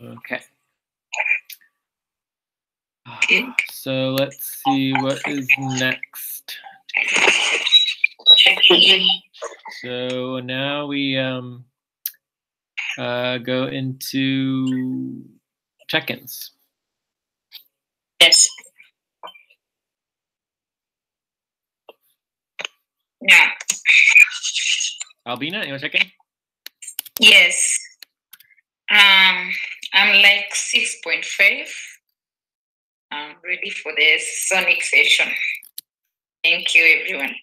Okay. So let's see what is next. So now we go into check-ins. Yes. Yeah. Albina, you want to check in? Yes. I'm like 6.5. I'm ready for the Sonic session. Thank you, everyone.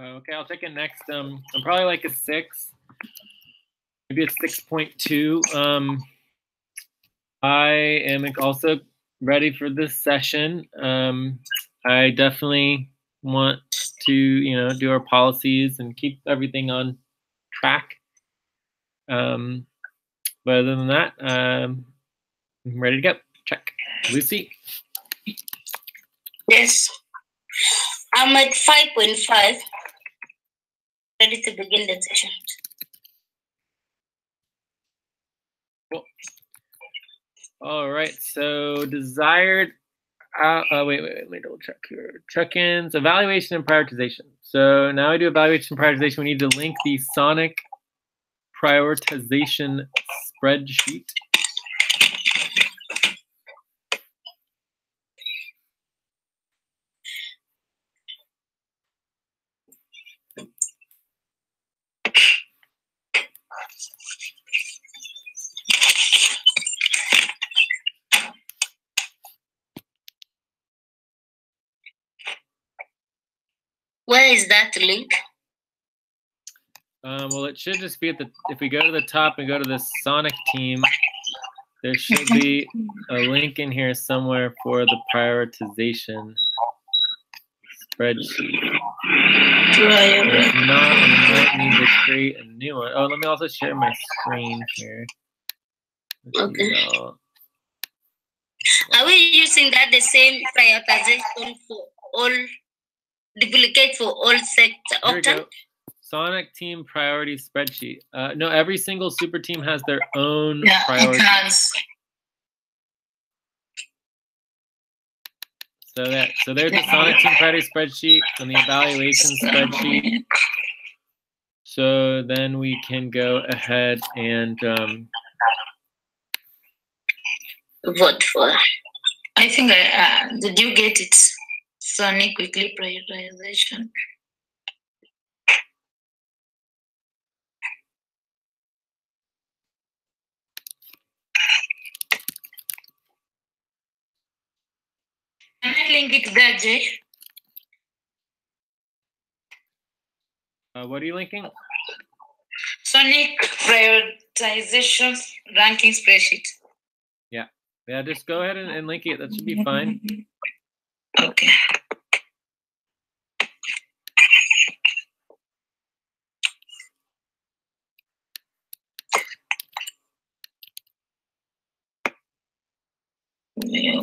Okay, I'll check in next. I'm probably like a 6. Maybe it's 6.2. I am also ready for this session. I definitely want to, do our policies and keep everything on track. But other than that, I'm ready to go. Check. Lucy? Yes. I'm at 5.5. Ready to begin the session. Cool. All right. So desired. Wait, let me double check here. Check-ins, evaluation, and prioritization. So now I do evaluation and prioritization. We need to link the Sonic prioritization spreadsheet. Where is that link? Well, it should just be at if we go to the top and go to the Sonic team, there should be a link in here somewhere for the prioritization spreadsheet. If not, we might need to create a new one. Oh, let me also share my screen here. Okay. Are we using that the same prioritization for all, duplicate for all sector? Here we go. Sonic team priority spreadsheet. No, every single super team has their own priority. It has. So there's the Sonic team priority spreadsheet and the evaluation spreadsheet. So then we can go ahead and vote for. I think did you get it? Sonic weekly prioritization. Can I link it there, Jay? what are you linking? Sonic prioritization ranking spreadsheet. Yeah, just go ahead and link it. That should be fine. Okay. Yeah.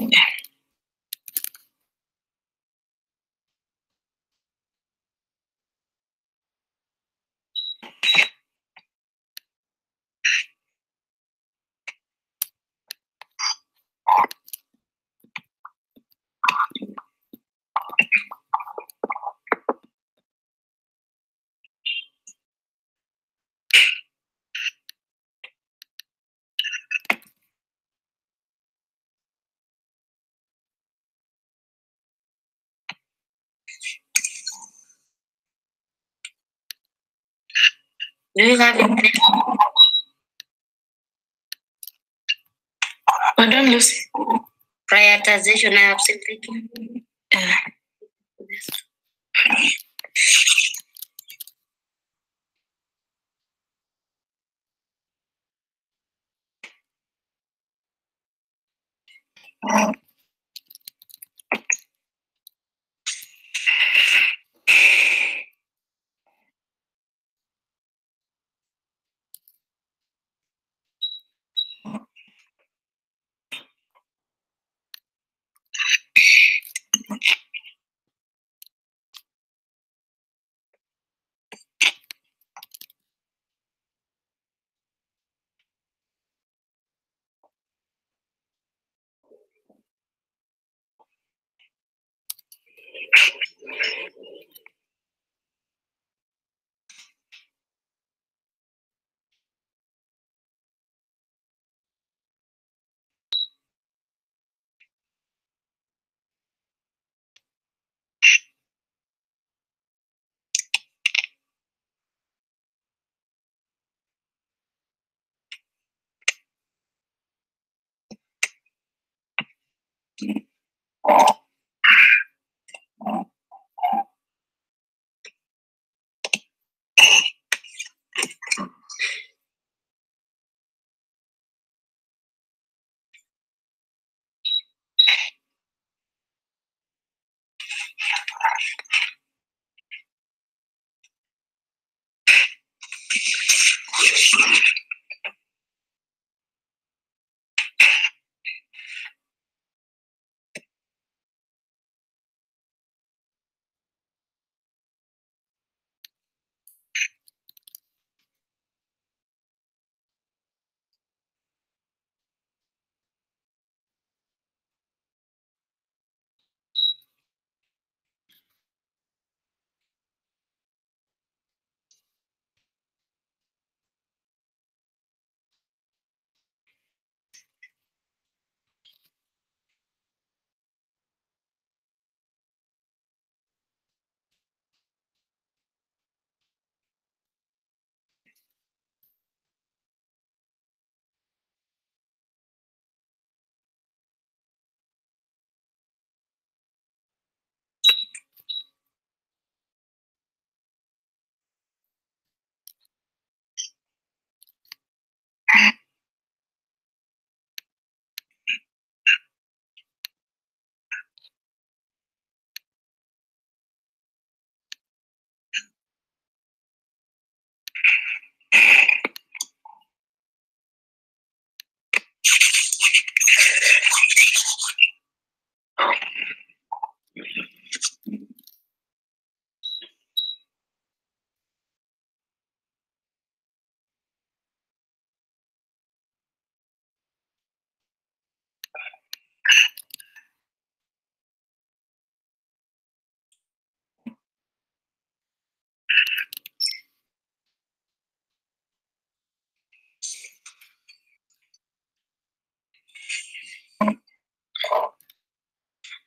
Do you have it? I don't lose Prioritization, I have simply.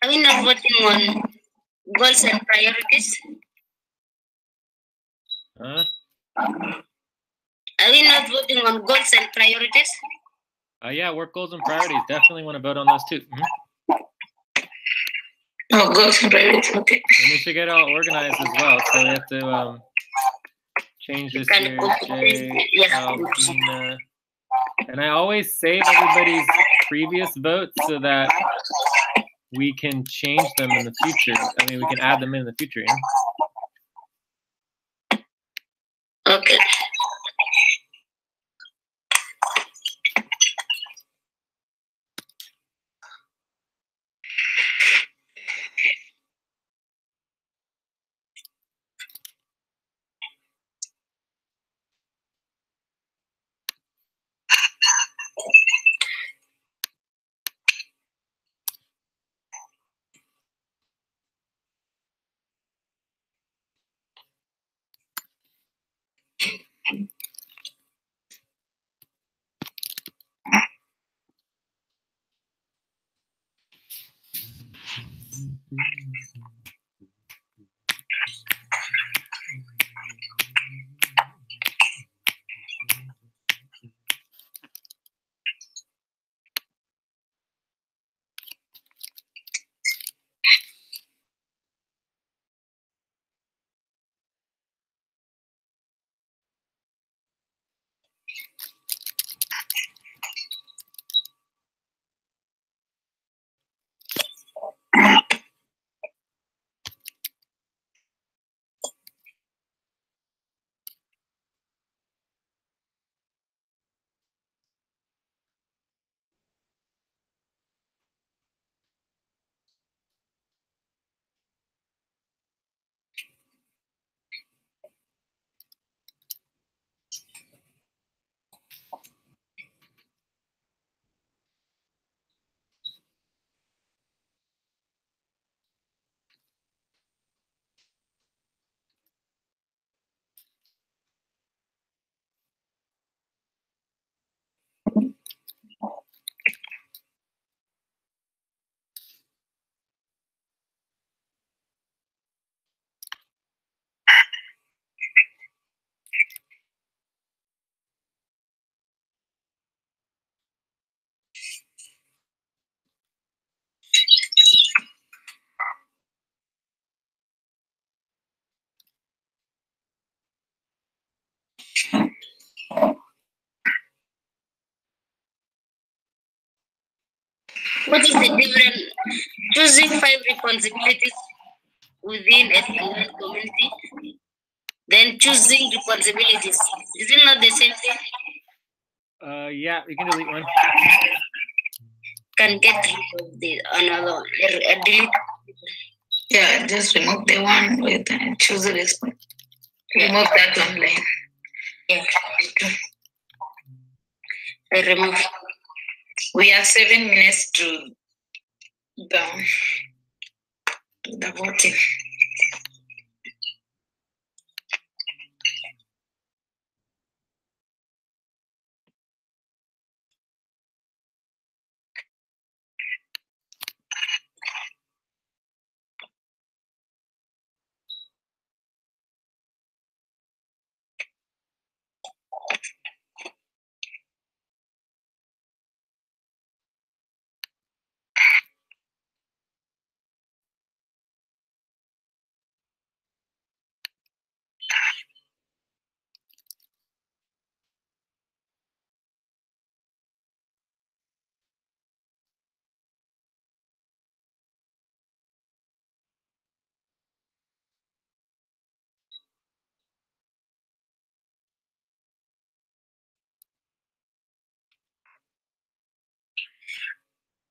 Are we not voting on goals and priorities? Huh? Are we not voting on goals and priorities? Yeah, work goals and priorities. Definitely want to vote on those too. Oh, goals and priorities. Okay. And we should get all organized as well. So we have to change this here. J, Alvina. And I always save everybody's previous votes so that we can change them in the future. I mean, we can add them in the future. Yeah? Okay. What is the difference? Choosing 5 responsibilities within a community. Then choosing responsibilities. Is it not the same thing? Yeah, we can delete one. Can get rid of the another delete. Yeah, just remove the one with choose the response. Remove that one line. Yeah. I remove. We have 7 minutes to the voting.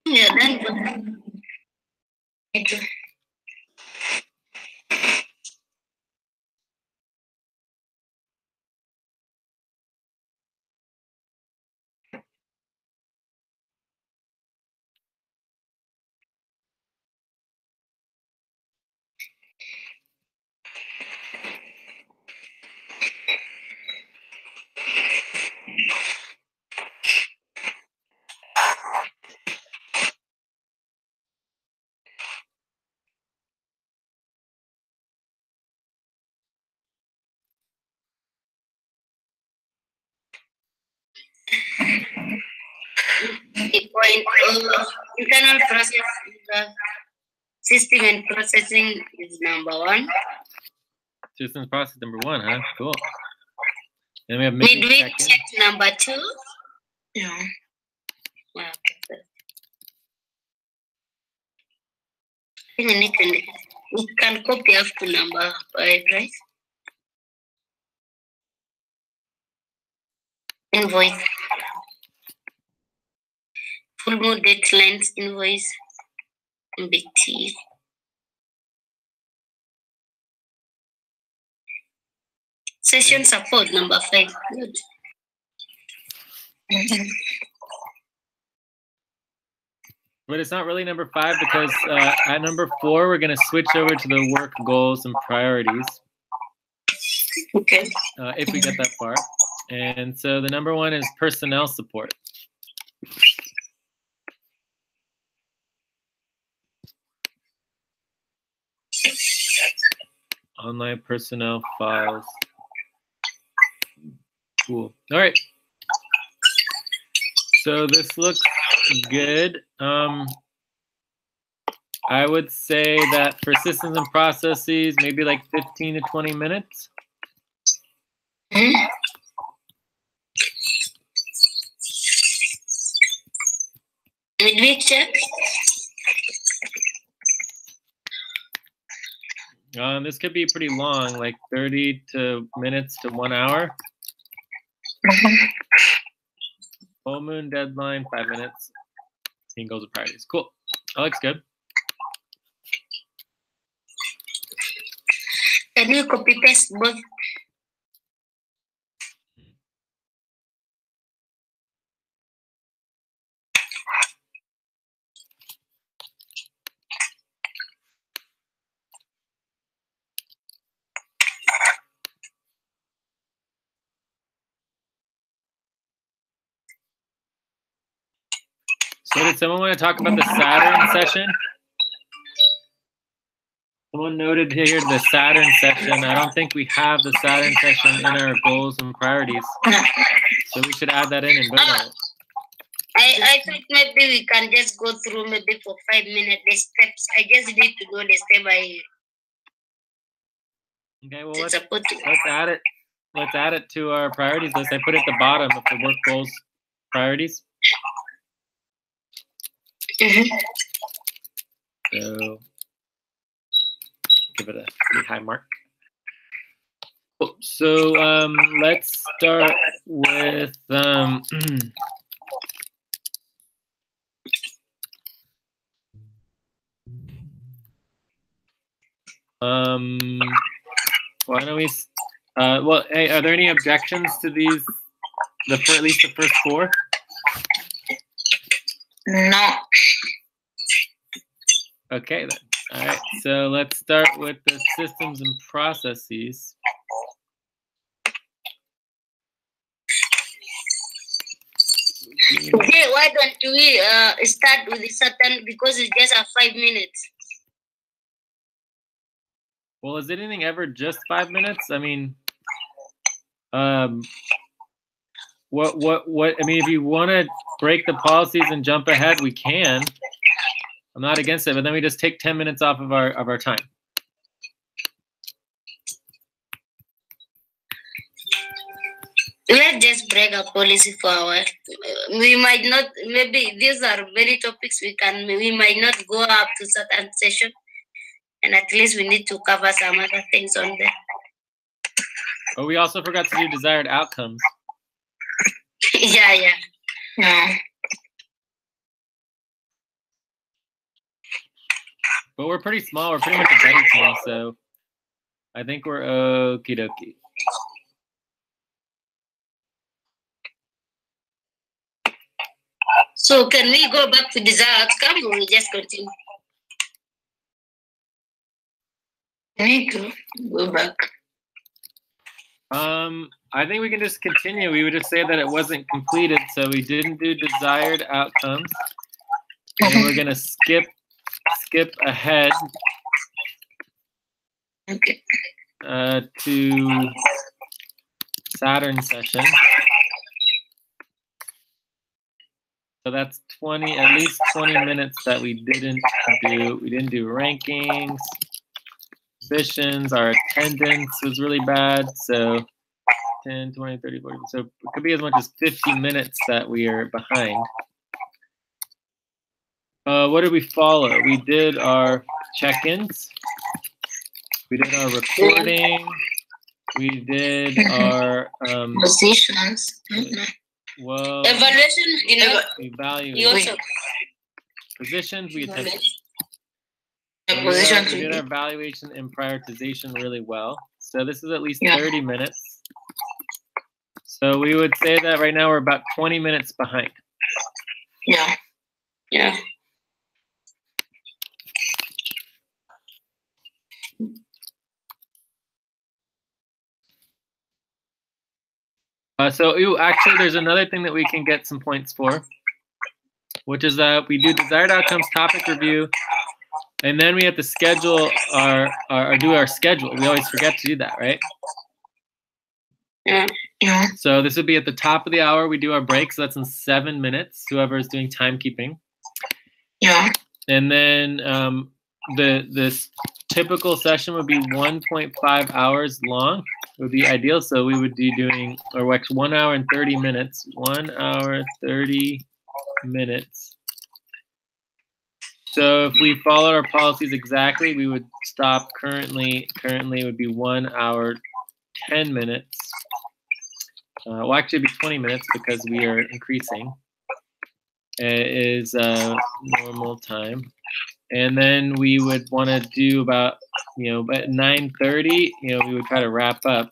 Yeah, done. Me too. The point internal process is the system and processing is number one. Systems process number one, huh? Cool. Then we have midweek Midweek check-in. check number two. Yeah. Okay. I think I need to, we can copy up to number 5, right? Invoice. Full moon deadlines invoice. MBT. Session support number 5. Good. But it's not really number 5 because at number 4, we're going to switch over to the work goals and priorities. Okay. If we get that far. And so the number 1 is personnel support. Online personnel files. Cool. All right. So this looks good. I would say that for systems and processes, maybe like 15 to 20 minutes. Midweek check. This could be pretty long, like 30 minutes to 1 hour. Full moon deadline, 5 minutes. Seeing goals and priorities. Cool. That looks good. Can you copy paste both? So did someone want to talk about the Saturn session? Someone noted here the Saturn session. I don't think we have the Saturn session in our goals and priorities. So we should add that in and vote on it. I think maybe we can just go through maybe for 5 minutes the steps. I just need to go the step by. Okay, well let's add it. Let's add it to our priorities list. I put it at the bottom of the work goals priorities. So give it a pretty high mark. So let's start with why don't we? Well, hey, are there any objections to these? At least the first four. No. Okay then. All right. So let's start with the systems and processes. Okay, why don't we start with the certain, because it's just a 5 minutes. Well, is anything ever just 5 minutes? I mean, what? I mean, if you want to break the policies and jump ahead, we can. I'm not against it, but then we just take 10 minutes off of our time. Let's just break a policy forward. We might not, maybe these are many topics we might not go up to certain session, and at least we need to cover some other things on there. Oh, we also forgot to do desired outcomes. Yeah. But we're pretty small. We're pretty much a buddy team, so I think we're okie dokie. So can we go back to desired outcome, or we just continue? Can we go back? I think we can just continue. We would just say that it wasn't completed, so we didn't do desired outcomes. And we're gonna skip ahead to Saturn session. So that's at least 20 minutes that we didn't do. We didn't do rankings, positions, our attendance was really bad. So 10, 20, 30, 40. So it could be as much as 50 minutes that we are behind. What did we follow? We did our check-ins. We did our recording. We did our Positions. well, Evaluation, evaluation. Positions, we attended. We did our evaluation and prioritization really well. So this is at least 30 minutes. So we would say that right now we're about 20 minutes behind. Yeah. So actually, there's another thing that we can get some points for, which is that we do desired outcomes, topic review, and then we have to schedule do our schedule. We always forget to do that, right? Yeah. So this would be at the top of the hour. We do our break, so that's in 7 minutes. Whoever is doing timekeeping. Yeah. And then this typical session would be 1.5 hours long. Would be ideal. So we would be doing, or 1 hour and 30 minutes. 1 hour 30 minutes. So if we followed our policies exactly, we would stop currently. Currently it would be 1 hour 10 minutes. Well, actually it'd be 20 minutes because we are increasing. It is normal time. And then we would want to do about, at 9:30, we would try to wrap up.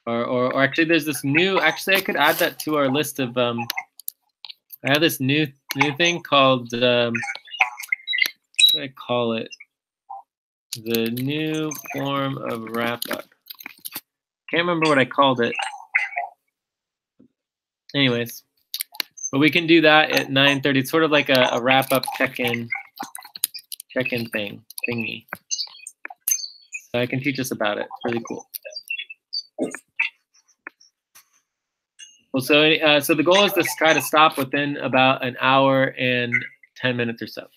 Or actually, there's this new. Actually, I could add that to our list of. I have this new thing called. What do I call it? The new form of wrap up. Can't remember what I called it. Anyways. But we can do that at 9:30. It's sort of like a wrap-up check-in thingy. So I can teach us about it. Really cool. Well, so the goal is to try to stop within about an hour and 10 minutes or so.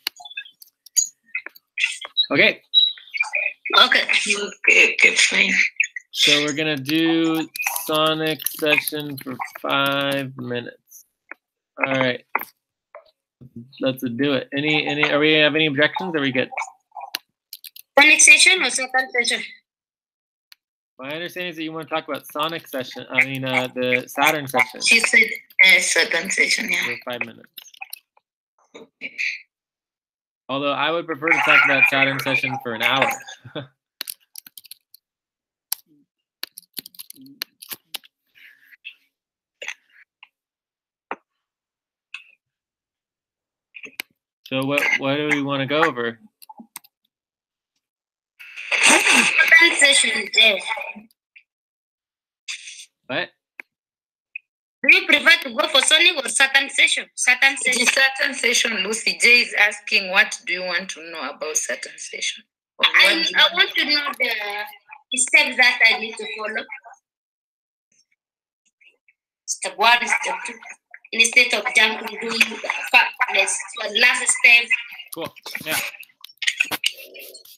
Okay. Okay, fine. So we're gonna do Sonic session for 5 minutes. All right, let's do it. Are we have any objections? Are we good? Sonic session or Saturn session? My understanding is that you want to talk about Sonic session. I mean, the Saturn session. She said Saturn session, yeah. For 5 minutes. Although I would prefer to talk about Saturn session for an hour. So what do we want to go over? Saturn session, Jay. What? Do you prefer to go for Sonic or Saturn session? Saturn It session. is Saturn session, Lucy. Jay is asking, what do you want to know about Saturn session? Or what I do you want to know the steps that I need to follow. Step 1, step 2. Instead of jumping, doing the last step. Cool. Yeah.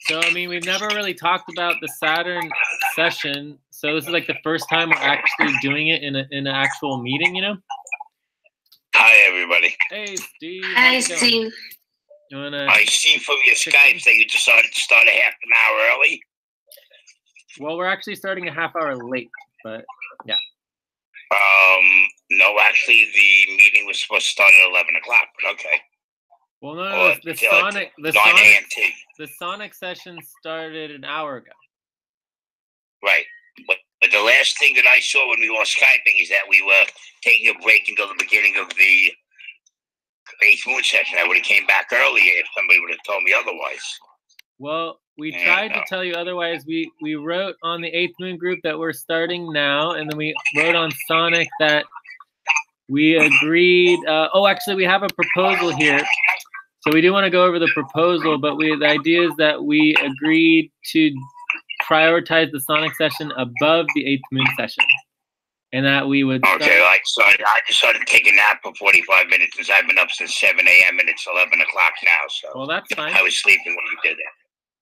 So I mean, we've never really talked about the Saturn session. So this is like the first time we're actually doing it in an actual meeting, you know? Hi, everybody. Hey, Steve. Hi, how's it going? Steve. You wanna? I see from your Skype that you decided to start a half an hour early. Well, we're actually starting a half hour late, but yeah. No, actually, the meeting was supposed to start at 11 o'clock, but okay. Well, no, Or the till Sonic, 9 a.m.t. the Sonic session started an hour ago. Right. But the last thing that I saw when we were Skyping is that we were taking a break until the beginning of the EighthMoon session. I would have came back earlier if somebody would have told me otherwise. Well, we Yeah, tried to no. tell you otherwise. We wrote on the EighthMoon group that we're starting now, and then we wrote on Sonic that we agreed. Oh, actually, we have a proposal here. So we do want to go over the proposal, but the idea is that we agreed to prioritize the Sonic session above the EighthMoon session, and that we would. Okay, I just started taking a nap for 45 minutes since I've been up since 7 a.m. and it's 11 o'clock now. So Well, that's fine. I was sleeping when you did that.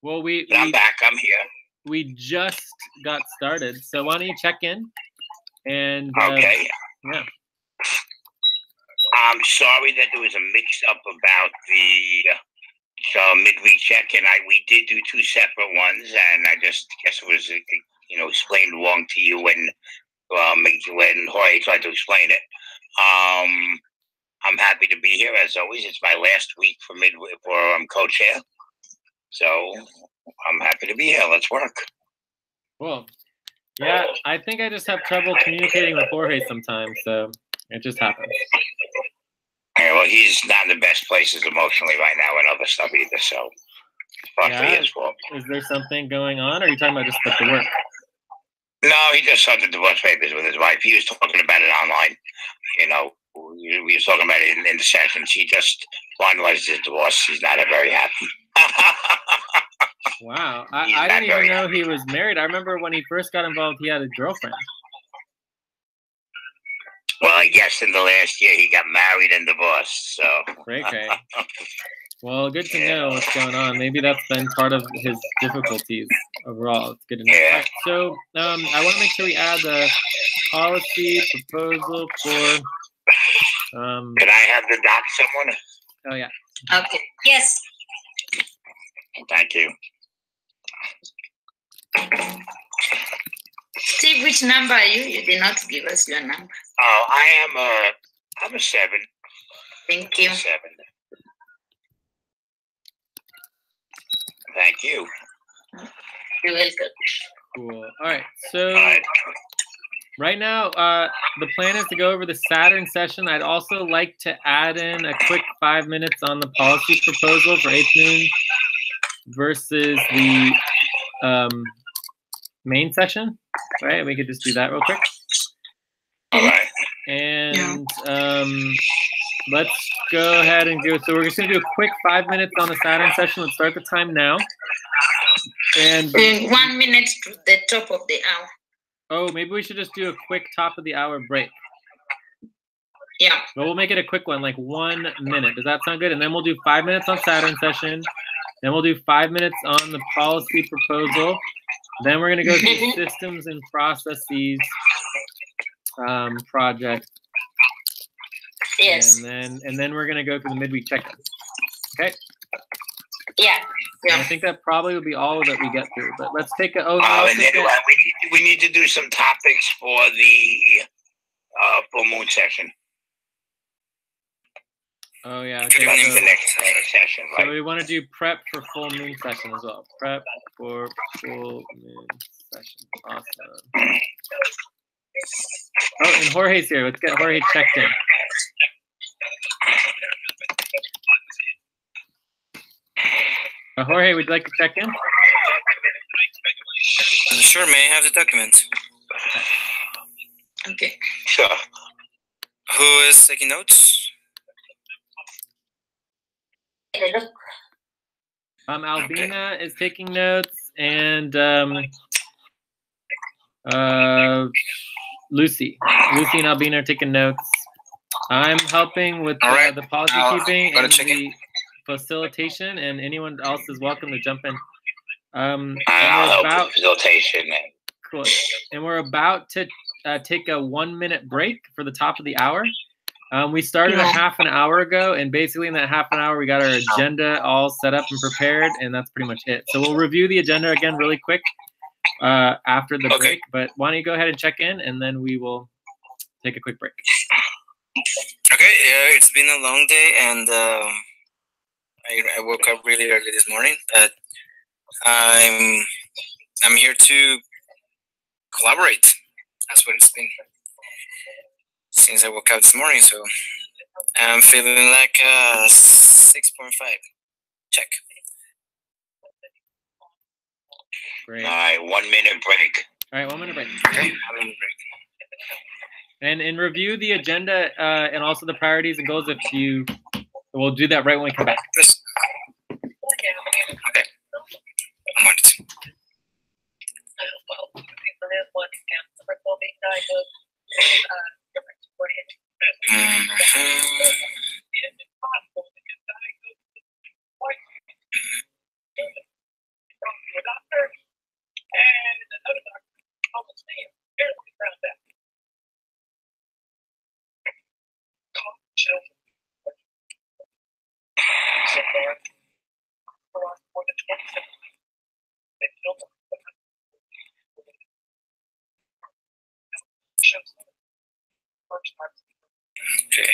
Well, But I'm back. I'm here. we just got started, so why don't you check in? And Okay. yeah. I'm sorry that there was a mix-up about the midweek check-in. We did do 2 separate ones, and I just guess it was explained wrong to you when Jorge tried to explain it. I'm happy to be here as always. It's my last week for co-chair, so I'm happy to be here. Let's work. Cool. Yeah, I think I just have trouble communicating with Jorge sometimes, so it just happens. Yeah, well, he's not in the best places emotionally right now and other stuff either, so partly his fault. Is there something going on, or are you talking about just like the work? No, he just signed the divorce papers with his wife. He was talking about it online. We were talking about it in the sessions. He just finalized his divorce. He's not very happy. Wow. I didn't even know he was married. I remember when he first got involved, he had a girlfriend. Well, I guess in the last year he got married and divorced. So Great. Well, good to know what's going on. Maybe that's been part of his difficulties overall. It's good to know. Yeah. Right, so I want to make sure we add the policy proposal for. Can I have the doc, someone? Oh yeah. Okay. Yes. Thank you. Steve, which number are you? You did not give us your number. Oh, I'm a 7. Thank you. 7. Thank you. You're welcome. Cool. All right. So All right. right now, the plan is to go over the Saturn session. I'd also like to add in a quick 5 minutes on the policy proposal for EighthMoon versus the main session. Right? We could just do that real quick. All right. And let's go ahead and go. So we're just going to do a quick 5 minutes on the Saturn session. Let's start the time now. And 1 minute to the top of the hour. oh, maybe we should just do a quick top of the hour break. Yeah. But we'll make it a quick one, like 1 minute. Does that sound good? And then we'll do 5 minutes on Saturn session. Then we'll do 5 minutes on the policy proposal. Then we're going to go through systems and processes project. Yes. And then we're going to go through the midweek check-in. Okay? Yeah. And I think that probably will be all that we get through. But let's take a. And then we need to do some topics for the full moon session. Oh yeah. Okay, that's the next session, right? So we want to do prep for full moon session as well. Prep for full moon session. Awesome. Oh, and Jorge's here. Let's get Jorge checked in. Jorge, would you like to check in? Sure, may I have the document? Okay. Sure. Who is taking notes? Albina is taking notes, and Lucy and Albina are taking notes. I'm helping with the policy keeping and the facilitation, and anyone else is welcome to jump in. And I'll help with facilitation. Cool. And we're about to take a 1-minute break for the top of the hour. We started a half an hour ago, and basically in that half an hour, we got our agenda all set up and prepared, and that's pretty much it. So we'll review the agenda again really quick after the break. But why don't you go ahead and check in, and then we will take a quick break. Okay, it's been a long day, and I woke up really early this morning, but I'm here to collaborate. That's what it's been since I woke up this morning. So I'm feeling like 6.5. Check. Great. All right, 1 minute break. All right, 1 minute break. Okay, 1 minute break. And review the agenda and also the priorities and goals. If you, we'll do that right when we come back. Okay. I'm on it. Okay.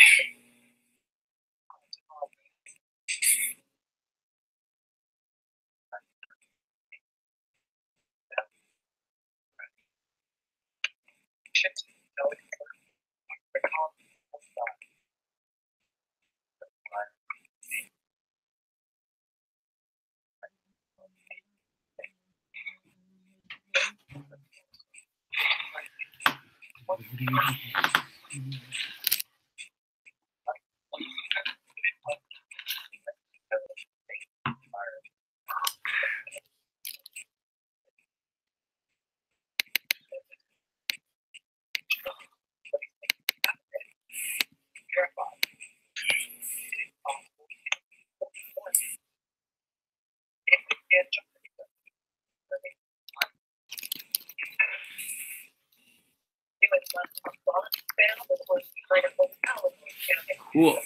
Cool.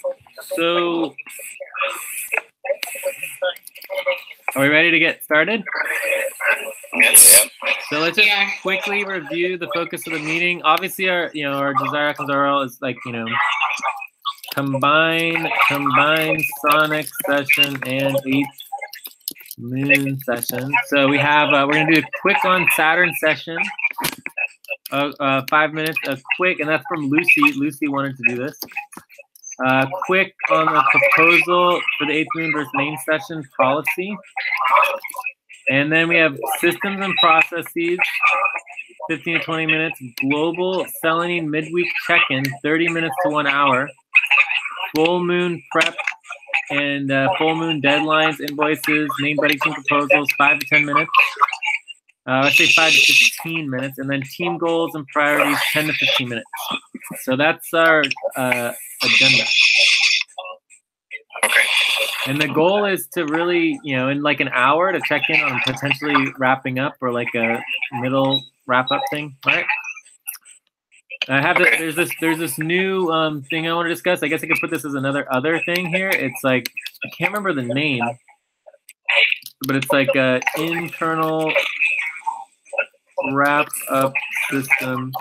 So, are we ready to get started? Yes. So let's just quickly review the focus of the meeting. Obviously, our Desire Consortium is like, combine Sonic session and EighthMoon session. So we have we're gonna do a quick on Saturn session. 5 minutes, a quick, and that's from Lucy. Lucy wanted to do this. Quick on the proposal for the EighthMoon versus main session policy. And then we have systems and processes, 15 to 20 minutes. Global selling midweek check-in, 30 minutes to 1 hour. Full moon prep and full moon deadlines, invoices, main budgeting proposals, 5 to 10 minutes. Let's say 5 to 15 minutes, and then team goals and priorities, 10 to 15 minutes. So that's our agenda. Okay. And the goal is to really, in like an hour to check in on potentially wrapping up or like a middle wrap up thing, right? I have this, there's this new thing I want to discuss. I guess I could put this as another thing here. It's like, I can't remember the name. but it's like a internal wrap up system.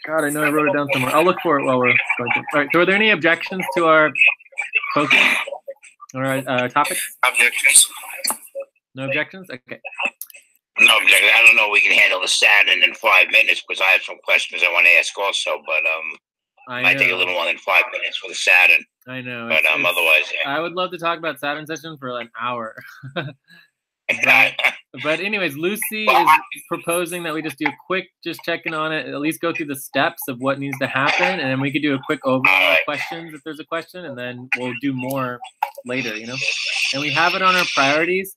God, I know I wrote it down somewhere. I'll look for it while we're going through. All right. So, are there any objections to our focus or our topics? Objections? No objections. Okay. No objection. I don't know. We can handle the Saturn in 5 minutes because I have some questions I want to ask also, but I might take a little more than 5 minutes for the Saturn. I know. But otherwise, yeah. I would love to talk about Saturn session for an hour. But anyways, Lucy is proposing that we just do a quick check-in on it, at least go through the steps of what needs to happen, and then we could do a quick overall questions if there's a question, and then we'll do more later, you know? And we have it on our priorities.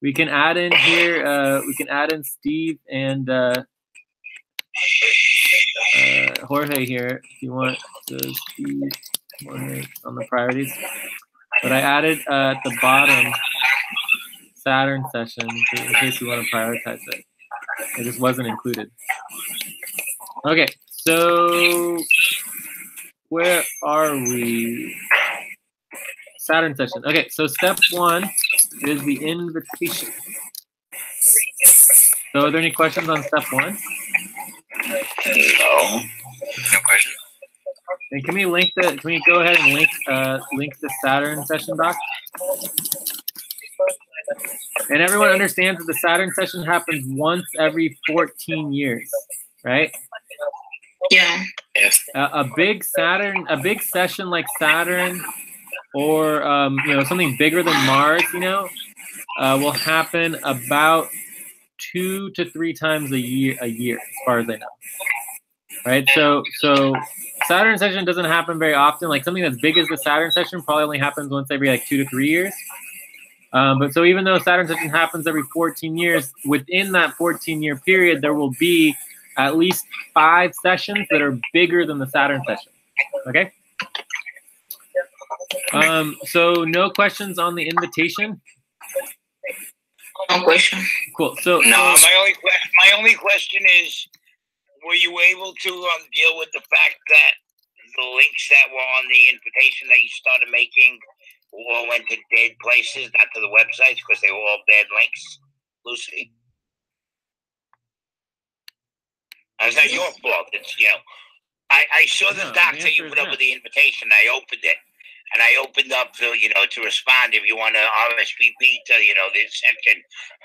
We can add in here, we can add in Steve and Jorge here if you want. So Steve, Jorge on the priorities. But I added at the bottom Saturn session in case you want to prioritize it. It just wasn't included. Okay, so where are we? Saturn session. Okay, so step 1 is the invitation. So are there any questions on step 1? No. No question. And can we link can we go ahead and link the Saturn session doc? And everyone understands that the Saturn session happens once every 14 years, right? Yeah. Yes. A big session like Saturn, or you know, something bigger than Mars, you know, will happen about 2 to 3 times a year, as far as I know. Right? So Saturn session doesn't happen very often. Like something as big as the Saturn session probably only happens once every like 2 to 3 years. But so even though Saturn session happens every 14 years, within that 14-year period, there will be at least 5 sessions that are bigger than the Saturn session. Okay? So no questions on the invitation? No question. Cool. So No, my only question is, were you able to deal with the fact that the links that were on the invitation that you started making all went to dead places, not to the websites, because they were all bad links, Lucy? It's not your fault. It's, you know, I saw the doc that you put up with the invitation. I opened it, and I opened up to, you know, to respond if you want to RSVP to, you know, this section,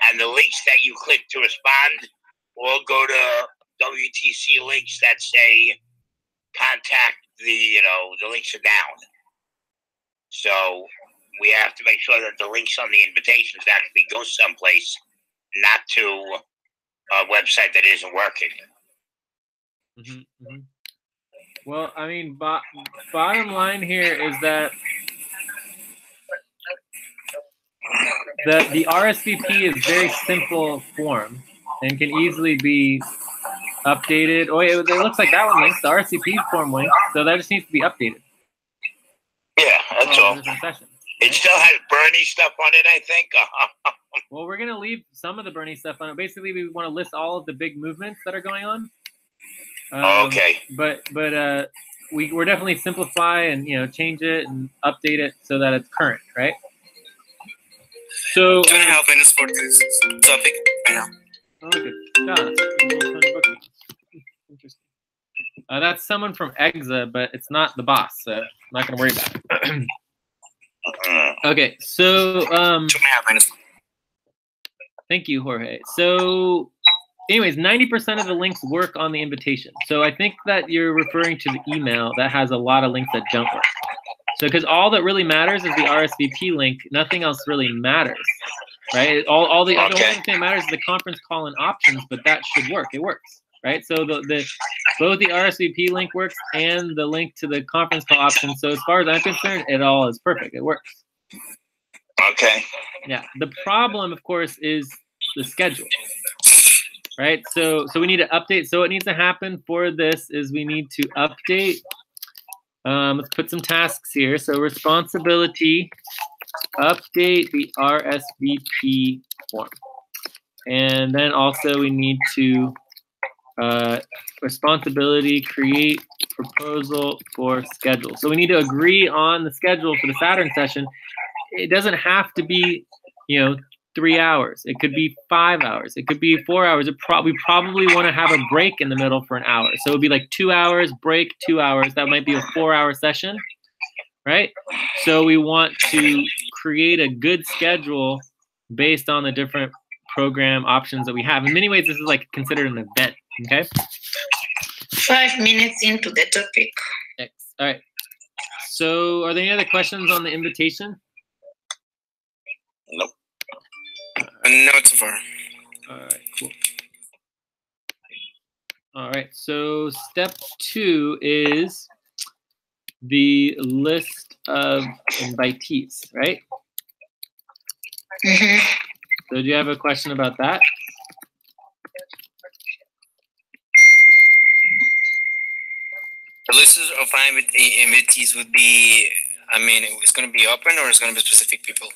and the links that you click to respond all go to WTC links that say contact the, you know, the links are down. So we have to make sure that the links on the invitations actually go someplace, not to a website that isn't working. Mm-hmm, mm-hmm. Well, I mean, bottom line here is that the RSVP is very simple form and can easily be updated. Oh, it looks like that one links. The RSVP form links, so that just needs to be updated. Yeah, that's all. Sessions, it right? still has Bernie stuff on it, I think. Well, we're going to leave some of the Bernie stuff on it. Basically, we want to list all of the big movements that are going on. Okay. But we're definitely simplify and, you know, change it and update it so that it's current, right? So Can I help in for this topic right now? Oh, good. Interesting. That's someone from EXA, but it's not the boss, so I'm not going to worry about it. Okay, so thank you, Jorge. So anyways, 90% of the links work on the invitation. So I think that you're referring to the email that has a lot of links that don't work. So because all that really matters is the RSVP link, nothing else really matters, right? All the only thing that matters is the conference call and options, but that should work. It works, right? So both the RSVP link works and the link to the conference call option. So as far as I'm concerned, it all is perfect. It works. Okay. Yeah. The problem, of course, is the schedule, right? So we need to update. So what needs to happen for this is we need to update. Let's put some tasks here. So responsibility, update the RSVP form. And then also we need to responsibility, create proposal for schedule. So we need to agree on the schedule for the Saturn session. It doesn't have to be you know, 3 hours. It could be 5 hours. It could be 4 hours. We probably want to have a break in the middle for an hour. So it would be like 2 hours, break, 2 hours. That might be a 4-hour session, right? So we want to create a good schedule based on the different program options that we have. In many ways, this is like considered an event, okay? 5 minutes into the topic. All right. So are there any other questions on the invitation? Nope. Not so far. All right, cool. All right, so step 2 is the list of invitees, right? Mm-hmm. So do you have a question about that? The list of invitees would be, I mean, it's going to be open or it's going to be specific people?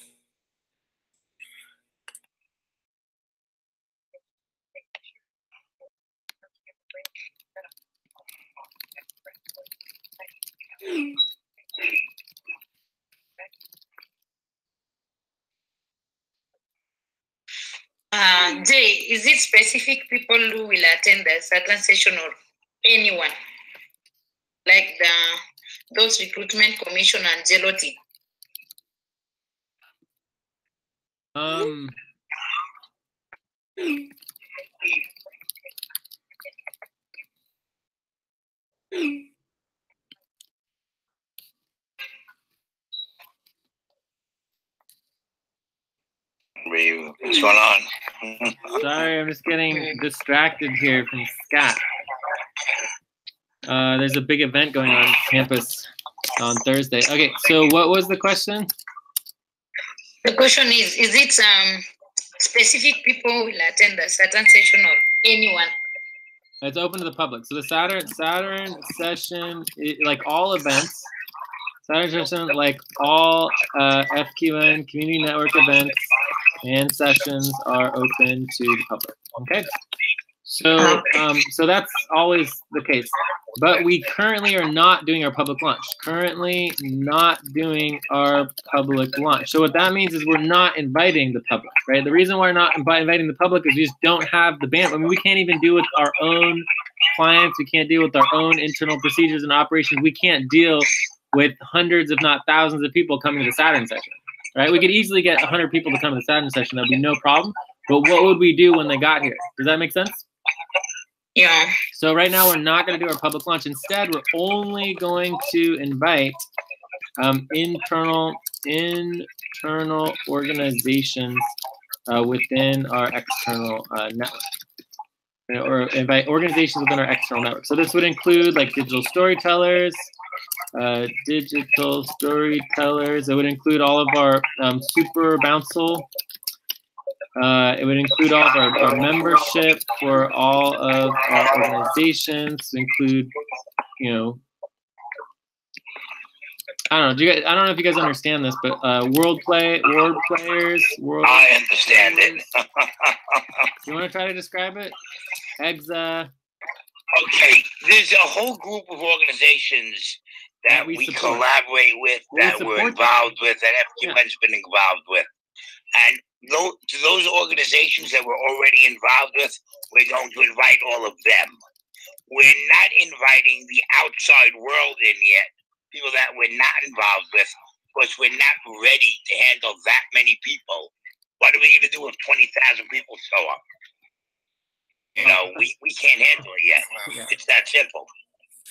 Jay, is it specific people who will attend the certain session or anyone? Like those recruitment commission and Gelotti? What's going on? Sorry, I'm just getting distracted here from Scott. There's a big event going on campus on Thursday. Okay, so what was the question? The question is it specific people who will attend a certain session or anyone? It's open to the public. So the Saturn session, like all events, Saturn session, like all FQN community network events and sessions are open to the public. Okay. So so that's always the case. But we currently are not doing our public launch. Currently not doing our public launch. So what that means is we're not inviting the public, right? The reason why we're not inviting the public is we just don't have the bandwidth. I mean, we can't even deal with our own clients. We can't deal with our own internal procedures and operations. We can't deal with hundreds, if not thousands of people coming to the Saturn session, right? We could easily get 100 people to come to the Saturn session. That'd be no problem. But what would we do when they got here? Does that make sense? Yeah. So right now we're not going to do our public launch. Instead, we're only going to invite internal organizations within our external network, or invite organizations within our external network. So this would include like digital storytellers. It would include all of our super bouncel. It would include all of our membership for all of our organizations, include, you know, I don't know. I don't know if you guys understand this, but world players. I understand it. You want to try to describe it? Exa. Okay, there's a whole group of organizations that we collaborate with, that we're involved with, that FQN's been involved with. And to those organizations that we're already involved with, we're going to invite all of them. We're not inviting the outside world in yet, people that we're not involved with, because we're not ready to handle that many people. What are we going to do if 20,000 people show up? You know, we can't handle it yet. Yeah. It's that simple.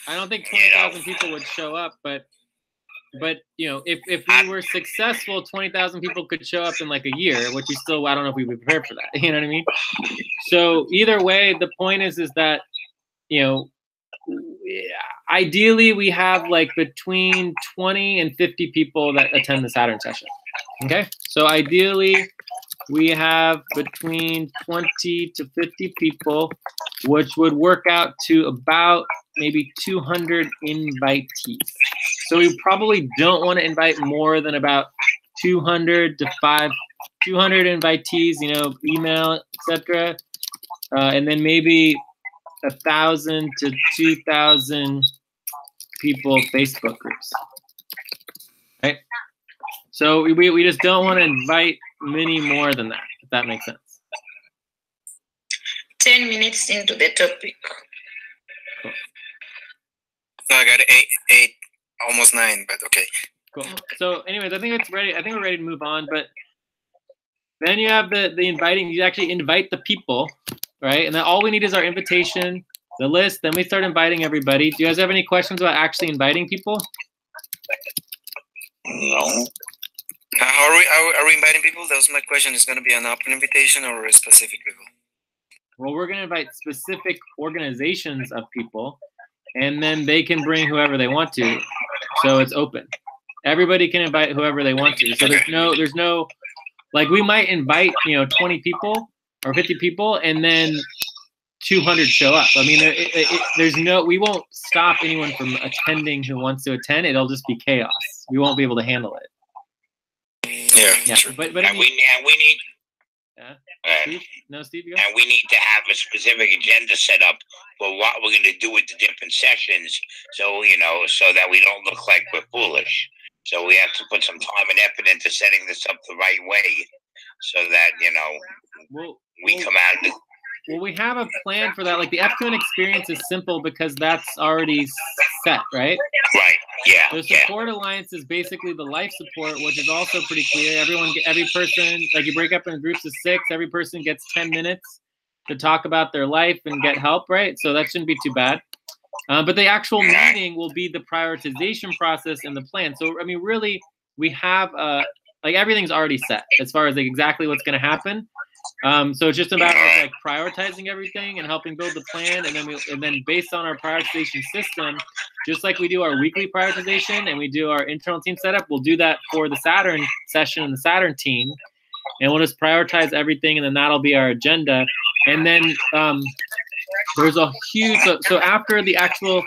I don't think 20,000 people would show up, but you know, if we were successful, 20,000 people could show up in like a year, which we still, I don't know if we would prepare for that. You know what I mean? So either way, the point is that, you know, ideally we have like between 20 and 50 people that attend the Saturn session. Okay, so ideally we have between 20 to 50 people, which would work out to about maybe 200 invitees. So we probably don't want to invite more than about 200 to 200 invitees, you know, email, etc. And then maybe 1,000 to 2,000 people Facebook groups, right? So we just don't want to invite many more than that, if that makes sense. 10 minutes into the topic. Cool. So I got eight, almost 9, but okay. Cool. So anyways, I think it's ready. I think we're ready to move on, but then you have the inviting. You actually invite the people, right? And then all we need is our invitation, the list. Then we start inviting everybody. Do you guys have any questions about actually inviting people? No. How are we inviting people? That was my question. Is going to be an open invitation or a specific people? Well, we're going to invite specific organizations of people, and then they can bring whoever they want to. So it's open. Everybody can invite whoever they want to. So there's no, like we might invite, 20 people or 50 people, and then 200 show up. I mean, we won't stop anyone from attending who wants to attend. It'll just be chaos. We won't be able to handle it. Yeah. Sure. But and we need. Yeah. Steve? No, Steve, you go. And we need to have a specific agenda set up for what we're going to do with the different sessions. So so that we don't look like we're foolish. So we have to put some time and effort into setting this up the right way, so that we come out. Well, we have a plan for that. Like the EighthMoon experience is simple because that's already set, right? Right. Yeah. The support alliance is basically the life support, which is also pretty clear. Every person, like you break up in groups of 6. Every person gets 10 minutes to talk about their life and get help, right? So that shouldn't be too bad. But the actual meeting will be the prioritization process and the plan. So I mean, really, we have like everything's already set as far as like exactly what's going to happen. So it's just a matter of like prioritizing everything and helping build the plan, and then based on our prioritization system, just like we do our weekly prioritization and we do our internal team setup, we'll do that for the Saturn session and the Saturn team, and we'll just prioritize everything, and then that'll be our agenda. And then there's a huge so after the actual,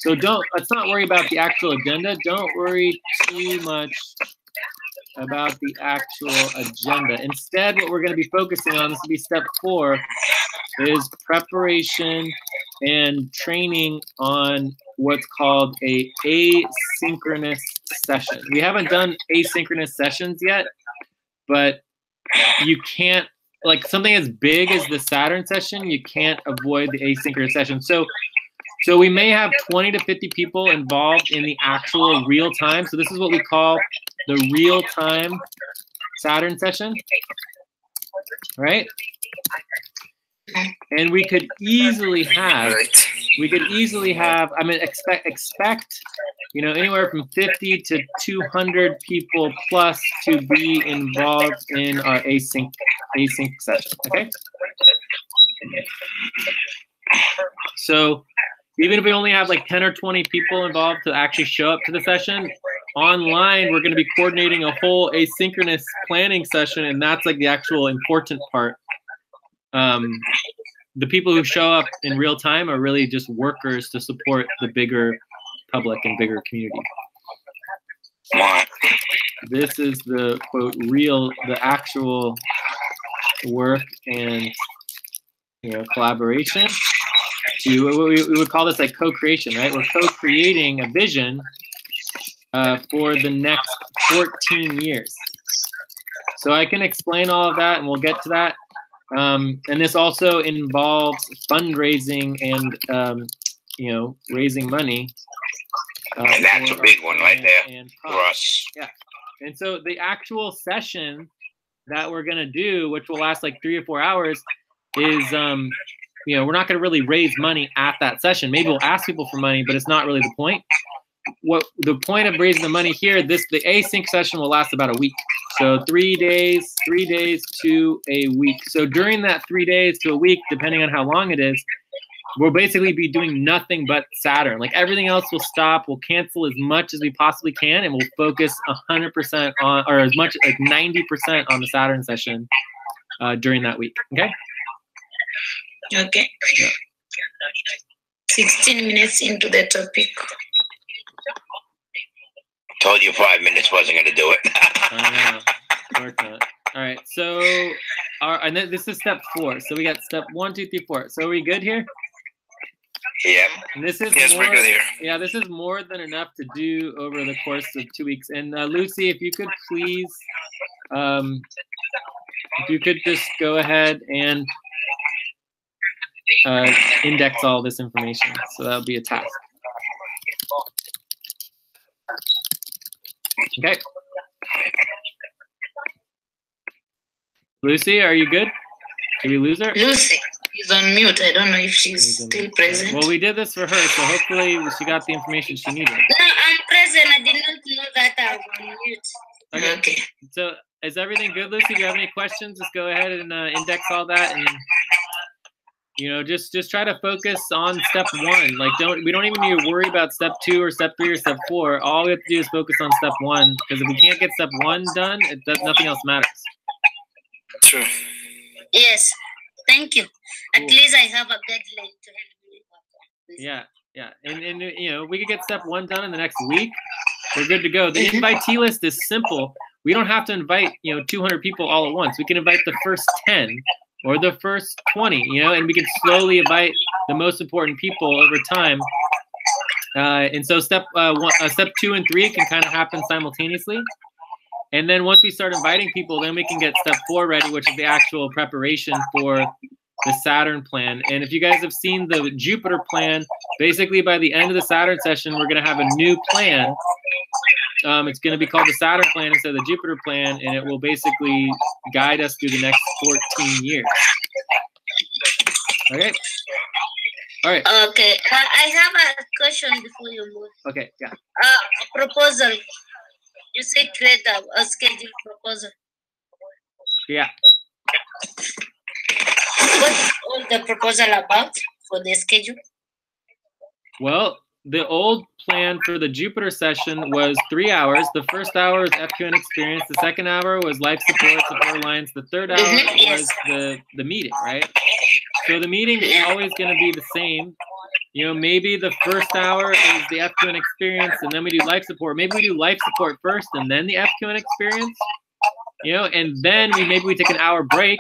let's not worry about the actual agenda. Don't worry too much about the actual agenda. Instead, what we're going to be focusing on, this will be step 4, is preparation and training on what's called a asynchronous session. We haven't done asynchronous sessions yet, but you can't, like something as big as the Saturn session, you can't avoid the asynchronous session. So we may have 20 to 50 people involved in the actual real time. So this is what we call the real-time Saturn session, right? And we could easily have, I mean, expect, anywhere from 50 to 200 people plus to be involved in our async session, okay? So even if we only have like 10 or 20 people involved to actually show up to the session, online, we're going to be coordinating a whole asynchronous planning session, and that's like the actual important part. The people who show up in real time are really just workers to support the bigger public and bigger community. This is the quote the actual work and collaboration. We would call this like co-creation, right? We're co-creating a vision for the next 14 years. So I can explain all of that, and we'll get to that. And this also involves fundraising and raising money. And that's a big one right there for us. Yeah. And so the actual session that we're gonna do, which will last like 3 or 4 hours, is we're not gonna really raise money at that session. Maybe we'll ask people for money, but it's not really the point. What the point of raising the money here, the async session will last about a week. So 3 days to a week. So during that 3 days to a week, depending on how long it is, we'll basically be doing nothing but Saturn. Like everything else will stop. We'll cancel as much as we possibly can, and we'll focus 100% on, or as much like 90% on the Saturn session during that week. Okay. Okay. Yeah. 16 minutes into the topic. Told you 5 minutes wasn't going to do it. I know. All right. So, and then this is step 4. So we got step 1, 2, 3, 4. So are we good here? Yeah. And this is we're good here. Yeah, this is more than enough to do over the course of 2 weeks. And Lucy, if you could please if you could just go ahead and index all this information. So that would be a task. Okay. Lucy, are you good? Did we lose her? Lucy is on mute. I don't know if she's still present. Well, we did this for her, so hopefully she got the information she needed. No, I'm present. I did not know that I was on mute. Okay. So is everything good, Lucy? Do you have any questions? Just go ahead and index all that, and just try to focus on step 1. Like we don't even need to worry about step 2 or step 3 or step 4. All we have to do is focus on step 1, because if we can't get step 1 done, nothing else matters. True. Yes. Thank you. At least I have a deadline to help me. Yeah. And we could get step 1 done in the next week. We're good to go. The invitee list is simple. We don't have to invite 200 people all at once. We can invite the first 10 or the first 20, and we can slowly invite the most important people over time. And so step 2 and 3 can kind of happen simultaneously. And then once we start inviting people, then we can get step 4 ready, which is the actual preparation for the Saturn plan. And if you guys have seen the Jupiter plan, basically by the end of the Saturn session, we're going to have a new plan. It's going to be called the Saturn plan instead of the Jupiter plan, and it will basically guide us through the next 14 years. Okay? All right. Okay. I have a question before you move. Okay, yeah. A proposal. You say create a schedule proposal. Yeah. What's all the proposal about for the schedule? Well, the old plan for the Jupiter session was 3 hours. The first hour was FQN experience. The second hour was life support alliance. The third hour was the meeting, right? So the meeting is always going to be the same. Maybe the first hour is the FQN experience, and then we do life support. Maybe we do life support first, and then the FQN experience. And then maybe we take an hour break,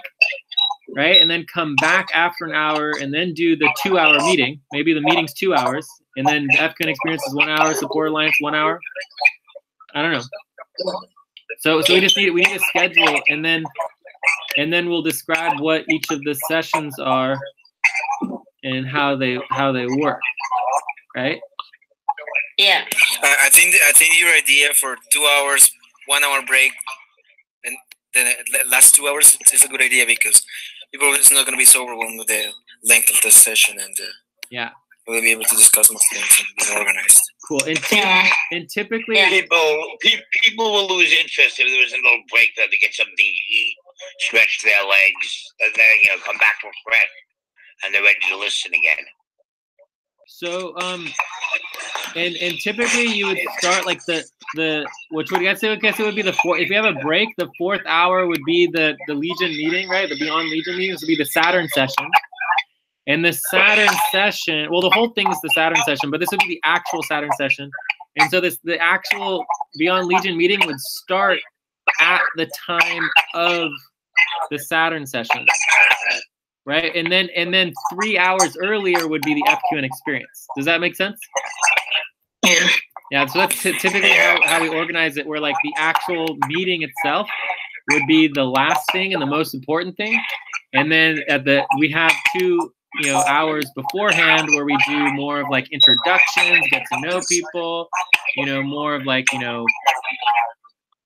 right? And then come back after an hour, and then do the 2-hour meeting. Maybe the meeting's 2 hours, and then the FQN experience is 1 hour. Support alliance 1 hour. I don't know. So we need a schedule, and then we'll describe what each of the sessions are and how they work, right? Yeah. I think your idea for 2 hours, 1 hour break, and then the last 2 hours is a good idea, because people is not going to be so overwhelmed with the length of the session, and yeah, we'll be able to discuss more things and be organized. Cool. And typically, people will lose interest if there was a little break there to get something to eat, stretch their legs, and then come back refreshed, and they're ready to listen again. So and typically you would start like the which would I guess it would be the fourth. If you have a break, the 4th hour would be the Legion meeting, right? The Beyond Legion meeting. This would be the Saturn session. And the Saturn session, well, the whole thing is the Saturn session, but this would be the actual Saturn session. And so the actual Beyond Legion meeting would start at the time of the Saturn session, right? And then 3 hours earlier would be the FQN experience. Does that make sense? Yeah. Yeah, so that's typically how we organize it, where like the actual meeting itself would be the last thing and the most important thing. And then we have 2 hours beforehand where we do more of like introductions, get to know people, more of like,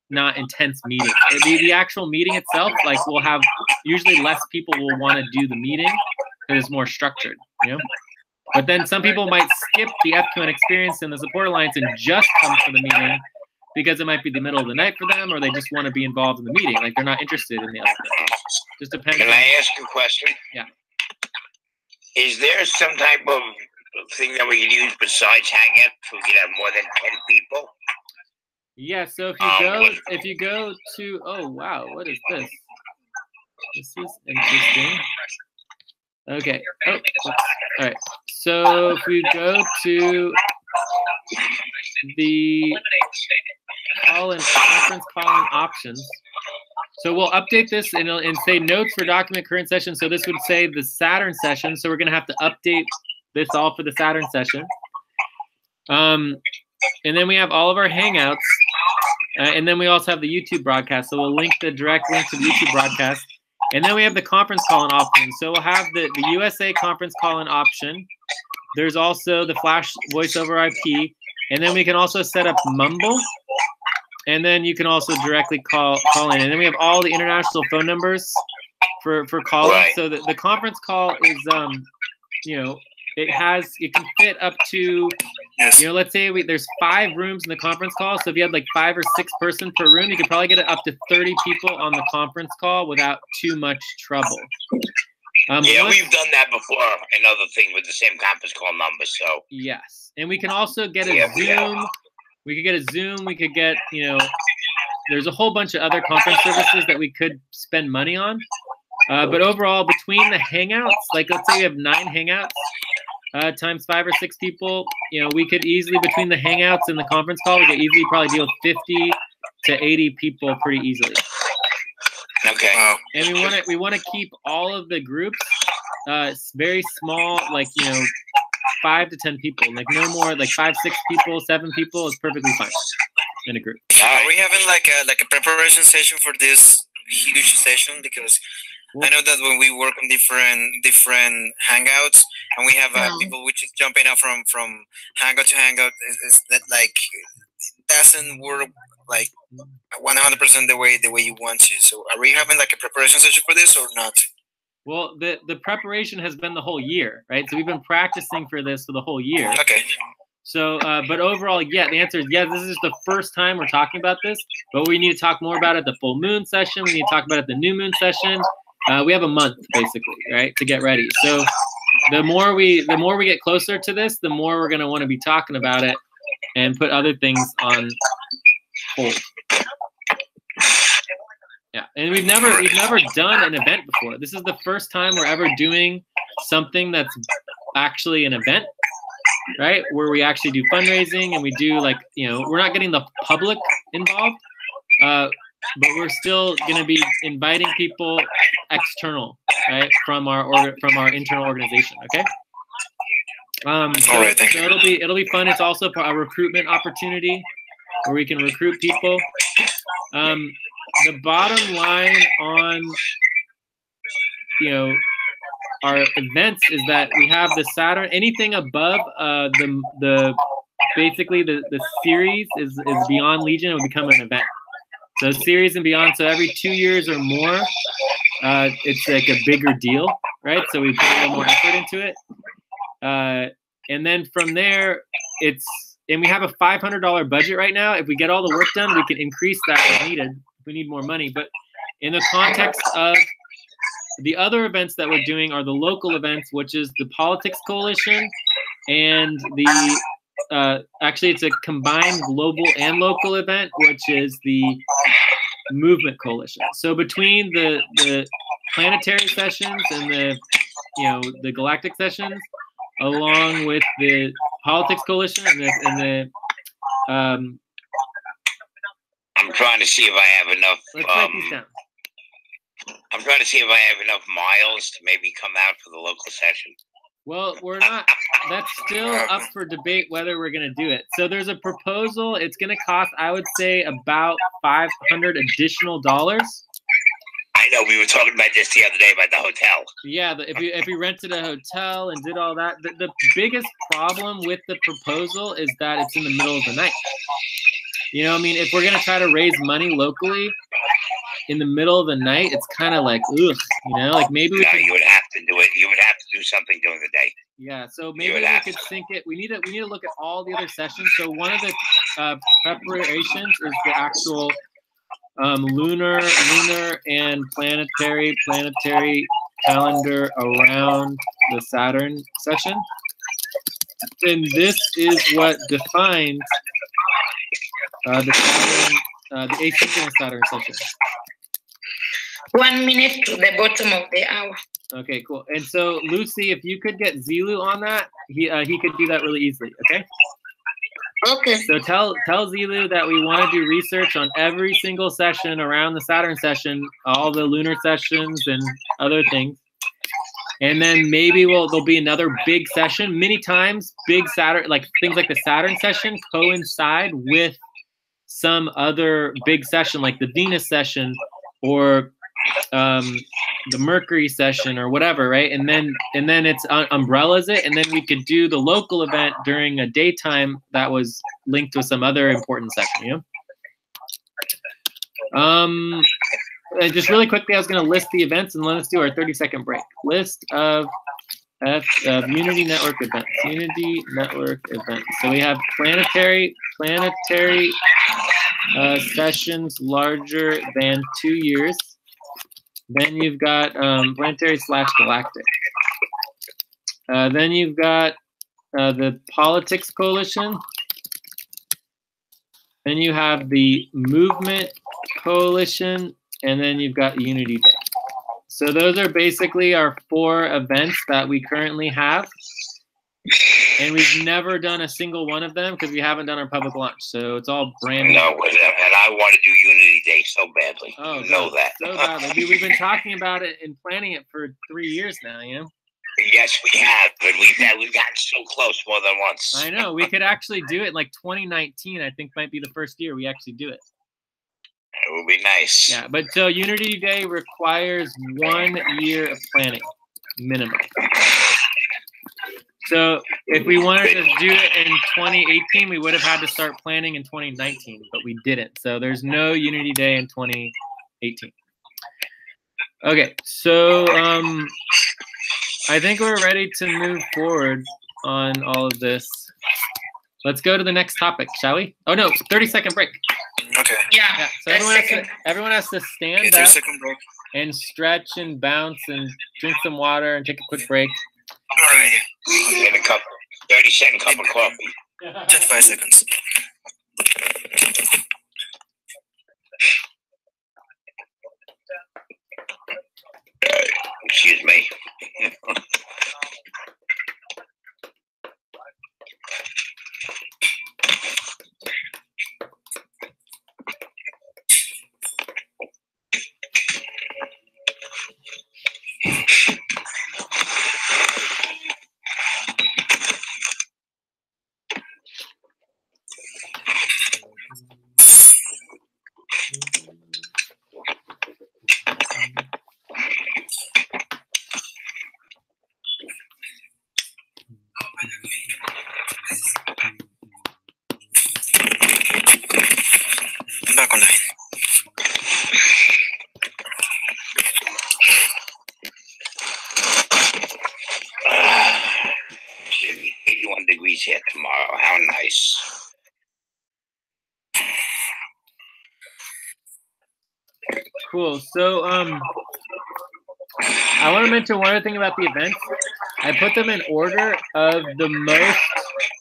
not intense meeting. The actual meeting itself, like we'll have usually less people will want to do the meeting because it's more structured, But then some people might skip the FQN experience and the support alliance and just come for the meeting because it might be the middle of the night for them, or they just want to be involved in the meeting. Like they're not interested in the other thing. Just depends. Can I ask a question? Yeah. Is there some type of thing that we can use besides Hangout if we can have more than 10 people? Yeah, so if you go to, oh wow, what is this? This is interesting. Okay. Oh, all right. So if we go to the conference call-in options, so we'll update this and say notes for document current session. So this would say the Saturn session. So we're going to have to update this all for the Saturn session. And then we have all of our Hangouts. And then we also have the YouTube broadcast. So we'll link the direct link to the YouTube broadcast. And then we have the conference call-in option. So we'll have the USA conference call-in option. There's also the Flash voice over IP. And then we can also set up Mumble. And then you can also directly call in. And then we have all the international phone numbers for calling. Right. So the conference call is, you know, it can fit up to, Yes. you know, let's say there's 5 rooms in the conference call. So if you had like 5 or 6 person per room, you could probably get it up to 30 people on the conference call without too much trouble. Yeah, we've done that before. Another thing with the same conference call number. So yes, and we can also get a Zoom. We could get a Zoom. We could get, you know, there's a whole bunch of other conference services that we could spend money on. But overall, between the Hangouts, like let's say we have 9 Hangouts times 5 or 6 people, you know, we could easily, between the Hangouts and the conference call, we could easily probably deal with 50 to 80 people pretty easily. okay. And we want to keep all of the groups very small, like, you know, 5 to 10 people, like no more, like 5, 6 people, 7 people is perfectly fine in a group. Are we having like a preparation session for this huge session? Because I know that when we work on different hangouts and we have people which is jumping out from hangout to hangout, is that like doesn't work like 100% the way you want to. So are we having like a preparation session for this or not? Well, the preparation has been the whole year, right? So we've been practicing for this for the whole year. Okay. So, but overall, yeah, the answer is yes. This is just the first time we're talking about this, but we need to talk more about it at the full moon session. We need to talk about it at the new moon session. We have a month basically, right, to get ready. So the more we get closer to this, the more we're gonna want to be talking about it and put other things on hold. Yeah, and we've never done an event before. This is the first time we're ever doing something that's actually an event, right? Where we actually do fundraising and we do, like, you know, we're not getting the public involved, but we're still going to be inviting people external, right, from our internal organization. Okay. All right, thank you. So it'll be fun. It's also a recruitment opportunity where we can recruit people. The bottom line on, you know, our events is that we have the Saturn. Anything above basically the series is beyond Legion and will become an event. So series and beyond. So every 2 years or more, it's like a bigger deal, right? So we put a little more effort into it, and then from there, and we have a $500 budget right now. If we get all the work done, we can increase that as needed. We need more money, but in the context of the other events that we're doing are the local events, which is the Politics Coalition and the actually it's a combined global and local event, which is the Movement Coalition. So between the planetary sessions and the galactic sessions, along with the Politics Coalition and the I'm trying to see if I have enough. let's write these down. I'm trying to see if I have enough miles to maybe come out for the local session. Well, we're not. That's still up for debate whether we're going to do it. So there's a proposal. It's going to cost, I would say, about $500 additional. I know we were talking about this the other day about the hotel. Yeah, if you rented a hotel and did all that, the biggest problem with the proposal is that it's in the middle of the night. You know, I mean, if we're going to try to raise money locally in the middle of the night, it's kind of like, ugh, you know, like maybe we could, you would have to do it. You would have to do something during the day. Yeah, so maybe we could sync it. We need to look at all the other sessions. So one of the preparations is the actual lunar and planetary calendar around the Saturn session. And this is what defines the asynchronous Saturn session. 1 minute to the bottom of the hour. Okay, cool. And so Lucy, if you could get Zilu on that, he could do that really easily. Okay. Okay. So tell Zilu that we want to do research on every single session around the Saturn session, all the lunar sessions and other things. And then maybe there'll be another big session. Many times, big Saturn, like things like the Saturn session coincide with some other big session, like the Venus session, or the Mercury session or whatever, right? And then it's umbrellas it, and then we could do the local event during a daytime that was linked to some other important session, you know? And just really quickly, I was going to list the events, and let us do our 30-second break. List of Unity Network events. Unity Network events. So we have planetary sessions larger than 2 years. Then you've got planetary/galactic. Then you've got the Politics Coalition. Then you have the Movement Coalition, and then you've got Unity Day. So those are basically our 4 events that we currently have. And we've never done a single one of them because we haven't done our public launch. So it's all brand new. No, and I want to do Unity Day so badly. Oh, you know that. So badly. We've been talking about it and planning it for 3 years now, you know? Yes, we have, but we've gotten so close more than once. I know. We could actually do it like 2019, I think might be the first year we actually do it. It would be nice. Yeah, but so Unity Day requires 1 year of planning, minimum. So if we wanted to do it in 2018, we would have had to start planning in 2019, but we didn't. So there's no Unity Day in 2018. Okay, so I think we're ready to move forward on all of this. Let's go to the next topic, shall we? Oh no, 30-second break. Okay. Yeah. So everyone has to stand up and stretch and bounce and drink some water and take a quick break. All right. Get a 30-second cup of coffee. Just 5 seconds. Excuse me. Back online. Should be 81 degrees here tomorrow. How nice. Cool. So I want to mention one other thing about the events. I put them in order of the most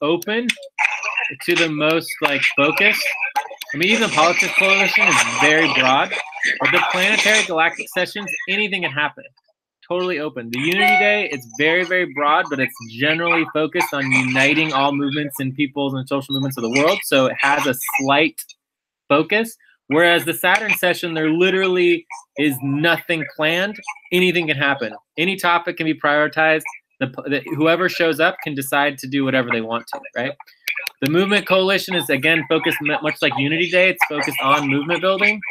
open to the most like focused. I mean, even the Politics Coalition is very broad, but the planetary galactic sessions, anything can happen. Totally open. The Unity Day is very, very broad, but it's generally focused on uniting all movements and peoples and social movements of the world. So it has a slight focus. Whereas the Saturn session, there literally is nothing planned. Anything can happen. Any topic can be prioritized. Whoever shows up can decide to do whatever they want to, right? The Movement Coalition is, again, focused much like Unity Day. It's focused on movement building.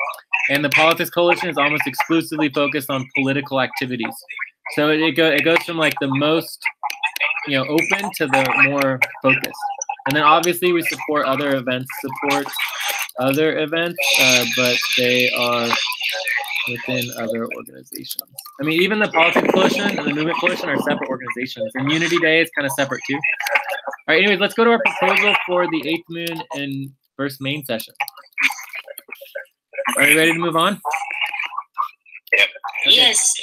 And the Politics Coalition is almost exclusively focused on political activities. So it goes from like the most, open to the more focused. And then obviously we support other events, but they are within other organizations. I mean, even the Politics Coalition and the Movement Coalition are separate organizations. And Unity Day is kind of separate too. All right, anyways, let's go to our proposal for the EighthMoon and first main session. Are you ready to move on? Yep. Okay. Yes.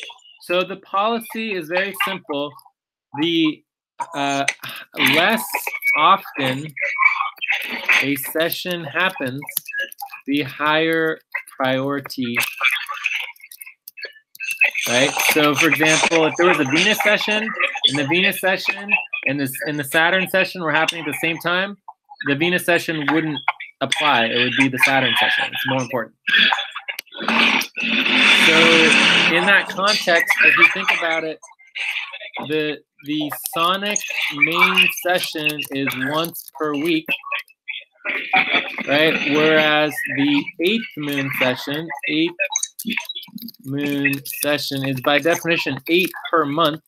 So the policy is very simple. The less often a session happens, the higher priority. Right? So for example, if there was a Venus session and the Venus session and the Saturn session were happening at the same time, the Venus session wouldn't apply. It would be the Saturn session. It's more important. So in that context, if you think about it, the sonic main session is once per week, right? Whereas the EighthMoon session, moon session is by definition 8 per month,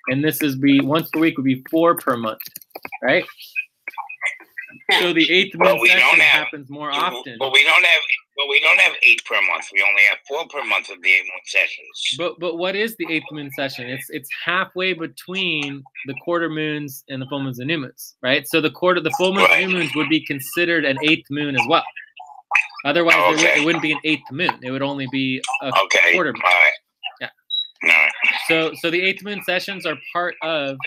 and this is once per week would be 4 per month, right? So the 8th moon session happens more often. But we don't have 8 per month. We only have 4 per month of the 8 moon sessions. But what is the 8th moon session? It's halfway between the quarter moons and the full moons and new moons, right? So the full moons and new moons would be considered an 8th moon as well. Otherwise, it wouldn't be an 8th moon. It would only be a quarter moon. All right. Yeah. All right. So the 8th moon sessions are part of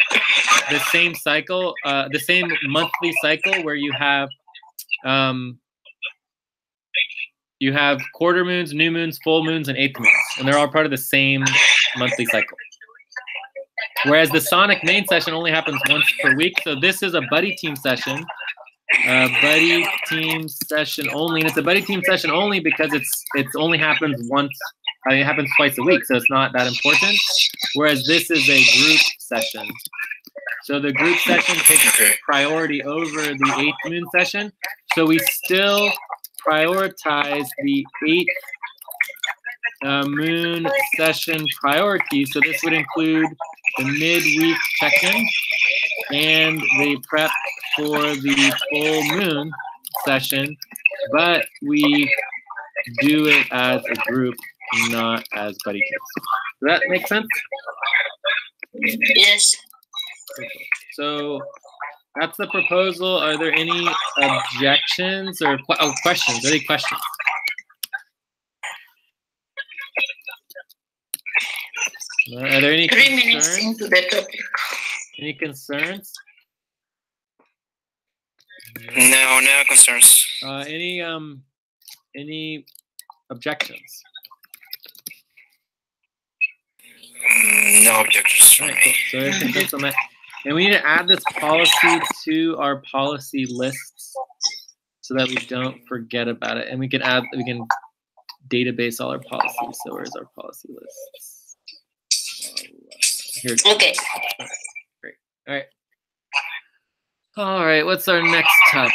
the same cycle, the same monthly cycle where you have quarter moons, new moons, full moons, and 8th moons, and they're all part of the same monthly cycle. Whereas the Sonic main session only happens once per week, so this is a buddy team session. Buddy team session only, and it's a buddy team session only because it only happens once. It happens twice a week, so it's not that important. Whereas this is a group session, so the group session takes priority over the 8th moon session. So we still prioritize the 8th moon session priority. So this would include the midweek check-in and the prep for the full moon session, but we do it as a group, not as buddy teams. Does that make sense? Yes. So that's the proposal. Are there any objections or questions? Any questions? Are there any 3 minutes concerns? into the topic. Any concerns? No concerns. Any objections? No objections from All right, me. cool. So everything goes on that. And we need to add this policy to our policy lists so that we don't forget about it. And we can database all our policies. So where's our policy lists? Here. Okay. Great. All right. All right. What's our next topic?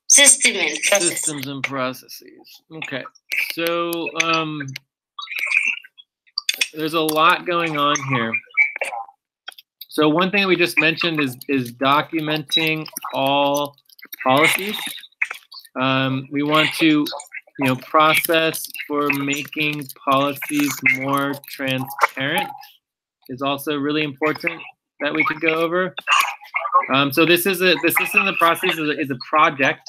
Systems and processes. Okay. So there's a lot going on here. So one thing we just mentioned is documenting all policies. We want to, process for making policies more transparent is also really important that we could go over. So the system and the process is a project.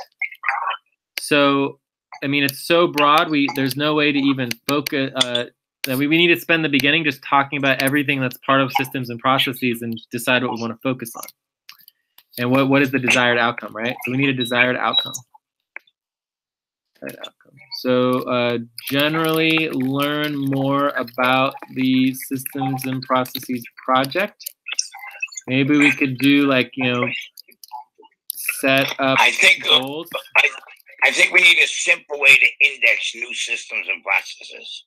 So, I mean, it's so broad. There's no way to even focus. We need to spend the beginning just talking about everything that's part of systems and processes and decide what we want to focus on. And what is the desired outcome, right? So we need a desired outcome. So generally learn more about the systems and processes project. Maybe we could do set up goals. I think we need a simple way to index new systems and processes.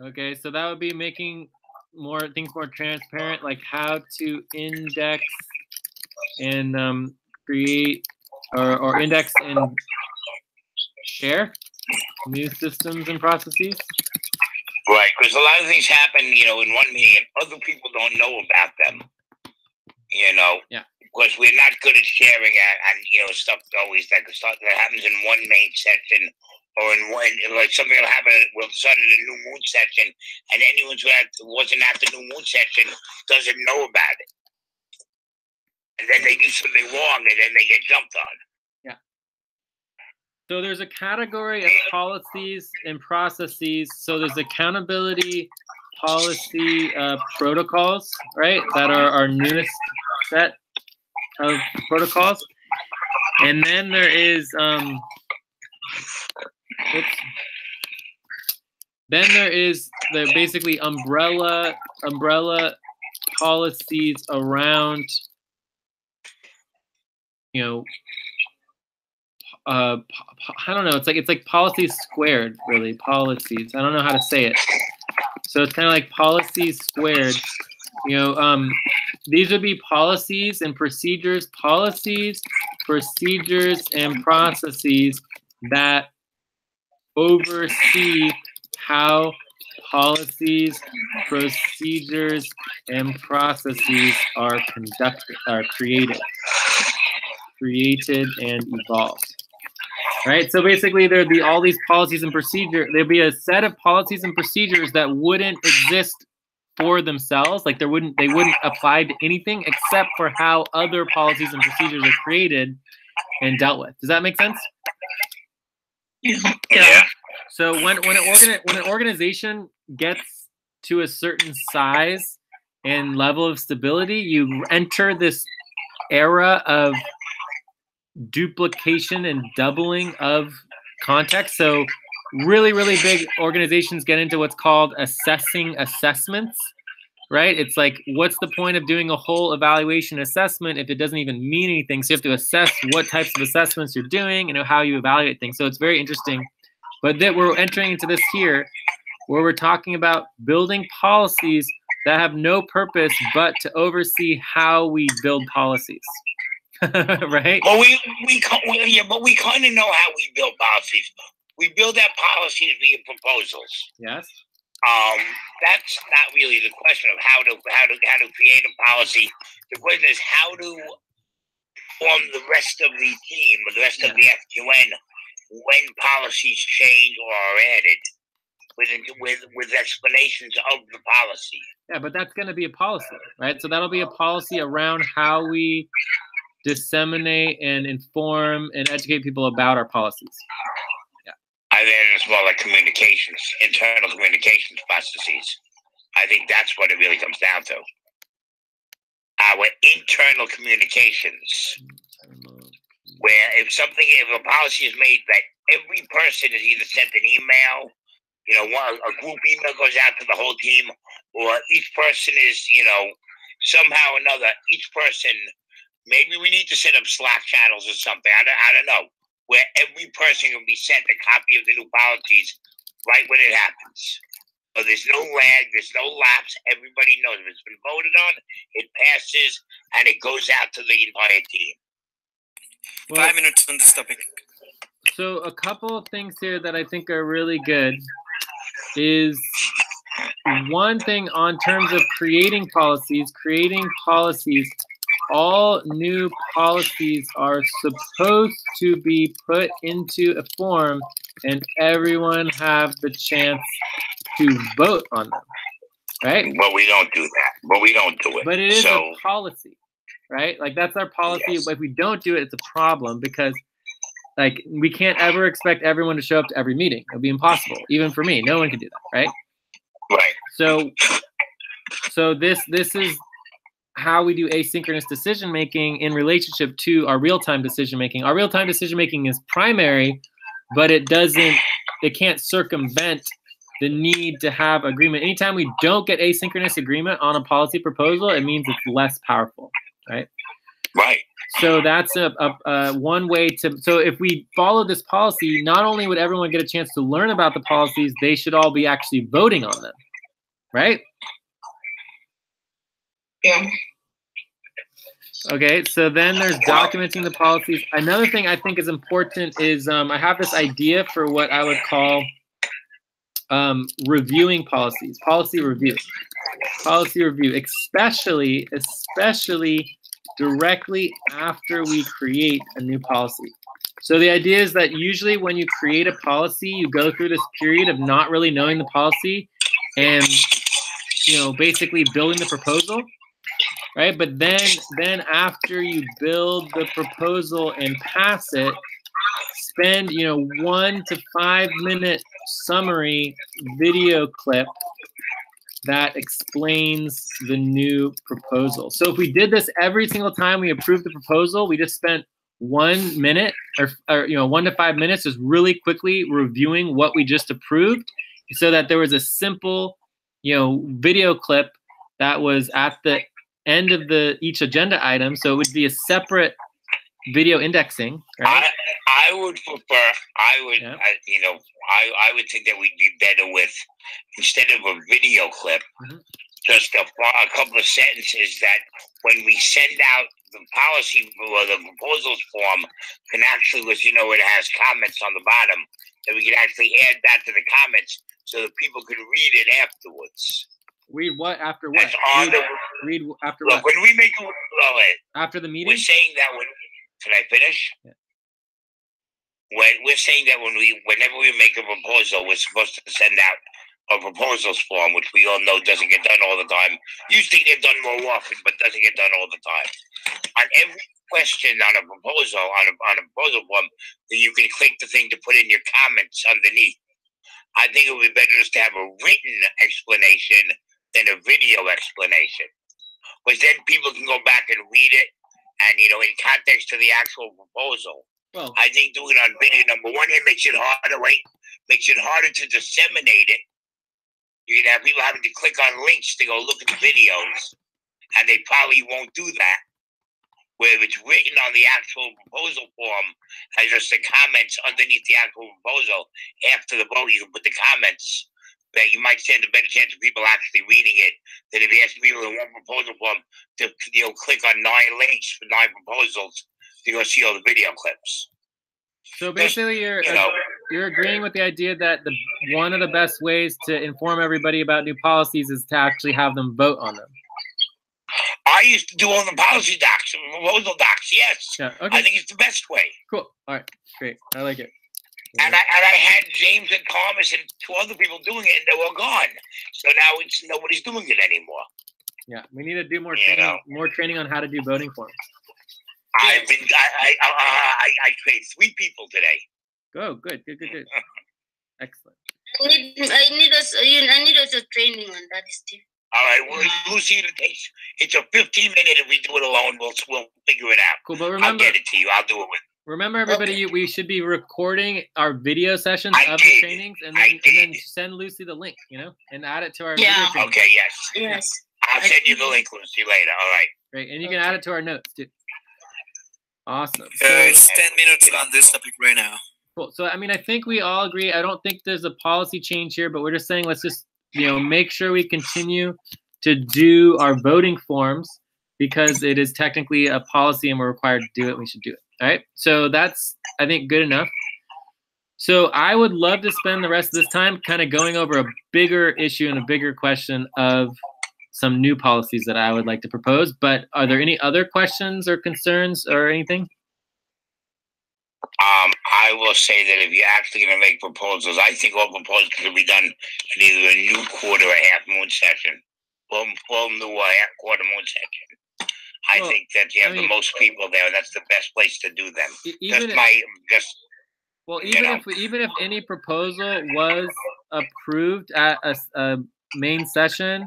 Okay, so that would be making things more transparent, like how to index and create or index and share new systems and processes. Right, because a lot of things happen, in one meeting, and other people don't know about them. Yeah. Because we're not good at sharing and stuff always that happens in one main section. Or in one, something will happen with sudden the new moon section, and anyone who wasn't at the new moon section doesn't know about it. And then they do something wrong, and then they get jumped on. Yeah. So there's a category of policies and processes. So there's accountability policy protocols, right? That are our newest set of protocols. And then there is then there is the basically umbrella policies around, I don't know. It's like policies squared, really. Policies. I don't know how to say it. So it's kind of like policies squared. These would be policies and procedures, procedures and processes that oversee how policies, procedures, and processes are created and evolved. Right? So basically there'd be all these policies and procedures. There'd be a set of policies and procedures that wouldn't exist for themselves. Like they wouldn't apply to anything except for how other policies and procedures are created and dealt with. Does that make sense? Yeah. So when an organization gets to a certain size and level of stability, you enter this era of duplication and doubling of context. So really, really big organizations get into what's called assessing assessments, right? It's like, what's the point of doing a whole evaluation assessment if it doesn't even mean anything? So you have to assess what types of assessments you're doing and how you evaluate things. So it's very interesting. But that we're entering into this here where we're talking about building policies that have no purpose but to oversee how we build policies. Right? Well, we kind of know how we build policies. We build our policies via proposals. Yes. That's not really the question of how to create a policy. The question is how to form the rest of the team, or the rest of the FQN, when policies change or are added, with explanations of the policy. Yeah, but that's going to be a policy, right? So that'll be a policy around how we disseminate and inform and educate people about our policies. Yeah. And then it's more like communications, internal communications processes. I think that's what it really comes down to. Our internal communications, where if a policy is made that every person is either sent an email, a group email goes out to the whole team, or each person is, somehow or another, each person. Maybe we need to set up Slack channels or something. I don't know. Where every person will be sent a copy of the new policies right when it happens. So there's no lag, there's no lapse. Everybody knows if it's been voted on, it passes, and it goes out to the entire team. Well, 5 minutes on this topic. So a couple of things here that I think are really good is one thing on terms of creating policies, all new policies are supposed to be put into a form and everyone have the chance to vote on them, right? But we don't do that. But it is a policy, right? Like that's our policy. Yes. If we don't do it, it's a problem because like we can't ever expect everyone to show up to every meeting. It would be impossible. Even for me, no one can do that, right? Right. So this is how we do asynchronous decision making in relationship to our real-time decision making. Our real-time decision making is primary, but it can't circumvent the need to have agreement. Anytime we don't get asynchronous agreement on a policy proposal, it means it's less powerful, right? Right. So that's a one way to. So if we follow this policy, not only would everyone get a chance to learn about the policies, they should all be actually voting on them, right? Yeah. Okay, so then there's documenting the policies. Another thing I think is important is I have this idea for what I would call reviewing policies, policy review, especially directly after we create a new policy. So the idea is that usually when you create a policy, you go through this period of not really knowing the policy and, basically building the proposal. Right, but then after you build the proposal and pass it, spend 1 to 5 minute summary video clip that explains the new proposal. So if we did this every single time we approved the proposal, we just spent 1 minute or 1 to 5 minutes just really quickly reviewing what we just approved, so that there was a simple video clip that was at the end of each agenda item, so it would be a separate video indexing, right? I would prefer. I would think that we'd be better with, instead of a video clip, just a couple of sentences that when we send out the policy or the proposals form can actually, because it has comments on the bottom, that we can actually add that to the comments, so that people can read it afterwards. Read what after what? That's on read after look, what? when we make After the meeting? we're saying that when can I finish? Yeah. We're saying that whenever we make a proposal, we're supposed to send out a proposals form, which we all know doesn't get done all the time. Usually they're done more often, but doesn't get done all the time. On every question on a proposal, on a proposal form, that you can click the thing to put in your comments underneath. I think it would be better just to have a written explanation than a video explanation. Because then people can go back and read it, and, you know, in context to the actual proposal. Well, I think doing it on video, number one, it makes it harder to disseminate it. You can have people having to click on links to go look at the videos, and they probably won't do that. Where if it's written on the actual proposal form, as just the comments underneath the actual proposal, after the vote, you can put the comments, that you might stand a better chance of people actually reading it than if you ask people in one proposal form to, you know, click on 9 links for 9 proposals to go see all the video clips. so basically, you're agreeing with the idea that one of the best ways to inform everybody about new policies is to actually have them vote on them. I used to do all the policy docs, proposal docs. Yes, Yeah. Okay. I think it's the best way. Cool. All right. Great. I like it. And I had James and Thomas and 2 other people doing it, and they were gone. So now nobody's doing it anymore. Yeah. We need to do more You training, know. more training on how to do voting forms. I trained 3 people today. Oh, good. Excellent. I need also training on that, Steve. All right, well, Lucy, it's a 15-minute. If we do it alone, we'll figure it out. Cool. But I'll remember, get it to you. I'll do it with. remember everybody, we should be recording our video sessions I of did. the trainings, and then send Lucy the link, you know, and add it to our video training. Okay. Yes. Yes. I'll send you the link, Lucy, later. All right. Great. And you can add it to our notes too. Awesome. It's 10 minutes on this topic right now. Cool. So, I mean, I think we all agree. I don't think there's a policy change here, but we're just saying let's just, you know, make sure we continue to do our voting forms because it is technically a policy and we're required to do it. We should do it. All right. So that's, I think, good enough. So I would love to spend the rest of this time kind of going over a bigger issue and a bigger question of some new policies that I would like to propose. But are there any other questions or concerns or anything? I will say that if you're actually going to make proposals, I think all proposals can be done in either a new quarter or half-moon session, or new quarter moon session. I think that you have the most people there, and that's the best place to do them. Even if any proposal was approved at a main session,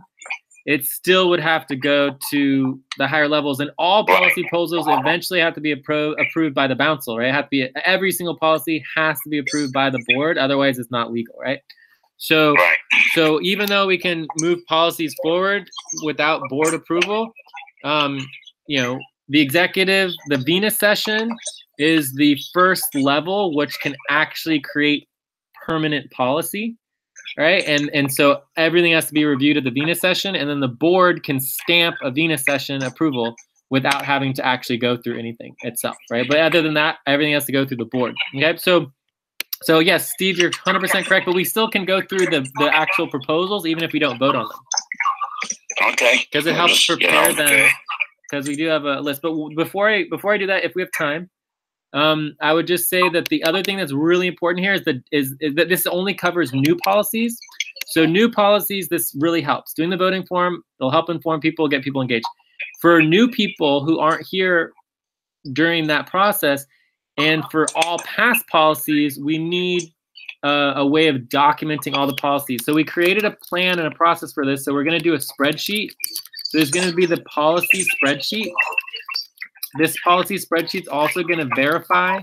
it still would have to go to the higher levels, and all policy proposals eventually have to be approved by the council, right? Every single policy has to be approved by the board, otherwise it's not legal, right? So even though we can move policies forward without board approval, you know, the executive, the Venus session is the first level, which can actually create permanent policy. Right, and so everything has to be reviewed at the Venus session, and then the board can stamp a Venus session approval without having to actually go through anything itself, right? But other than that, everything has to go through the board. Okay, so yes, Steve, you're 100% correct, but we still can go through the actual proposals even if we don't vote on them. Okay. Because it helps prepare them. Because we do have a list. But before I do that, if we have time. I would just say that the other thing that's really important here is that this only covers new policies. So new policies, this really helps. Doing the voting form, it'll help inform people, get people engaged. For new people who aren't here during that process, and for all past policies, we need a way of documenting all the policies. So we created a plan and a process for this. So we're going to do a spreadsheet. So there's going to be the policy spreadsheet. This policy spreadsheet is also going to verify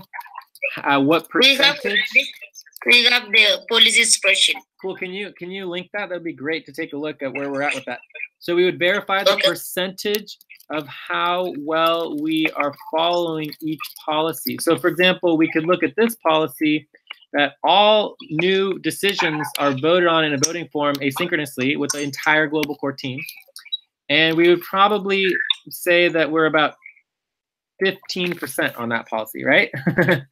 what percentage. We have the policy spreadsheet. Cool. Can you link that? That'd be great to take a look at where we're at with that. So we would verify the percentage of how well we are following each policy. So for example, we could look at this policy that all new decisions are voted on in a voting form asynchronously with the entire global core team. And we would probably say that we're about 15% on that policy, right? I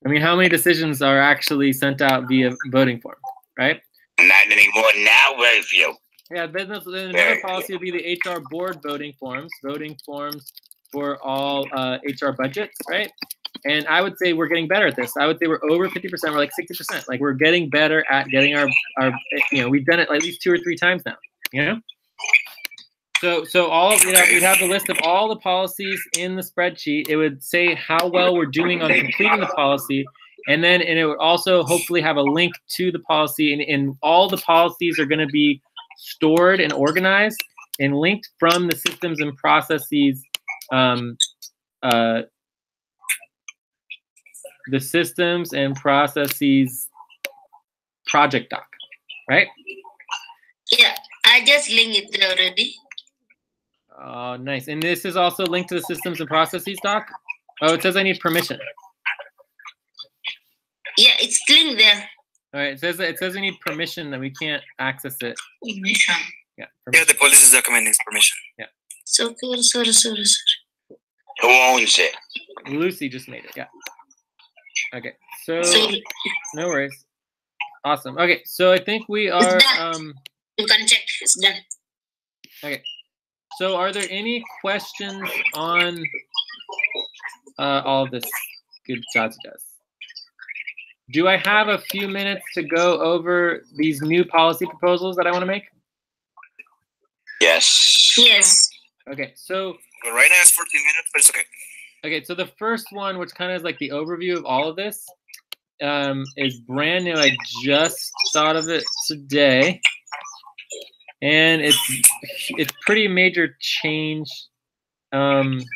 mean, how many decisions are actually sent out via voting form, right? Not anymore now, very few. Yeah, business. Another policy would be the HR board voting forms for all HR budgets, right? And I would say we're getting better at this. I would say we're over 50%. We're like 60%. Like we're getting better at getting our we've done it at least 2 or 3 times now. You know. So all of, we'd have the list of all the policies in the spreadsheet. It would say how well we're doing on completing the policy, and it would also hopefully have a link to the policy, and all the policies are going to be stored and organized and linked from the systems and processes, the systems and processes project doc, right? Yeah, I just linked it there already. Oh, nice. And this is also linked to the systems and processes doc? Oh, it says I need permission. Yeah, it's linked there. All right, it says I need permission that we can't access it. Permission. Yeah. Yeah, the policies document needs permission. Yeah. So sorry. Who owns it? Lucy just made it. Yeah. Okay. So no worries. Awesome. Okay. So I think we are. You can check. It's done. Okay. So are there any questions on all of this? Good job, Jess. Do I have a few minutes to go over these new policy proposals that I want to make? Yes. Yes. Okay, so Well, right now it's 14 minutes, but it's okay. Okay, so the first one, which kind of is like the overview of all of this, is brand new. I just thought of it today, and it's pretty major change. And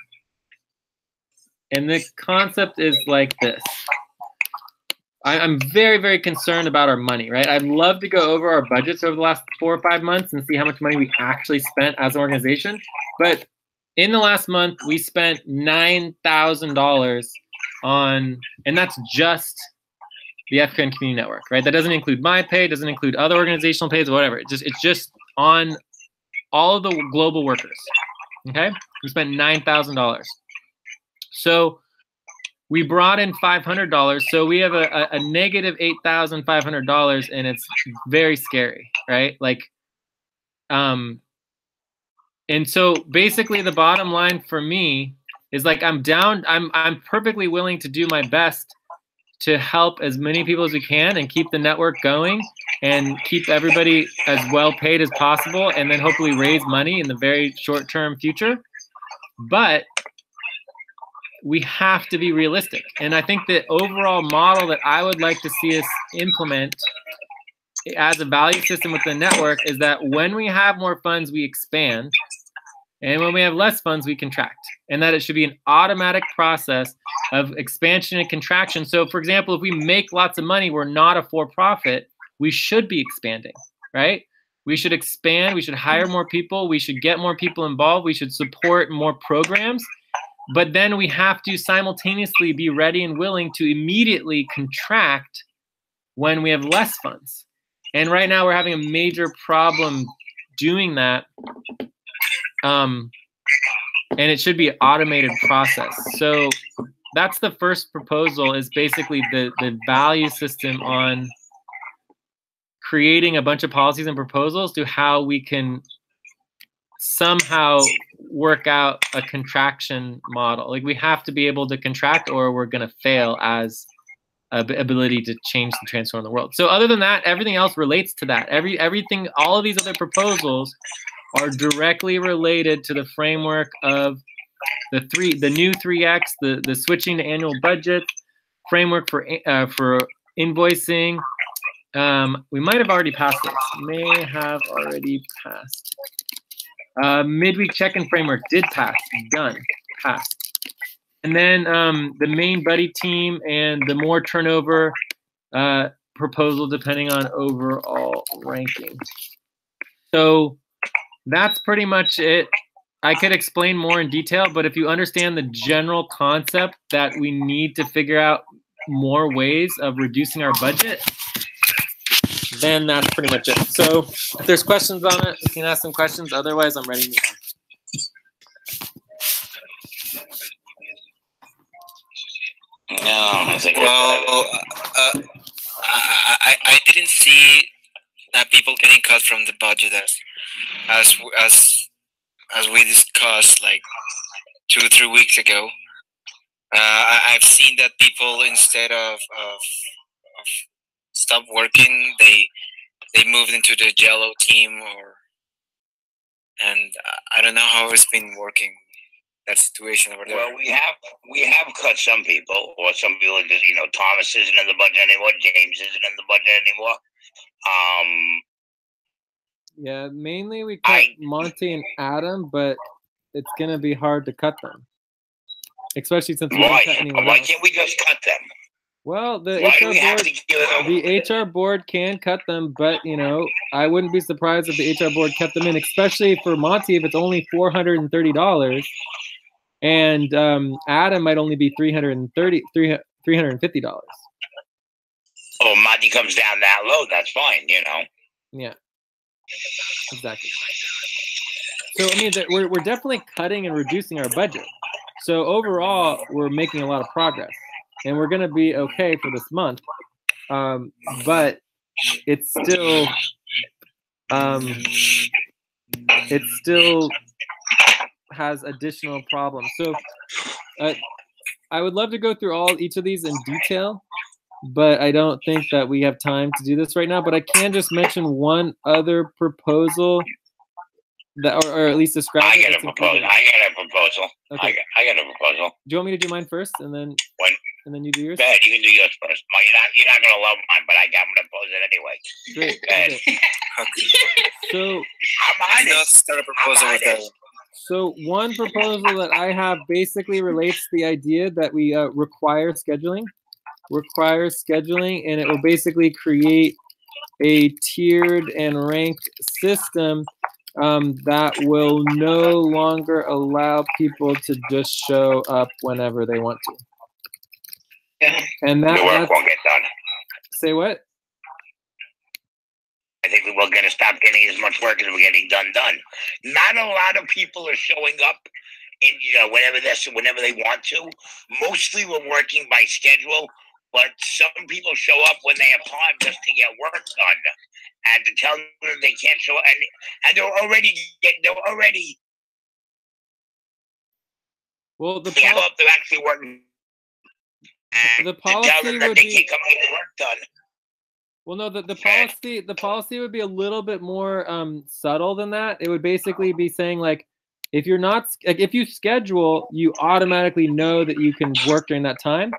the concept is like this. I'm very, very concerned about our money, right? I'd love to go over our budgets over the last 4 or 5 months and see how much money we actually spent as an organization. But in the last month, we spent $9,000 on, and that's just the FN Community Network, right? That doesn't include my pay, doesn't include other organizational pays, whatever. It's just on all of the global workers, okay? We spent $9,000. So we brought in $500, so we have a negative $8,500, and it's very scary, right? Like, and so basically the bottom line for me is like I'm perfectly willing to do my best to help as many people as we can and keep the network going and keep everybody as well paid as possible, and then hopefully raise money in the very short term future. But we have to be realistic. And I think the overall model that I would like to see us implement as a value system with the network is that when we have more funds, we expand. And when we have less funds, we contract. And that it should be an automatic process of expansion and contraction. So for example, if we make lots of money, we're not a for-profit, we should be expanding, right? We should expand, we should hire more people, we should get more people involved, we should support more programs. But then we have to simultaneously be ready and willing to immediately contract when we have less funds. And right now we're having a major problem doing that. And it should be an automated process. So that's the first proposal, is basically the value system on creating a bunch of policies and proposals to how we can somehow work out a contraction model. Like we have to be able to contract or we're going to fail as ability to change and transform the world. So other than that, everything else relates to that. Everything, all of these other proposals are directly related to the framework of the new 3X, the switching to annual budget, framework for invoicing. We might have already passed this. May have already passed. Midweek check-in framework did pass, done, passed. And then the main buddy team and the more turnover proposal depending on overall ranking. So that's pretty much it. I could explain more in detail, but if you understand the general concept that we need to figure out more ways of reducing our budget, then that's pretty much it. So if there's questions on it, you can ask some questions. Otherwise, I'm ready to move on. No, I think Well, I didn't see people getting cut from the budget as we discussed like 2 or 3 weeks ago. I've seen that people, instead of stop working, they moved into the Jello team, and I don't know how it's been working, that situation over there. Well, we have cut some people, or some people just, Thomas isn't in the budget anymore, James isn't in the budget anymore. Yeah, mainly we cut Monty and Adam, but it's gonna be hard to cut them, especially since we don't cut anyone Why else. can't we just cut them? Well, the Why do HR we have board, to give them? the HR board can cut them, but I wouldn't be surprised if the HR board kept them in, especially for Monty if it's only $430, and Adam might only be $350. Oh, Monty comes down that low, that's fine, Yeah, exactly. So I mean, we're definitely cutting and reducing our budget. So overall, we're making a lot of progress, and we're going to be okay for this month. But it's still has additional problems. So I would love to go through each of these in detail, but I don't think that we have time to do this right now. But I can just mention one other proposal that, or at least describe I it. got a proposal. Okay. I got a proposal. Do you want me to do mine first, and then you do yours? Go ahead, you can do yours first. Well, you're not gonna love mine, but I'm gonna pose it anyway. Great. Go ahead. Okay. So I'm Let's start a proposal with that. So one proposal that I have basically relates to the idea that we require scheduling, and it will basically create a tiered and ranked system that will no longer allow people to just show up whenever they want to. Yeah. And the work that's, won't get done. Say what? I think we're going to stop getting as much work as we're getting done. Not a lot of people are showing up, whenever they want to. Mostly we're working by schedule, but some people show up when they have time just to get work done, and to tell them they can't show up, and they're already. Well, they're actually working. The policy to tell them that would they be. can't come and get work done. Well, no, the policy would be a little bit more subtle than that. It would basically be saying, like, if you schedule, you automatically know that you can work during that time.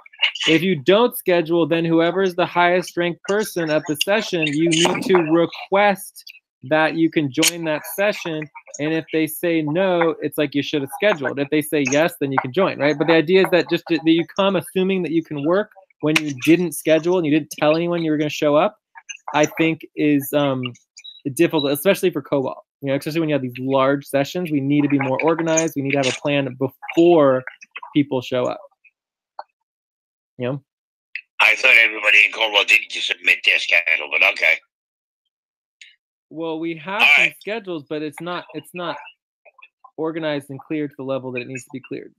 If you don't schedule, then whoever's the highest ranked person at the session, you need to request that you can join that session. And if they say no, it's like you should have scheduled. If they say yes, then you can join, right? But the idea is that that you come assuming that you can work when you didn't schedule and you didn't tell anyone you were going to show up, I think is difficult, especially for COBOL. Especially when you have these large sessions, we need to be more organized. We need to have a plan before people show up. I thought everybody in COBOL did submit their schedule, but okay. Well, we have some schedules, but it's not organized and cleared to the level that it needs to be cleared.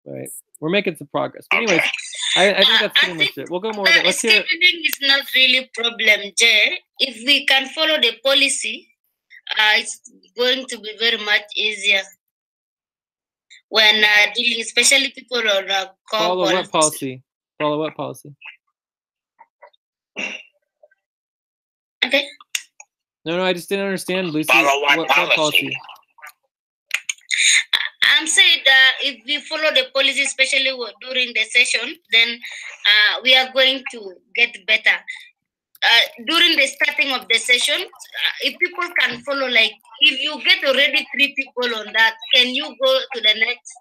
Right? We're making some progress. But anyways, I think that's pretty much it. We'll go more. Let's hear. Scheduling is not really problem, Jay. If we can follow the policy, it's going to be very much easier when dealing, especially people on Follow what policy? Follow what policy? Okay. No, I just didn't understand, Lucy. Follow what policy? I'm saying that if we follow the policy, especially during the session, then we are going to get better. During the starting of the session, if people can follow, like if you get already 3 people on that, can you go to the next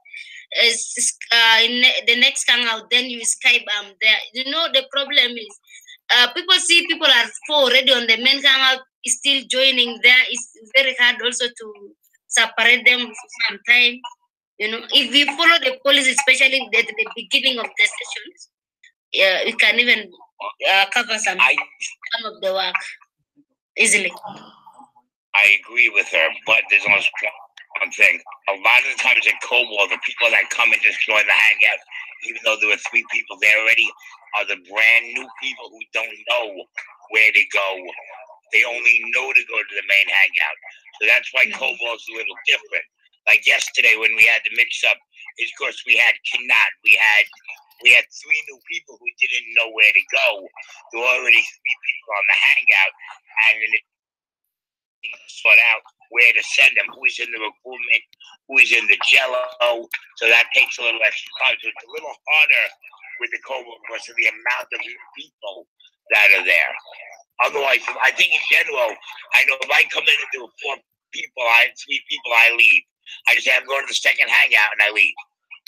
in the next hangout, then you Skype there. The problem is people see people are 4 already on the main hangout, still joining there. It's very hard also to separate them sometimes. If we follow the policy, especially at the beginning of the sessions, we can even cover some of the work easily. I agree with her, but there's also one thing. A lot of the times at COBOL, the people that come and just join the hangout, even though there were 3 people there already, are the brand new people who don't know where to go They only know to go to the main hangout. So that's why Cobalt's a little different. Like yesterday when we had the mix-up, of course we had Kanat. We had 3 new people who didn't know where to go. There were already 3 people on the hangout, and then it sort out where to send them, who's in the recruitment, who's in the Jello. So that takes a little extra time. So it's a little harder with the Cobalt because of the amount of new people that are there. Otherwise, I think in general, I know if I come in and do 3 people, I leave. I just say I'm going to the second hangout and I leave.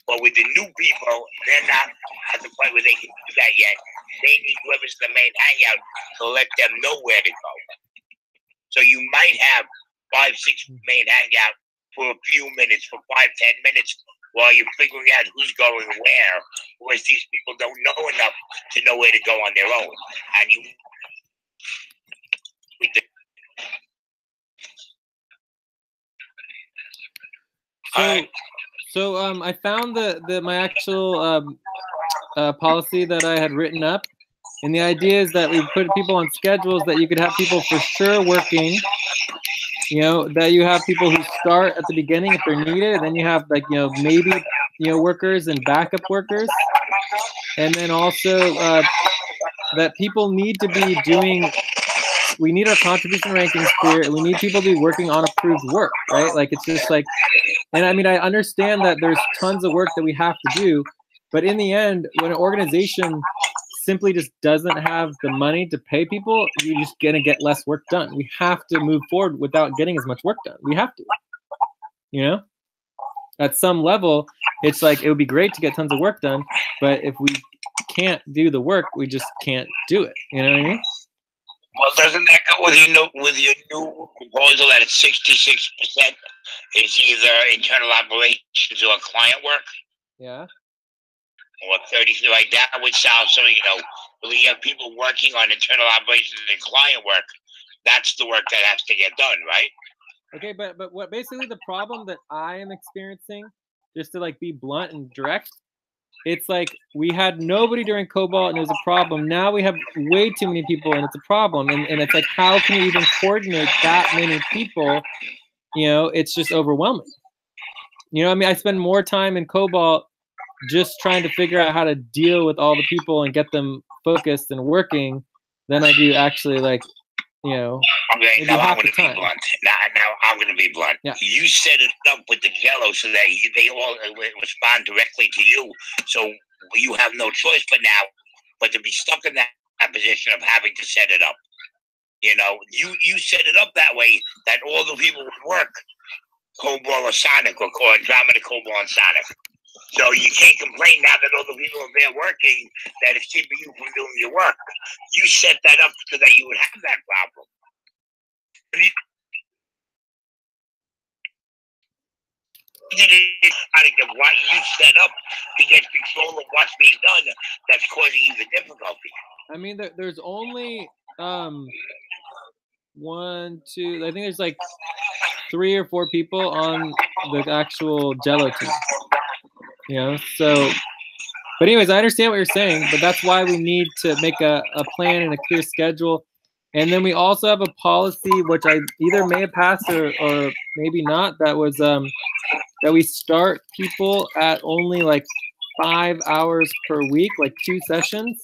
But with the new people, they're not at the point where they can do that yet. They need whoever's the main hangout to let them know where to go. So you might have 5, 6 main hangout for a few minutes, for 5, 10 minutes, while you're figuring out who's going where. Whereas these people don't know enough to know where to go on their own. And you. So I found my actual policy that I had written up, and the idea is that we put people on schedules that you could have people for sure working. You know, that you have people who start at the beginning if they're needed, and then you have like maybe workers and backup workers, and then also that people need to be doing. We need our contribution rankings clear, and we need people to be working on approved work, right? Like it's just like, and I mean I understand that there's tons of work that we have to do, but in the end, when an organization simply just doesn't have the money to pay people, you're just gonna get less work done. We have to move forward without getting as much work done. We have to, at some level, it's like it would be great to get tons of work done, but if we can't do the work, we just can't do it. You know what I mean? Well, doesn't that go with your new proposal that it's 66% is either internal operations or client work? Yeah. Or 30, like that would sound so, when you have people working on internal operations and client work, that's the work that has to get done, right? Okay, but what basically the problem that I am experiencing, just to like be blunt and direct, it's like we had nobody during Cobalt and it was a problem. Now we have way too many people and it's a problem. And it's like, how can you even coordinate that many people? It's just overwhelming. I mean, I spend more time in Cobalt just trying to figure out how to deal with all the people and get them focused and working than I do actually like, Okay, now I'm going to be blunt. Now I'm going to be blunt. Yeah. You set it up with the Jello so that they all respond directly to you. So you have no choice but to be stuck in that position of having to set it up. You set it up that way that all the people would work Cobalt or Sonic or Andromeda Cobalt and Sonic. So you can't complain now that all the people are there working that it's keeping you from doing your work. You set that up so that you would have that problem. What you set up to get control of what's being done, that's causing you the difficulty. I mean, there's only 1, 2. I think there's like 3 or 4 people on the actual Jello team. So, but anyways, I understand what you're saying, but that's why we need to make a plan and a clear schedule. And then we also have a policy, which I either may have passed or maybe not, that was that we start people at only like 5 hours per week, like 2 sessions.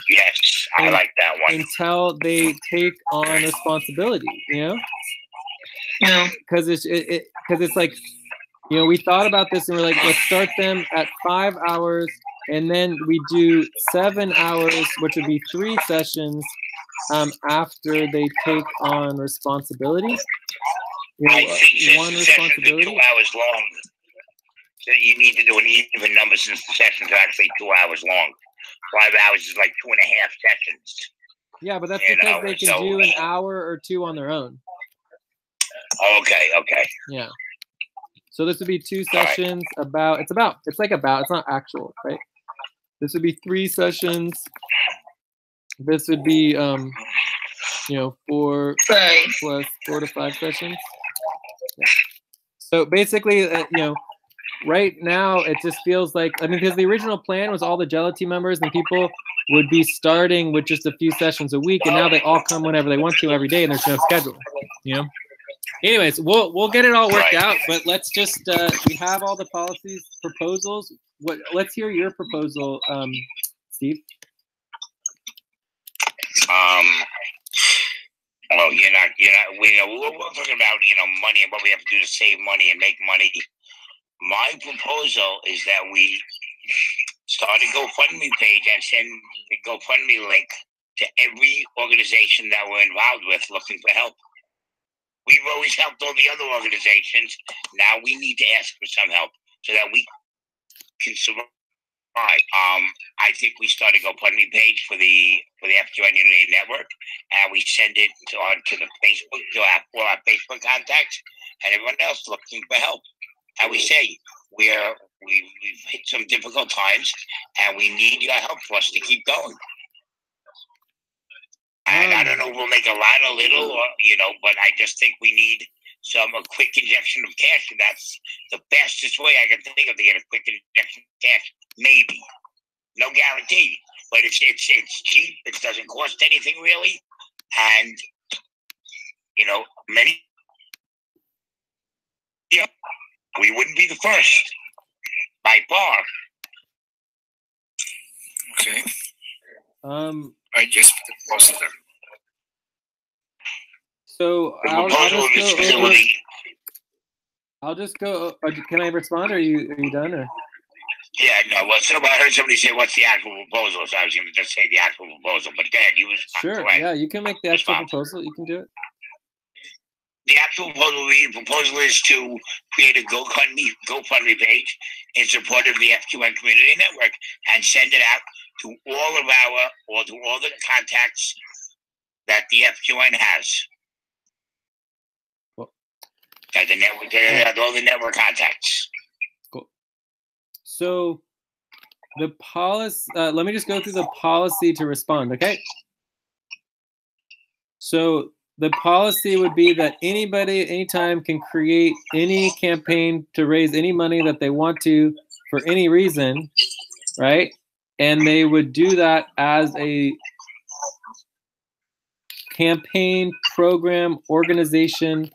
Yes, I like that one. Until they take on responsibility, Yeah. Because it's like, we thought about this and we're like, let's start them at 5 hours, and then we do 7 hours, which would be 3 sessions after they take on responsibility. I think one responsibility. 2 hours long. So you need to do an even number since the sessions are actually 2 hours long. 5 hours is like 2.5 sessions. Yeah, but that's because they can do an hour or 2 on their own. Okay. Yeah. So this would be 2 sessions. Right. It's not actual, right? This would be 3 sessions. This would be 4 plus 4 to 5 sessions. Yeah. So basically, right now it just feels like, because the original plan was all the Jello team members and people would be starting with just a few sessions a week, and now they all come whenever they want to every day, and there's no schedule, you know? Anyways, we'll get it all worked out, but let's just, we have all the policies, proposals. Let's hear your proposal, Steve. Well, we're talking about, money and what we have to do to save money and make money. My proposal is that we start a GoFundMe page and send the GoFundMe link to every organization that we're involved with looking for help. We've always helped all the other organizations. Now we need to ask for some help so that we can survive. I think we start a GoFundMe page for the FQN Unity Network, and we send it to the Facebook, to all our Facebook contacts and everyone else looking for help. And we say we've hit some difficult times, and we need your help for us to keep going. And I don't know if we'll make a lot or little, but I just think we need a quick injection of cash, and that's the fastest way I can think of to get a quick injection of cash. Maybe, no guarantee, but it's cheap. It doesn't cost anything really, and we wouldn't be the first by far. Okay. I just posted them. So I'll just go. Can I respond? Or are you done? Or? Yeah, no. Well, I heard somebody say, "What's the actual proposal?" So I was going to just say the actual proposal. But go ahead, Sure. Yeah, you can make the actual proposal. You can do it. The actual proposal is to create a GoFundMe page in support of the FQN Community Network and send it out to all the contacts that the FQN has. Cool. The network, all the network contacts. Cool. So the policy. Let me just go through the policy to respond. Okay. So the policy would be that anybody, anytime, can create any campaign to raise any money that they want to for any reason, right? And they would do that as a campaign, program, organization,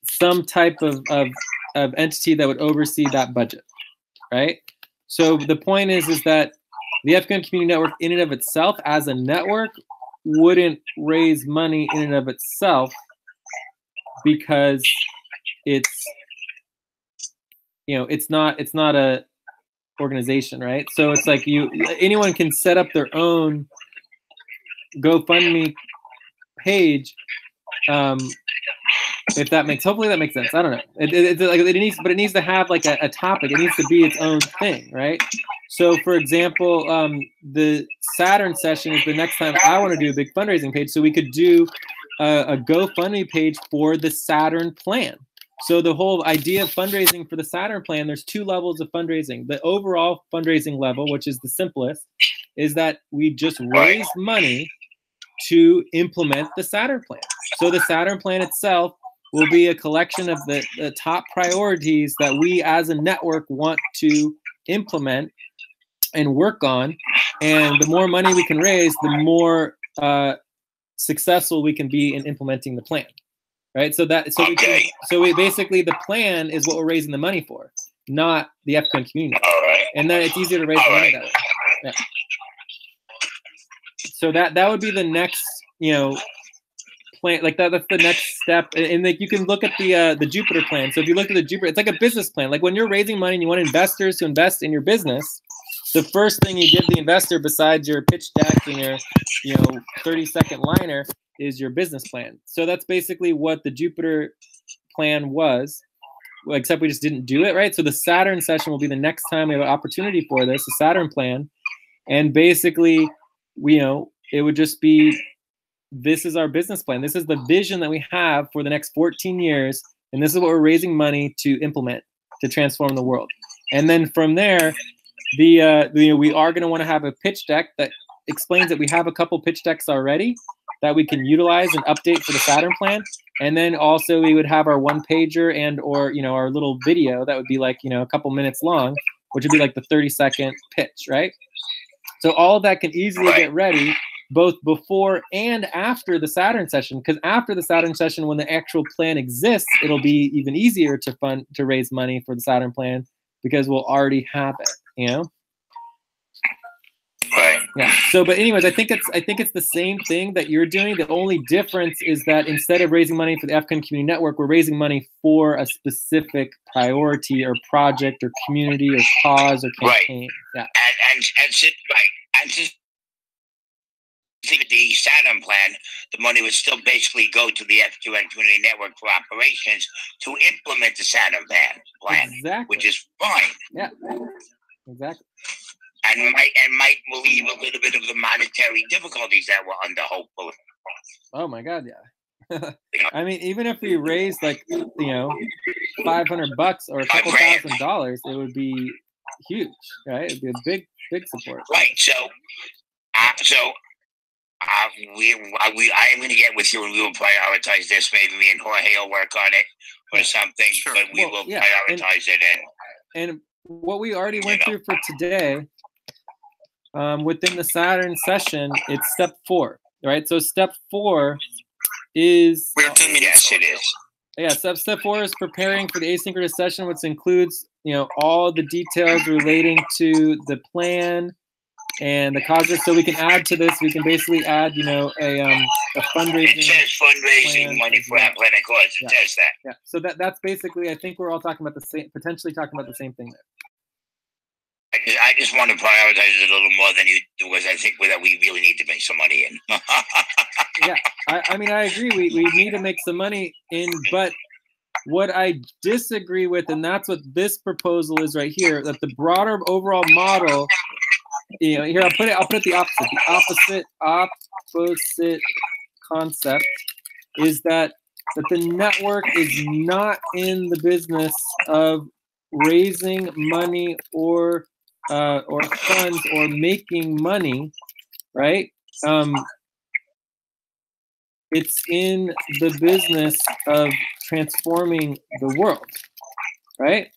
some type of entity that would oversee that budget, right? So the point is that the FQN Community Network in and of itself as a network wouldn't raise money in and of itself because it's not a organization, right? So it's like anyone can set up their own GoFundMe page, if that hopefully that makes sense. I don't know. It needs to have like a topic. It needs to be its own thing, right? So, for example, the Saturn session is the next time I want to do a big fundraising page. So we could do a GoFundMe page for the Saturn plan. So the whole idea of fundraising for the Saturn plan, there's two levels of fundraising. The overall fundraising level, which is the simplest, is that we just raise money to implement the Saturn plan. So the Saturn plan itself will be a collection of the top priorities that we as a network want to implement and work on, and the more money we can raise, the more successful we can be in implementing the plan, right? So basically the plan is what we're raising the money for, not the FQN community, and then it's easier to raise the money that way. Yeah. So that would be the next plan, like that's the next step, and like you can look at the Jupiter plan. So if you look at the Jupiter, it's like a business plan. Like when you're raising money and you want investors to invest in your business, the first thing you give the investor besides your pitch deck and your 30-second liner is your business plan. So that's basically what the Jupiter plan was, except we just didn't do it, right? So the Saturn session will be the next time we have an opportunity for this, the Saturn plan, and basically it would just be, this is our business plan. This is the vision that we have for the next 14 years, and this is what we're raising money to implement to transform the world. And then from there, we are going to want to have a pitch deck that explains that we have a couple pitch decks already that we can utilize and update for the Saturn plan. And then also we would have our one-pager and or our little video that would be like a couple minutes long, which would be like the 30-second pitch, right? So all of that can easily get ready both before and after the Saturn session, because after the Saturn session, when the actual plan exists, it'll be even easier to raise money for the Saturn plan because we'll already have it, you know? Right. Yeah. So, but anyways, I think it's the same thing that you're doing. The only difference is that instead of raising money for the African Community Network, we're raising money for a specific priority or project or community or cause or campaign. Right. Yeah. And just the Saturn plan, the money would still basically go to the FQN Community Network for operations to implement the Saturn plan, exactly. Which is fine. Yeah. Exactly. And might relieve a little bit of the monetary difficulties that we're under, hopefully. Oh my God, yeah. I mean, even if we raised like, you know, $500 or a couple $1,000, it would be huge, right? It'd be a big support. Right. I am going to get with you and we will prioritize this. Maybe me and Jorge will work on it or something, but we will prioritize it. And what we already went through for today, within the Saturn session, it's step 4, right? So step 4 is... Yes, it is. Yeah, step 4 is preparing for the asynchronous session, which includes, you know, all the details relating to the plan and the causes. So we can add to this. We can basically add, you know, a fundraising. It says fundraising money for our plan of cause. It says that. Yeah. So that's basically. I think we're all talking about the same, potentially talking about the same thing there. I just want to prioritize it a little more than you do, because I think that we really need to make some money in. Yeah, I mean, I agree. We need to make some money in, but what I disagree with, and that's what this proposal is right here, that the broader overall model. You know, here I'll put it the opposite. The opposite concept is that the network is not in the business of raising money or funds or making money, right? It's in the business of transforming the world, right?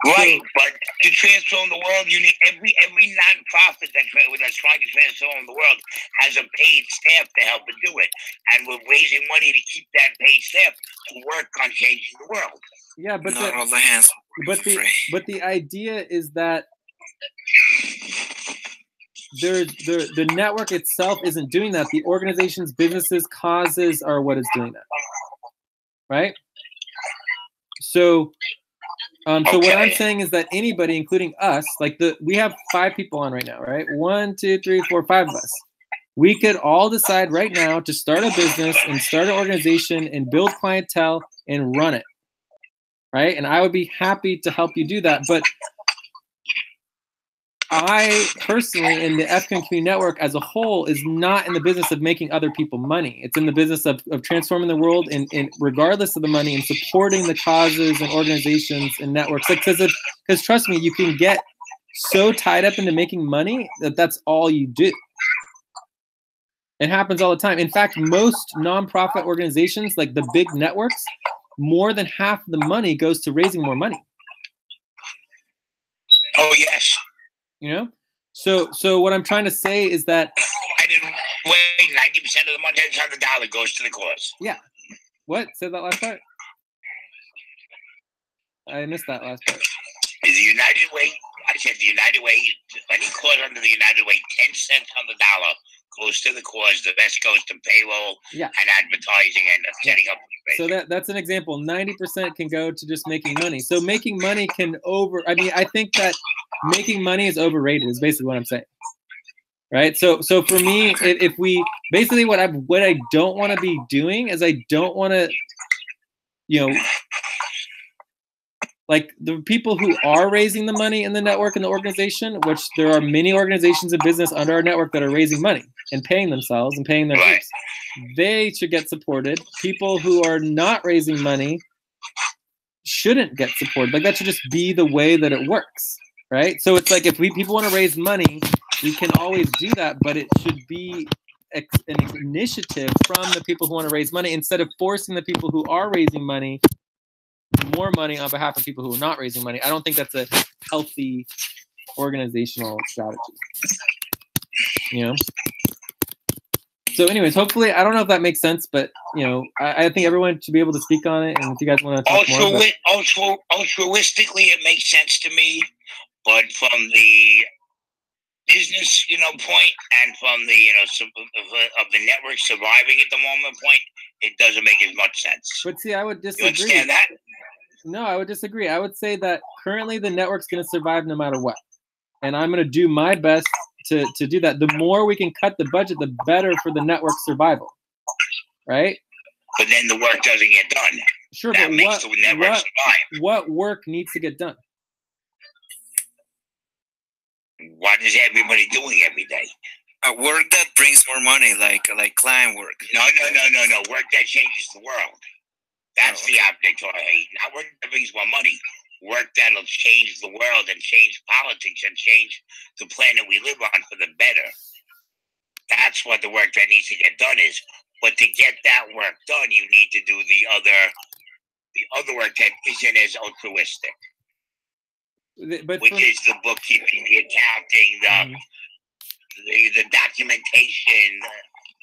Right, but to transform the world, you need every nonprofit that's trying to transform the world has a paid staff to help it do it, and we're raising money to keep that paid staff to work on changing the world. Yeah, but not all the hands. But the idea is that the network itself isn't doing that. The organizations, businesses, causes are what is doing that, right? So. So what I'm saying is that anybody, including us, like we have 5 people on right now, right? 1, 2, 3, 4, 5 of us. We could all decide right now to start a business and start an organization and build clientele and run it, right? And I would be happy to help you do that. But I personally, in the African Community Network as a whole, is not in the business of making other people money. It's in the business of transforming the world, and regardless of the money, and supporting the causes and organizations and networks. Like, because trust me, you can get so tied up into making money that that's all you do. It happens all the time. In fact, most nonprofit organizations, like the big networks, more than half the money goes to raising more money. Oh yes. You know, so what I'm trying to say is that 90% of the money on the dollar goes to the cause. Yeah. What? Say that last part. I missed that last part. The United Way. I said the United Way. Any cause under the United Way, 10 cents on the dollar goes to the cause. The rest goes to payroll and advertising and setting up. So that's an example. 90% can go to just making money. So making money I think that making money is overrated is basically what I'm saying. Right? So for me, if we basically what I don't want to be doing is I don't want to, you know, like the people who are raising the money in the network and the organization, which there are many organizations and business under our network that are raising money and paying themselves and paying their groups. They should get supported. People who are not raising money shouldn't get supported. Like that should just be the way that it works, right? So it's like if people want to raise money, we can always do that, but it should be an initiative from the people who want to raise money instead of forcing the people who are raising money more money on behalf of people who are not raising money. I don't think that's a healthy organizational strategy. you know. So anyways, hopefully, I don't know if that makes sense, but, you know, I think everyone should be able to speak on it. And if you guys want to talk more. Altruistically, it makes sense to me. But from the business, you know, point, and from the, you know, of the network surviving at the moment point, it doesn't make as much sense. But see, I would disagree. You understand that? No, I would disagree. I would say that currently the network's going to survive no matter what. And I'm going to do my best to do that. The more we can cut the budget, the better for the network's survival. Right? But then the work doesn't get done. Sure, that but makes the network survive. What work needs to get done? What is everybody doing every day? Work that brings more money, like client work. No. Work that changes the world. That's the object I hate. Not work that brings more money. Work that'll change the world and change politics and change the planet we live on for the better. That's what the work that needs to get done is. But to get that work done, you need to do the other work that isn't as altruistic. Which is the bookkeeping, the accounting, the documentation,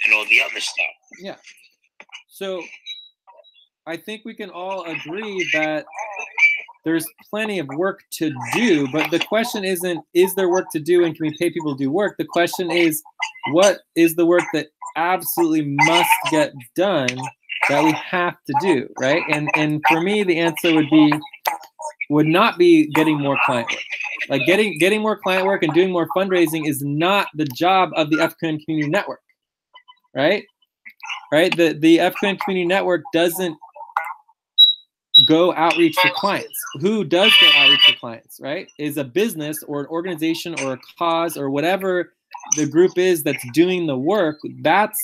and all the other stuff. Yeah. So I think we can all agree that there's plenty of work to do, but the question isn't, is there work to do and can we pay people to do work? The question is, what is the work that absolutely must get done that we have to do, right? And for me, the answer would not be getting more client work. Like getting more client work and doing more fundraising is not the job of the EighthMoon Community Network, right? Right? The EighthMoon Community Network doesn't go outreach to clients. Who does go outreach to clients, right? Is a business or an organization or a cause or whatever the group is that's doing the work. That's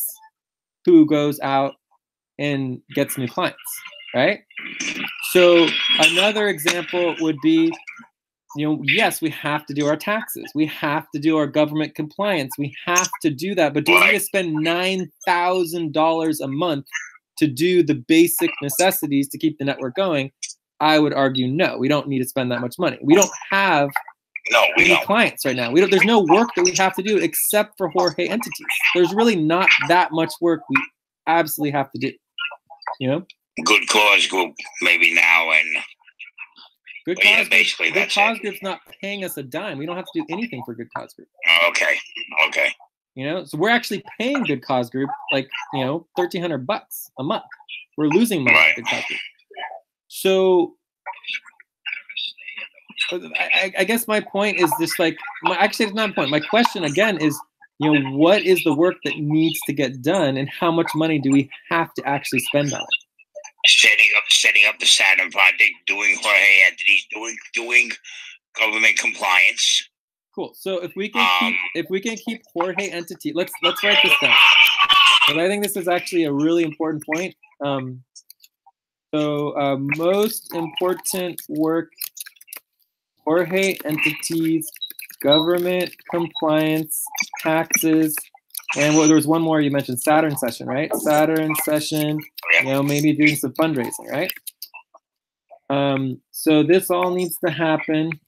who goes out and gets new clients, right? So another example would be, you know, yes, we have to do our taxes. We have to do our government compliance. We have to do that. But do we need to spend $9,000 a month to do the basic necessities to keep the network going? I would argue no. We don't need to spend that much money. We don't have any clients right now. There's no work that we have to do except for Jorge entities. There's really not that much work we absolutely have to do. You know? Good cause group maybe now, and good cause group's not paying us a dime. We don't have to do anything for good cause group. Okay. You know, so we're actually paying good cause group like, you know, $1,300 a month. We're losing money on good cause group. So I guess my point is just like, actually it's not a point. My question again is, you know, what is the work that needs to get done and how much money do we have to actually spend on it? Setting up the Saturn project, doing Jorge entities, doing government compliance. Cool. So if we can keep Jorge entity, let's write this down. But I think this is actually a really important point. Most important work, Jorge entities, government compliance, taxes, and there was one more you mentioned, Saturn session, right? Saturn session, you know, maybe doing some fundraising, right? So this all needs to happen.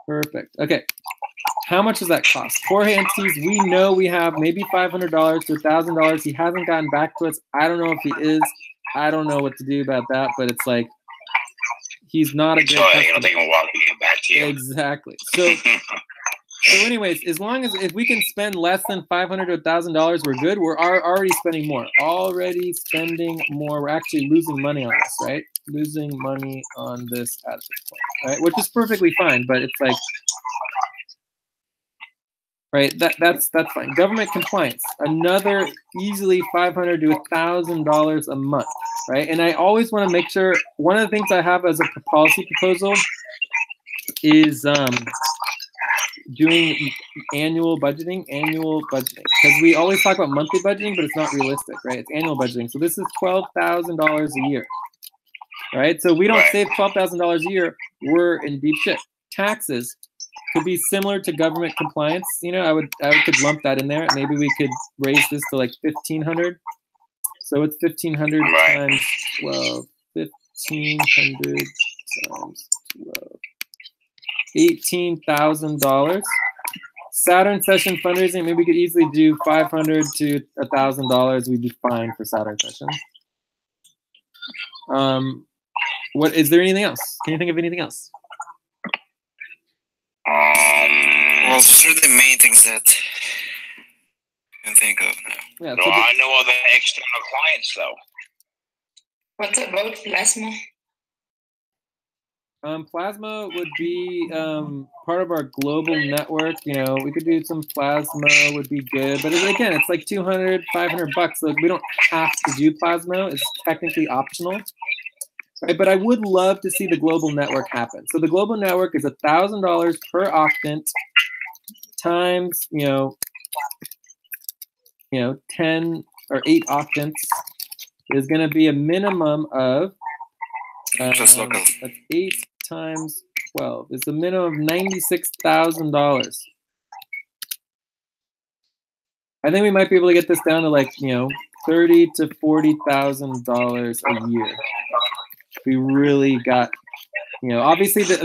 Perfect. Okay. How much does that cost? Jorge entities, we know we have maybe $500 to $1,000. He hasn't gotten back to us. I don't know if he is. I don't know what to do about that, but it's like, he's not a great customer. I don't think we'll get back to you. Exactly. So anyways, as long as if we can spend less than $500 to $1,000, we're good. We're already spending more. Already spending more. We're actually losing money on this, right? Losing money on this at this point, right? Which is perfectly fine, but it's like, right? That's fine. Government compliance, another easily $500 to $1,000 a month, right? And I always want to make sure. One of the things I have as a policy proposal is doing annual budgeting, because we always talk about monthly budgeting, but it's not realistic, right? It's annual budgeting. So this is $12,000 a year, right? So we don't save $12,000 a year, we're in deep shit. Taxes could be similar to government compliance. You know, I could lump that in there. Maybe we could raise this to like 1,500. So it's 1,500 times 12. 1,500 times 12. $18,000. Saturn session fundraising, maybe we could easily do $500 to $1,000. We'd be fine for Saturn session. What is there anything else? Can you think of anything else? Well, those are the main things that I can think of now. Yeah, no, I know other external clients though. What about Plasma? Plasma would be part of our global network. You know, we could do some Plasma, would be good. But again, it's like $200, $500. Like, we don't have to do Plasma. It's technically optional. Right? But I would love to see the global network happen. So the global network is $1,000 per octant times, 10 or 8 octants is going to be a minimum of just local. That's 8 times 12. It's a minimum of $96,000. I think we might be able to get this down to like $30,000 to $40,000 a year. If we really got, obviously, these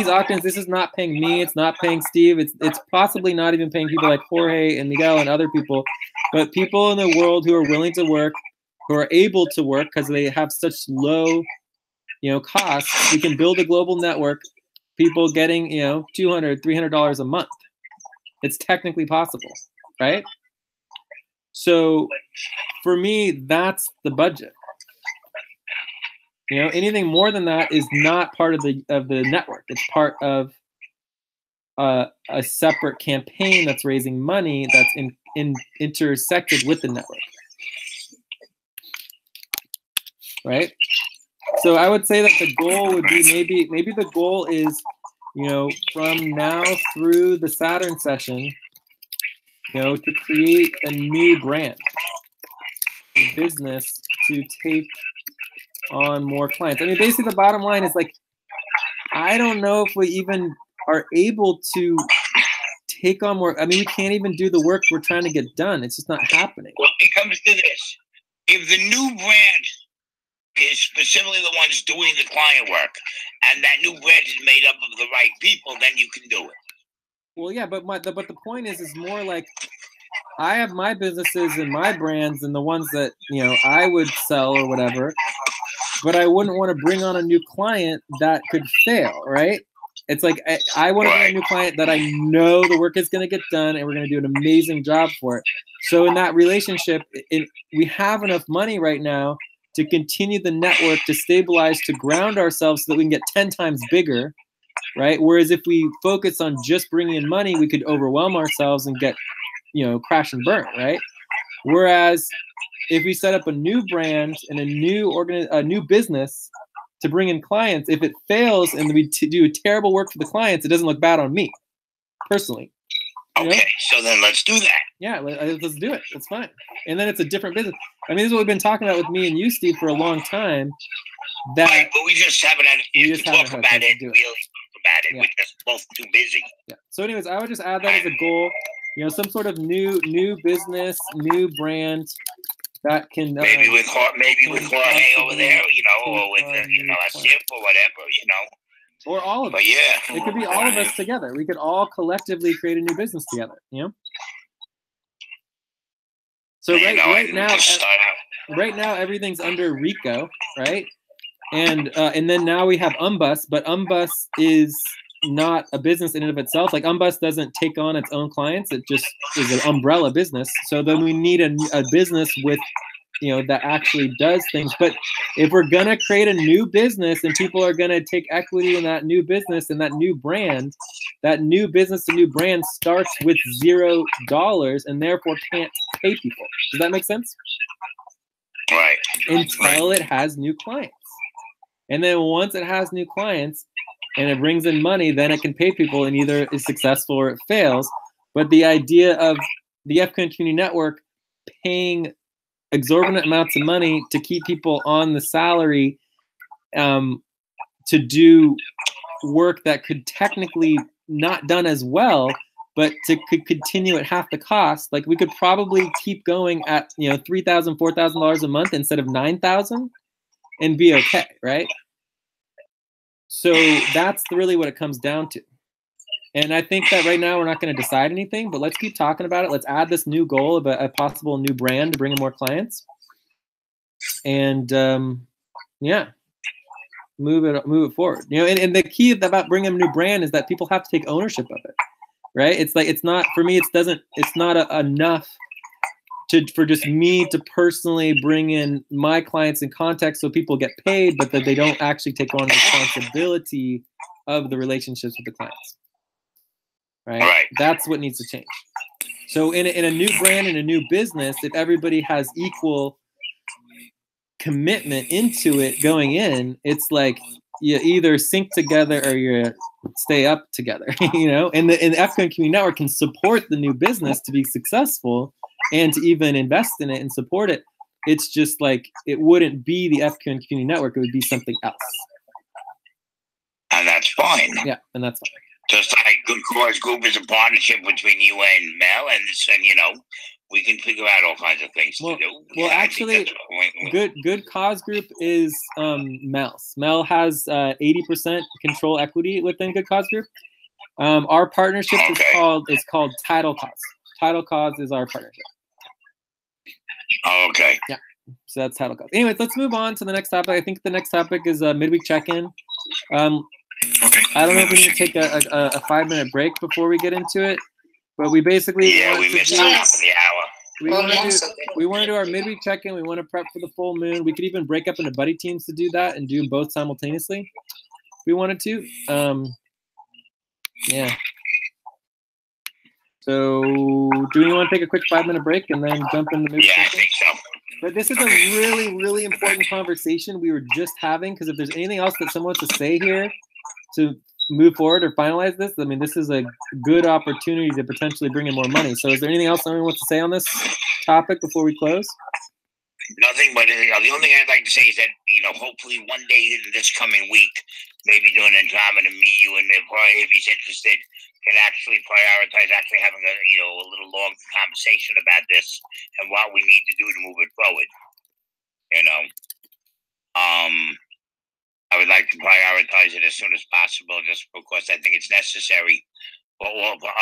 octants. This is not paying me. It's not paying Steve. It's possibly not even paying people like Jorge and Miguel and other people, but people in the world who are willing to work, who are able to work because they have such low costs. We can build a global network, people getting, $200, $300 a month. It's technically possible, right? So for me, that's the budget. Anything more than that is not part of the network. It's part of a separate campaign that's raising money that's intersected with the network, right? So I would say that the goal would be maybe the goal is, from now through the Saturn session, to create a new brand, a business to take on more clients. I mean, basically the bottom line is like, I don't know if we even are able to take on more. I mean, we can't even do the work we're trying to get done. It's just not happening. Well, it comes to this. If the new brand is specifically the ones doing the client work, and that new brand is made up of the right people, then you can do it. Well, yeah, but the point is more like, I have my businesses and my brands and the ones that I would sell or whatever, but I wouldn't want to bring on a new client that could fail, right? It's like I want to bring a new client that I know the work is going to get done and we're going to do an amazing job for it. So in that relationship, we have enough money right now to continue the network, to stabilize, to ground ourselves so that we can get 10 times bigger, right? Whereas if we focus on just bringing in money, we could overwhelm ourselves and get, crash and burn, right? Whereas if we set up a new brand and a new business to bring in clients, if it fails and we do terrible work for the clients, it doesn't look bad on me, personally. Okay, so then let's do that. Yeah, let's do it. That's fine. And then it's a different business. I mean, this is what we've been talking about with me and you, Steve, for a long time. Right, but we just haven't had to talk about it. We're just both too busy. Yeah. So anyways, I would just add that as a goal. Some sort of new business, new brand that can maybe with Jorge over there, or with a SIP or whatever, or all of us. But yeah, it could be all of us together. We could all collectively create a new business together. So right now everything's under RICO, right? And then now we have UMBUS, but UMBUS is not a business in and of itself. Like UMBUS doesn't take on its own clients. It just is an umbrella business. So then we need a business with, that actually does things. But if we're going to create a new business and people are going to take equity in that new business and that new brand, that new business and new brand starts with $0 and therefore can't pay people. Does that make sense? Right. Until it has new clients. And then once it has new clients and it brings in money, then it can pay people and either is successful or it fails. But the idea of the EighthMoon Community Network paying exorbitant amounts of money to keep people on the salary to do work that could technically not done as well, but could continue at half the cost. Like we could probably keep going at $3,000, $4,000 a month instead of $9,000 and be okay, right? So that's really what it comes down to. And I think that right now we're not going to decide anything, but let's keep talking about it. Let's add this new goal of a possible new brand to bring in more clients. And yeah, move it forward. You know, and the key about bringing a new brand is that people have to take ownership of it, right? It's like, it's not, for me, it's not enough for just me to personally bring in my clients in context so people get paid, but that they don't actually take on responsibility of the relationships with the clients. Right? That's what needs to change. So in a new brand, in a new business, if everybody has equal commitment into it going in, it's like you either sink together or you stay up together, you know? And the EighthMoon Community Network can support the new business to be successful and to even invest in it and support it. It's just like, it wouldn't be the EighthMoon Community Network, it would be something else. And that's fine. Yeah, and that's fine. Just like Good Cause Group is a partnership between you and Mel, and you know, we can figure out all kinds of things to do. Well, actually, Good Cause Group is Mel's. Mel has 80% control equity within Good Cause Group. Our partnership is called Title Cause. Title Cause is our partnership. Oh, okay. Yeah. So that's Title Cause. Anyways, let's move on to the next topic. I think the next topic is midweek check-in. Okay. I don't know if we need to take a 5-minute break before we get into it, but we basically we missed half of the hour. We want to do our midweek check-in. We want to prep for the full moon. We could even break up into buddy teams to do that and do them both simultaneously if we wanted to. Yeah. So do you want to take a quick 5-minute break and then jump into midweek check-in? I think so. But this is a really, really important conversation we were just having, because if there's anything else that someone wants to say here to move forward or finalize this, I mean, this is a good opportunity to potentially bring in more money. So is there anything else anyone wants to say on this topic before we close? Nothing, but the only thing I'd like to say is that, you know, hopefully one day in this coming week, maybe doing a drama to meet you, and if he's interested, can actually prioritize actually having a little long conversation about this and what we need to do to move it forward. You know, I would like to prioritize it as soon as possible, just because I think it's necessary for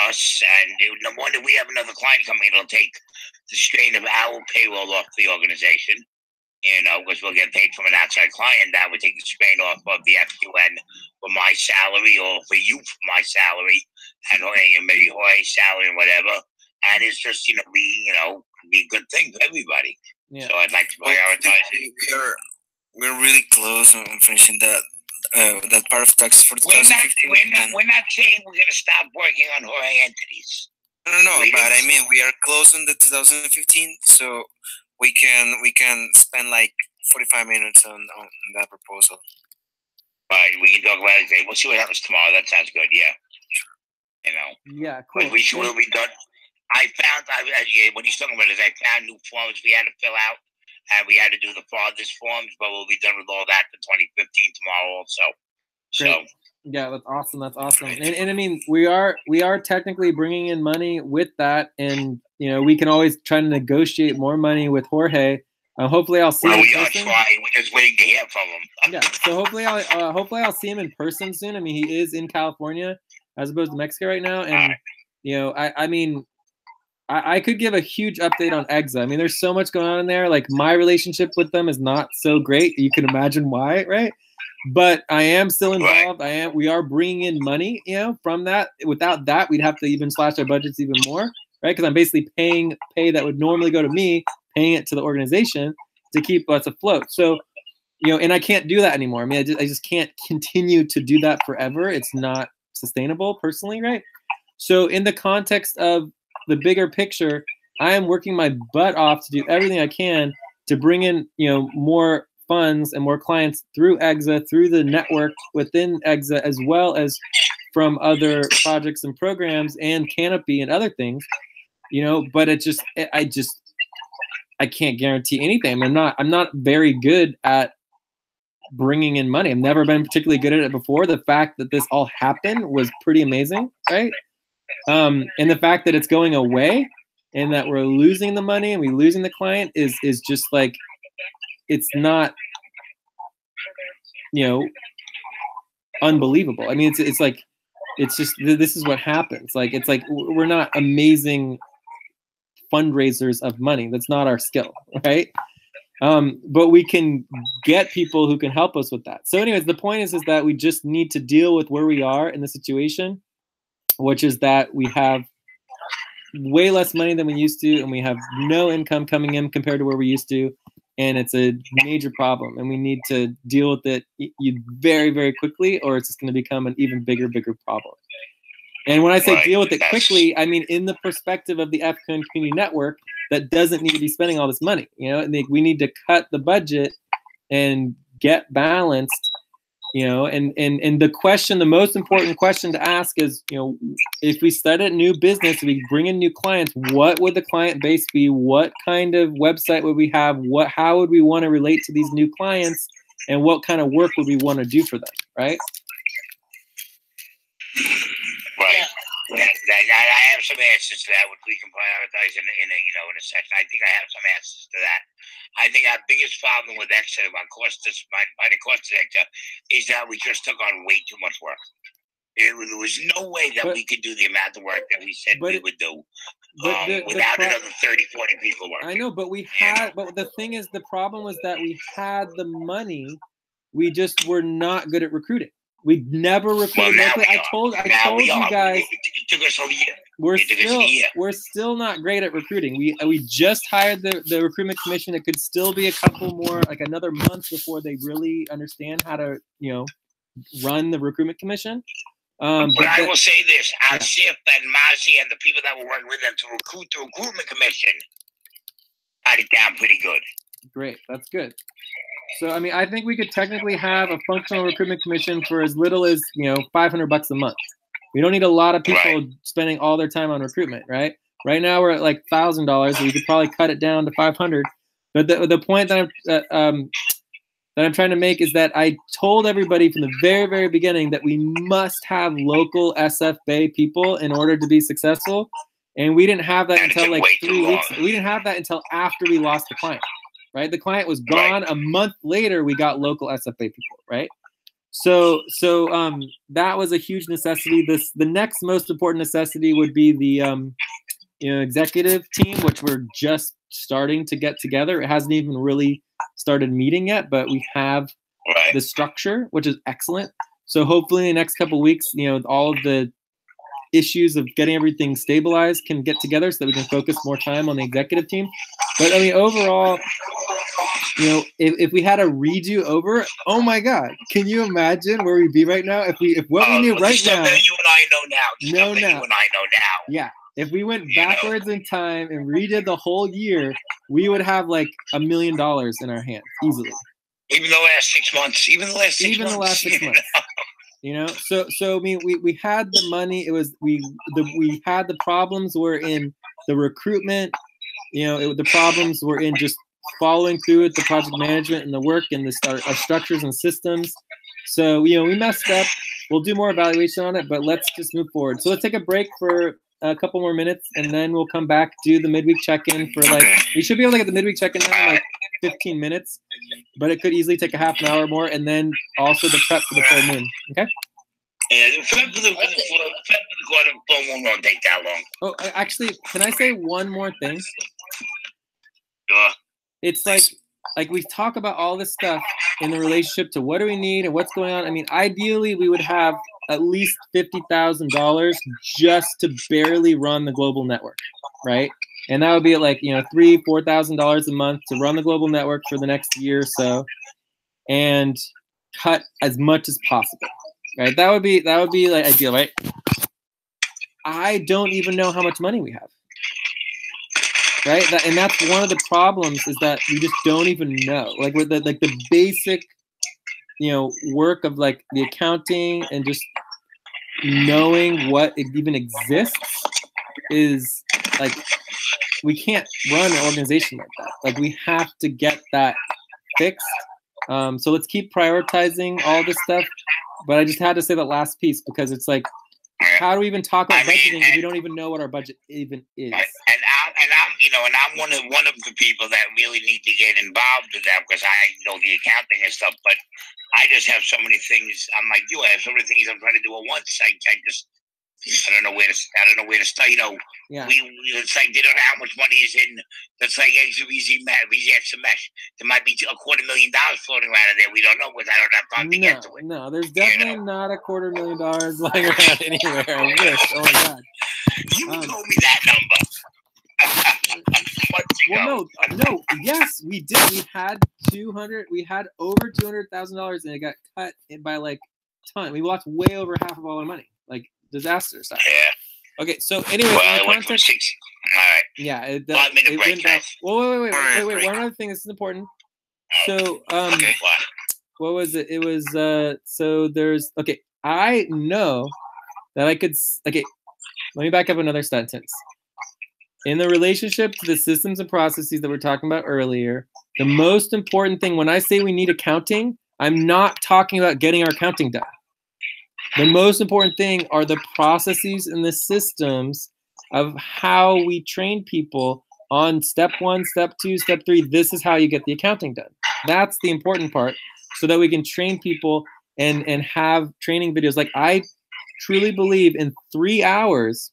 us. And no wonder we have another client coming in. It'll take the strain of our payroll off the organization, you know, because we'll get paid from an outside client. That would take the strain off of the FQN for my salary, or for you for my salary, and maybe Jorge's salary and whatever. And it's just, be a good thing for everybody. Yeah. So I'd like to prioritize it. We're really close on finishing that part of tax for 2015. We're not saying we're going to stop working on Jorge entities. No, but I mean, we are close on the 2015, so we can spend like 45 minutes on that proposal. Right, we can talk about it. We'll see what happens tomorrow. That sounds good. Yeah. You know. Yeah, cool. But we will be done. What he's talking about is I found new forms we had to fill out, and we had to do the farthest forms, but we'll be done with all that for 2015 tomorrow also. Great. So. Yeah, that's awesome. That's awesome. And I mean, we are technically bringing in money with that, and we can always try to negotiate more money with Jorge. Hopefully, I'll see him in person. We're just waiting to hear from him. Yeah. So hopefully I'll see him in person soon. I mean, he is in California as opposed to Mexico right now, and I mean, I could give a huge update on EGZA. I mean, there's so much going on in there. Like, my relationship with them is not so great. You can imagine why, right? But I am still involved. We are bringing in money, from that. Without that, we'd have to even slash our budgets even more, right? Because I'm basically pay that would normally go to me, paying it to the organization to keep us afloat. So, and I can't do that anymore. I mean, I just can't continue to do that forever. It's not sustainable personally, right? So in the context of the bigger picture, I am working my butt off to do everything I can to bring in, more funds and more clients through EGZA, through the network within EGZA, as well as from other projects and programs and Canopy and other things, but I can't guarantee anything. I'm not very good at bringing in money. I've never been particularly good at it before. The fact that this all happened was pretty amazing, right? And the fact that it's going away and that we're losing the money and we're losing the client is just like, it's not, unbelievable. I mean, it's like, it's just this is what happens. Like it's like we're not amazing fundraisers of money. That's not our skill, right? But we can get people who can help us with that. So anyways, the point is that we just need to deal with where we are in the situation, which is that we have way less money than we used to, and we have no income coming in compared to where we used to, and it's a major problem, and we need to deal with it very, very quickly, or it's just going to become an even bigger problem. And when I say deal with it quickly, I mean in the perspective of the EighthMoon Community Network that doesn't need to be spending all this money. You know, we need to cut the budget and get balanced. You know, and the question, the most important question to ask is, you know, if we started a new business, if we bring in new clients, what would the client base be? What kind of website would we have? How would we want to relate to these new clients? And what kind of work would we want to do for them, right? Right. I have some answers to that, which we can prioritize in a section. I think I have some answers to that. I think our biggest problem with Exeter, by the cost of Exeter, is that we just took on way too much work. There was no way that we could do the amount of work that we said we would do without another 30, 40 people working. I know, but we had. But the thing is, the problem was that we had the money. We just were not good at recruiting. We never recruited. I told you guys. It took us a year. We're still not great at recruiting. We just hired the recruitment commission. It could still be a couple more, like another month before they really understand how to, you know, run the recruitment commission. But I will say this: Asif and Mazi and the people that were working with them to recruit the recruitment commission got it down pretty good. Great, that's good. So, I mean, I think we could technically have a functional recruitment commission for as little as, you know, $500 a month. We don't need a lot of people spending all their time on recruitment, right? Right now we're at like $1,000. We could probably cut it down to $500. But the point that I'm trying to make is that I told everybody from the very, very beginning that we must have local SF Bay people in order to be successful. And we didn't have that until like 3 weeks. We didn't have that until after we lost the client. Right, the client was gone. Right. A month later, we got local SFA people. Right, so that was a huge necessity. The next most important necessity would be the executive team, which we're just starting to get together. It hasn't even really started meeting yet, but we have the structure, which is excellent. So hopefully, in the next couple of weeks, you know, all of the issues of getting everything stabilized can get together so that we can focus more time on the executive team. But I mean, overall, you know, if we had a redo over, oh my God, can you imagine where we'd be right now if what we knew right now? That you and I know now. You and I know now. Yeah, if we went backwards in time and redid the whole year, we would have like $1 million in our hands easily. Even the last 6 months. Even the last 6 months. You know, so I mean, we had the money. It was we had the problems were in the recruitment. You know, the problems were in just following through with the project management and the work and our structures and systems. So, you know, we messed up. We'll do more evaluation on it, but let's just move forward. So let's take a break for a couple more minutes, and then we'll come back, do the midweek check-in for like, we should be able to get the midweek check-in in like 15 minutes, but it could easily take a half an hour more, and then also the prep for the full moon. Okay? Yeah, the prep for the full moon won't take that long. Oh, actually, can I say one more thing? Sure. It's like we talk about all this stuff in the relationship to what do we need and what's going on. I mean, ideally, we would have at least $50,000 just to barely run the global network, right? And that would be like, you know, $3,000-$4,000 a month to run the global network for the next year or so, and cut as much as possible, right? That would be like ideal, right? I don't even know how much money we have, right? And that's one of the problems is that we just don't even know. Like with the basic, you know, work of like the accounting and just knowing what it even exists is like, we can't run an organization like that. Like we have to get that fixed. So let's keep prioritizing all this stuff. But I just had to say that last piece because it's like, how do we even talk about budgeting if we don't even know what our budget even is? And I'm and I'm one of the people that really need to get involved with that because I know the accounting and stuff. But I just have so many things. I'm like you. I have so many things I'm trying to do at once. I don't know where to. I don't know where to start. Yeah. It's like they don't know how much money is in. It's like easy extra mesh. There might be $250,000 floating around in there. We don't know because I don't have time to get to it. No, there's definitely not $250,000 lying around anywhere. I wish. Oh my God. You told me that number. Well, no. Yes, we did. We had over $200,000, and it got cut by like a ton. We lost way over half of all our money, like disaster stuff. Yeah. Okay, so anyway, well, in the context, 6. All right. Yeah, it 5 minute break, went down. guys. Wait. One other thing. This is important. So, Okay. what was it? It was so there's okay. I know that I could. Okay, let me back up another sentence. In the relationship to the systems and processes that we were talking about earlier, the most important thing when I say we need accounting, I'm not talking about getting our accounting done. The most important thing are the processes and the systems of how we train people on step 1, step 2, step 3. This is how you get the accounting done. That's the important part, so that we can train people and have training videos. Like, I truly believe in 3 hours,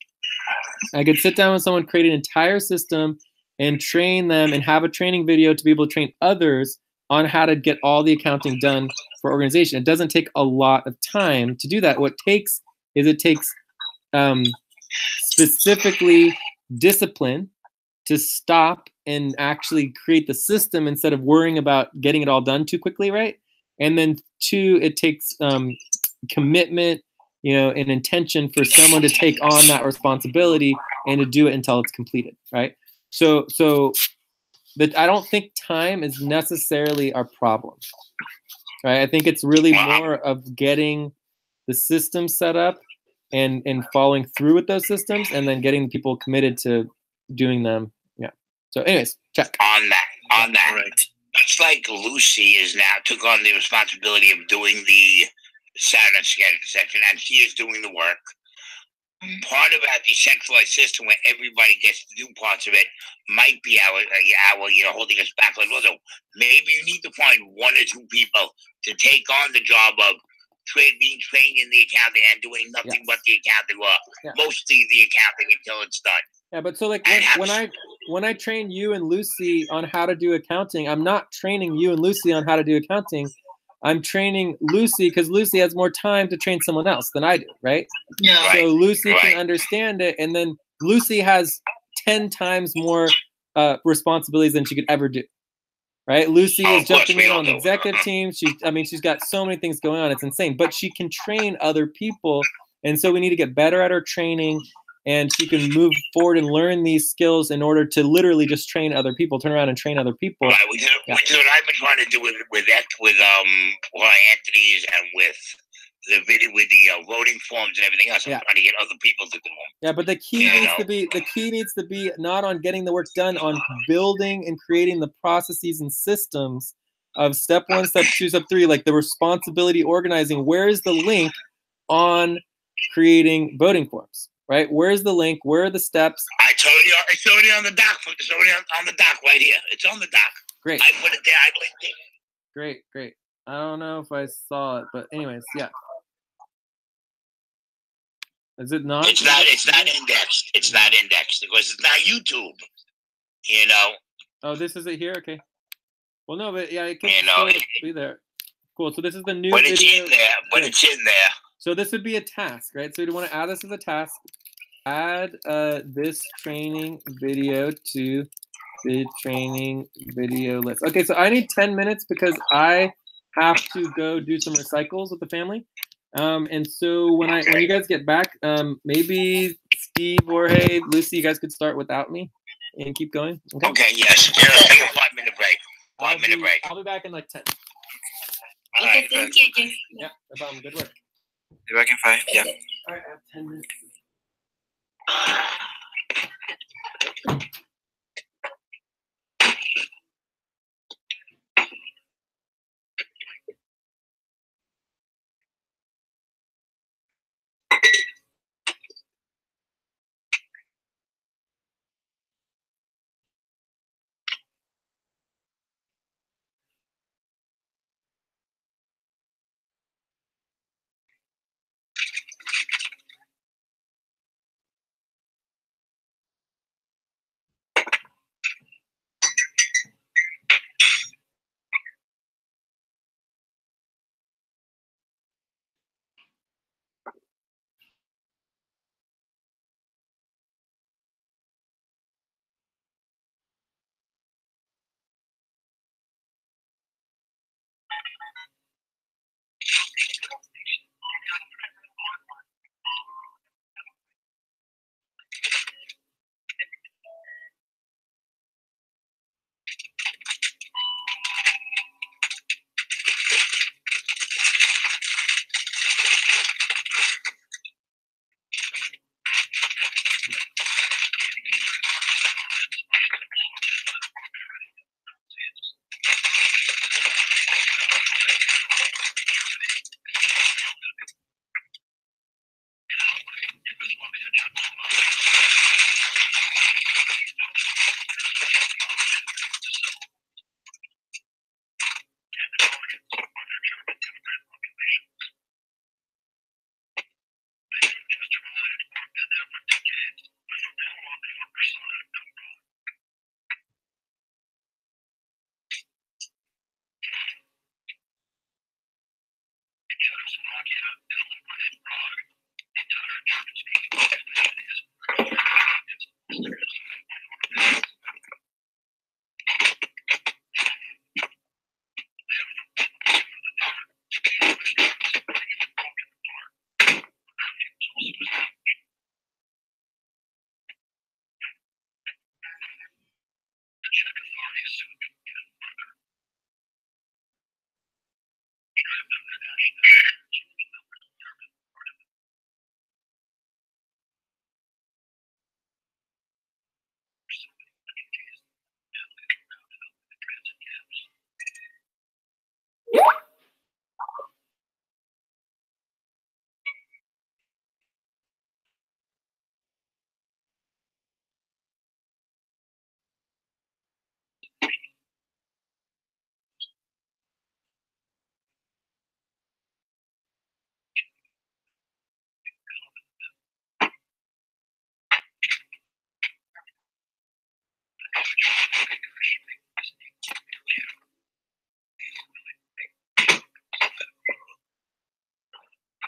I could sit down with someone, create an entire system, and train them and have a training video to be able to train others on how to get all the accounting done for organization. It doesn't take a lot of time to do that. What it takes specifically discipline to stop and actually create the system instead of worrying about getting it all done too quickly, right? And then 2, it takes commitment, and intention for someone to take on that responsibility and to do it until it's completed, right? So that I don't think time is necessarily our problem, right? I think it's really more of getting the system set up and following through with those systems, and then getting people committed to doing them. Yeah. So, anyways, check on that. Right. It's like Lucy took on the responsibility of doing the Saturday section, and she is doing the work. Part of our decentralized system where everybody gets to do parts of it might be our holding us back. Like, also, maybe you need to find 1 or 2 people to take on the job of being trained in the accounting and doing nothing but the accounting work. Mostly the accounting until it's done. Yeah, but so like when I train you and Lucy on how to do accounting, I'm not training you and Lucy on how to do accounting. I'm training Lucy because Lucy has more time to train someone else than I do, right? Yeah. So Lucy can understand it, and then Lucy has 10 times more responsibilities than she could ever do, right? Lucy is jumping in on the executive team. She's got so many things going on. It's insane, but she can train other people, and so we need to get better at her training. And she can move forward and learn these skills in order to literally just train other people, turn around and train other people. Right, which is what I've been trying to do with Anthony's and with the video, with the voting forms and everything else. I'm trying to get other people to do them. Yeah, but the key needs to be not on getting the work done, on building and creating the processes and systems of step 1, step 2, step 3, like the responsibility organizing. Where is the link on creating voting forms? Right? Where's the link? Where are the steps? It's already on the doc. It's already on the doc right here. It's on the doc. Great. I put it there. I linked it. Great. I don't know if I saw it, but anyways, yeah. Is it not? It's not indexed. It's not indexed because it's not YouTube. Oh, this is it here? Okay. Well, no, but yeah, it can still be there. Cool. So this is the new video. It's in there. But it's in there. So this would be a task, right? So you want to add this as a task. Add this training video to the training video list. Okay, so I need 10 minutes because I have to go do some recycles with the family. And so when you guys get back, maybe Steve, Jorge, Lucy, you guys could start without me and keep going. Okay, yes. Take a 5-minute break. 5-minute break. I'll be back in like 10. Okay, thank you, Jeff. Yeah, no problem. Good work. Be back in 5. Yeah. All right, I have 10 minutes.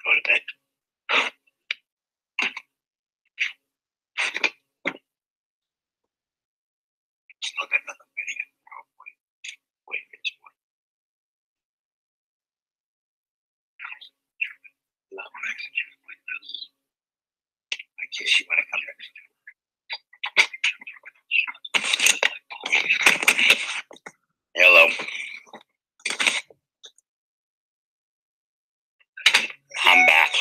Go to bed. Still got nothing ready. Wait, it's one. I guess you want to come next. Hello. I'm back.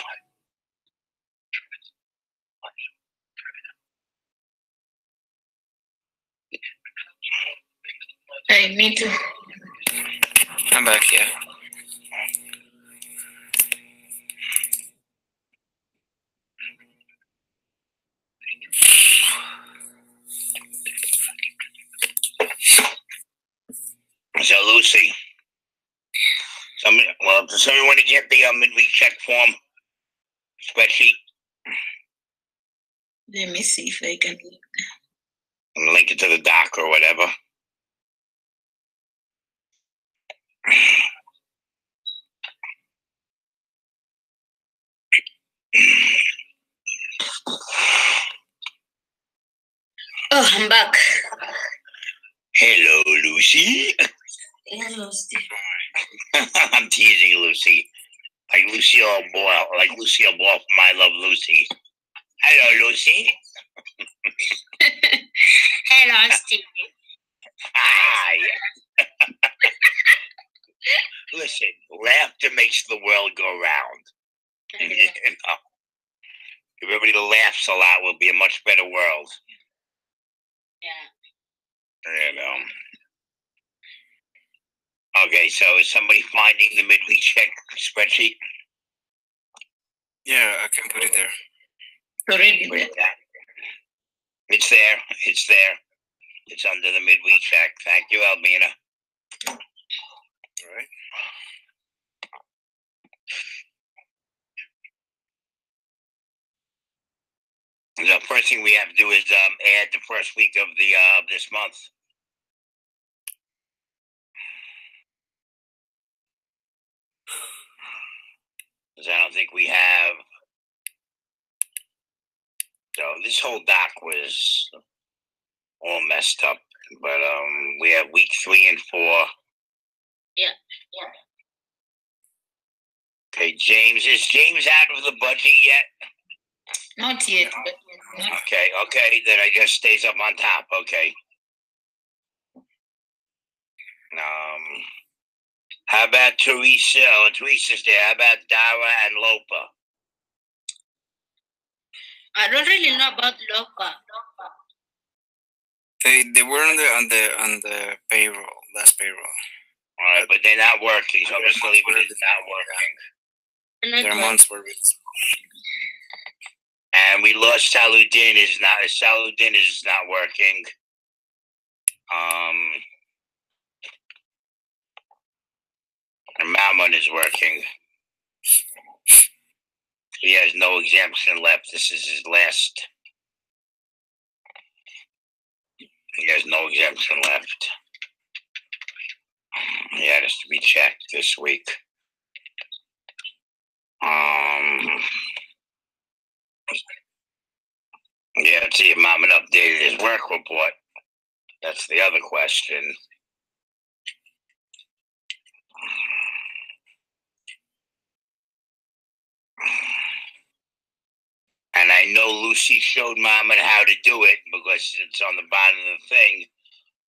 I need to. I'm back, yeah. So Lucy, does somebody want to get the midweek check form spreadsheet? Let me see if I can. And link it to the doc or whatever. Oh, I'm back. Hello, Lucy. Hello, Steve. I'm teasing Lucy. Like Lucille Ball, from I Love Lucy. Hello, Lucy. Hello, Steve. Hi. Listen, laughter makes the world go round. You know, if everybody laughs a lot, we'll be a much better world. Yeah. You know. Okay, so is somebody finding the midweek check spreadsheet? Yeah, I can put it there. Already Where's there. that? It's there. It's there. It's under the midweek check. Thank you, Albina. All right. The first thing we have to do is add the first week of the of this month. Because I don't think we have. So this whole doc was all messed up. But we have week 3 and 4. Yeah. Okay, James. Is James out of the budget yet? Not yet, but not. Okay. Then I guess stays up on top. Okay. How about Teresa? Oh, Teresa's there. How about Dara and Lopa? I don't really know about Lopa. They were on the payroll, last payroll. All right, but they're not working, so I'm just gonna leave it as not working. Their months were with. And we lost Saludin is not working. And Mammon is working. He has no exemption left. This is his last. He has no exemption left. He has to be checked this week. Yeah, let's see if Mammon updated his work report. That's the other question. And I know Lucy showed Mammon how to do it because it's on the bottom of the thing.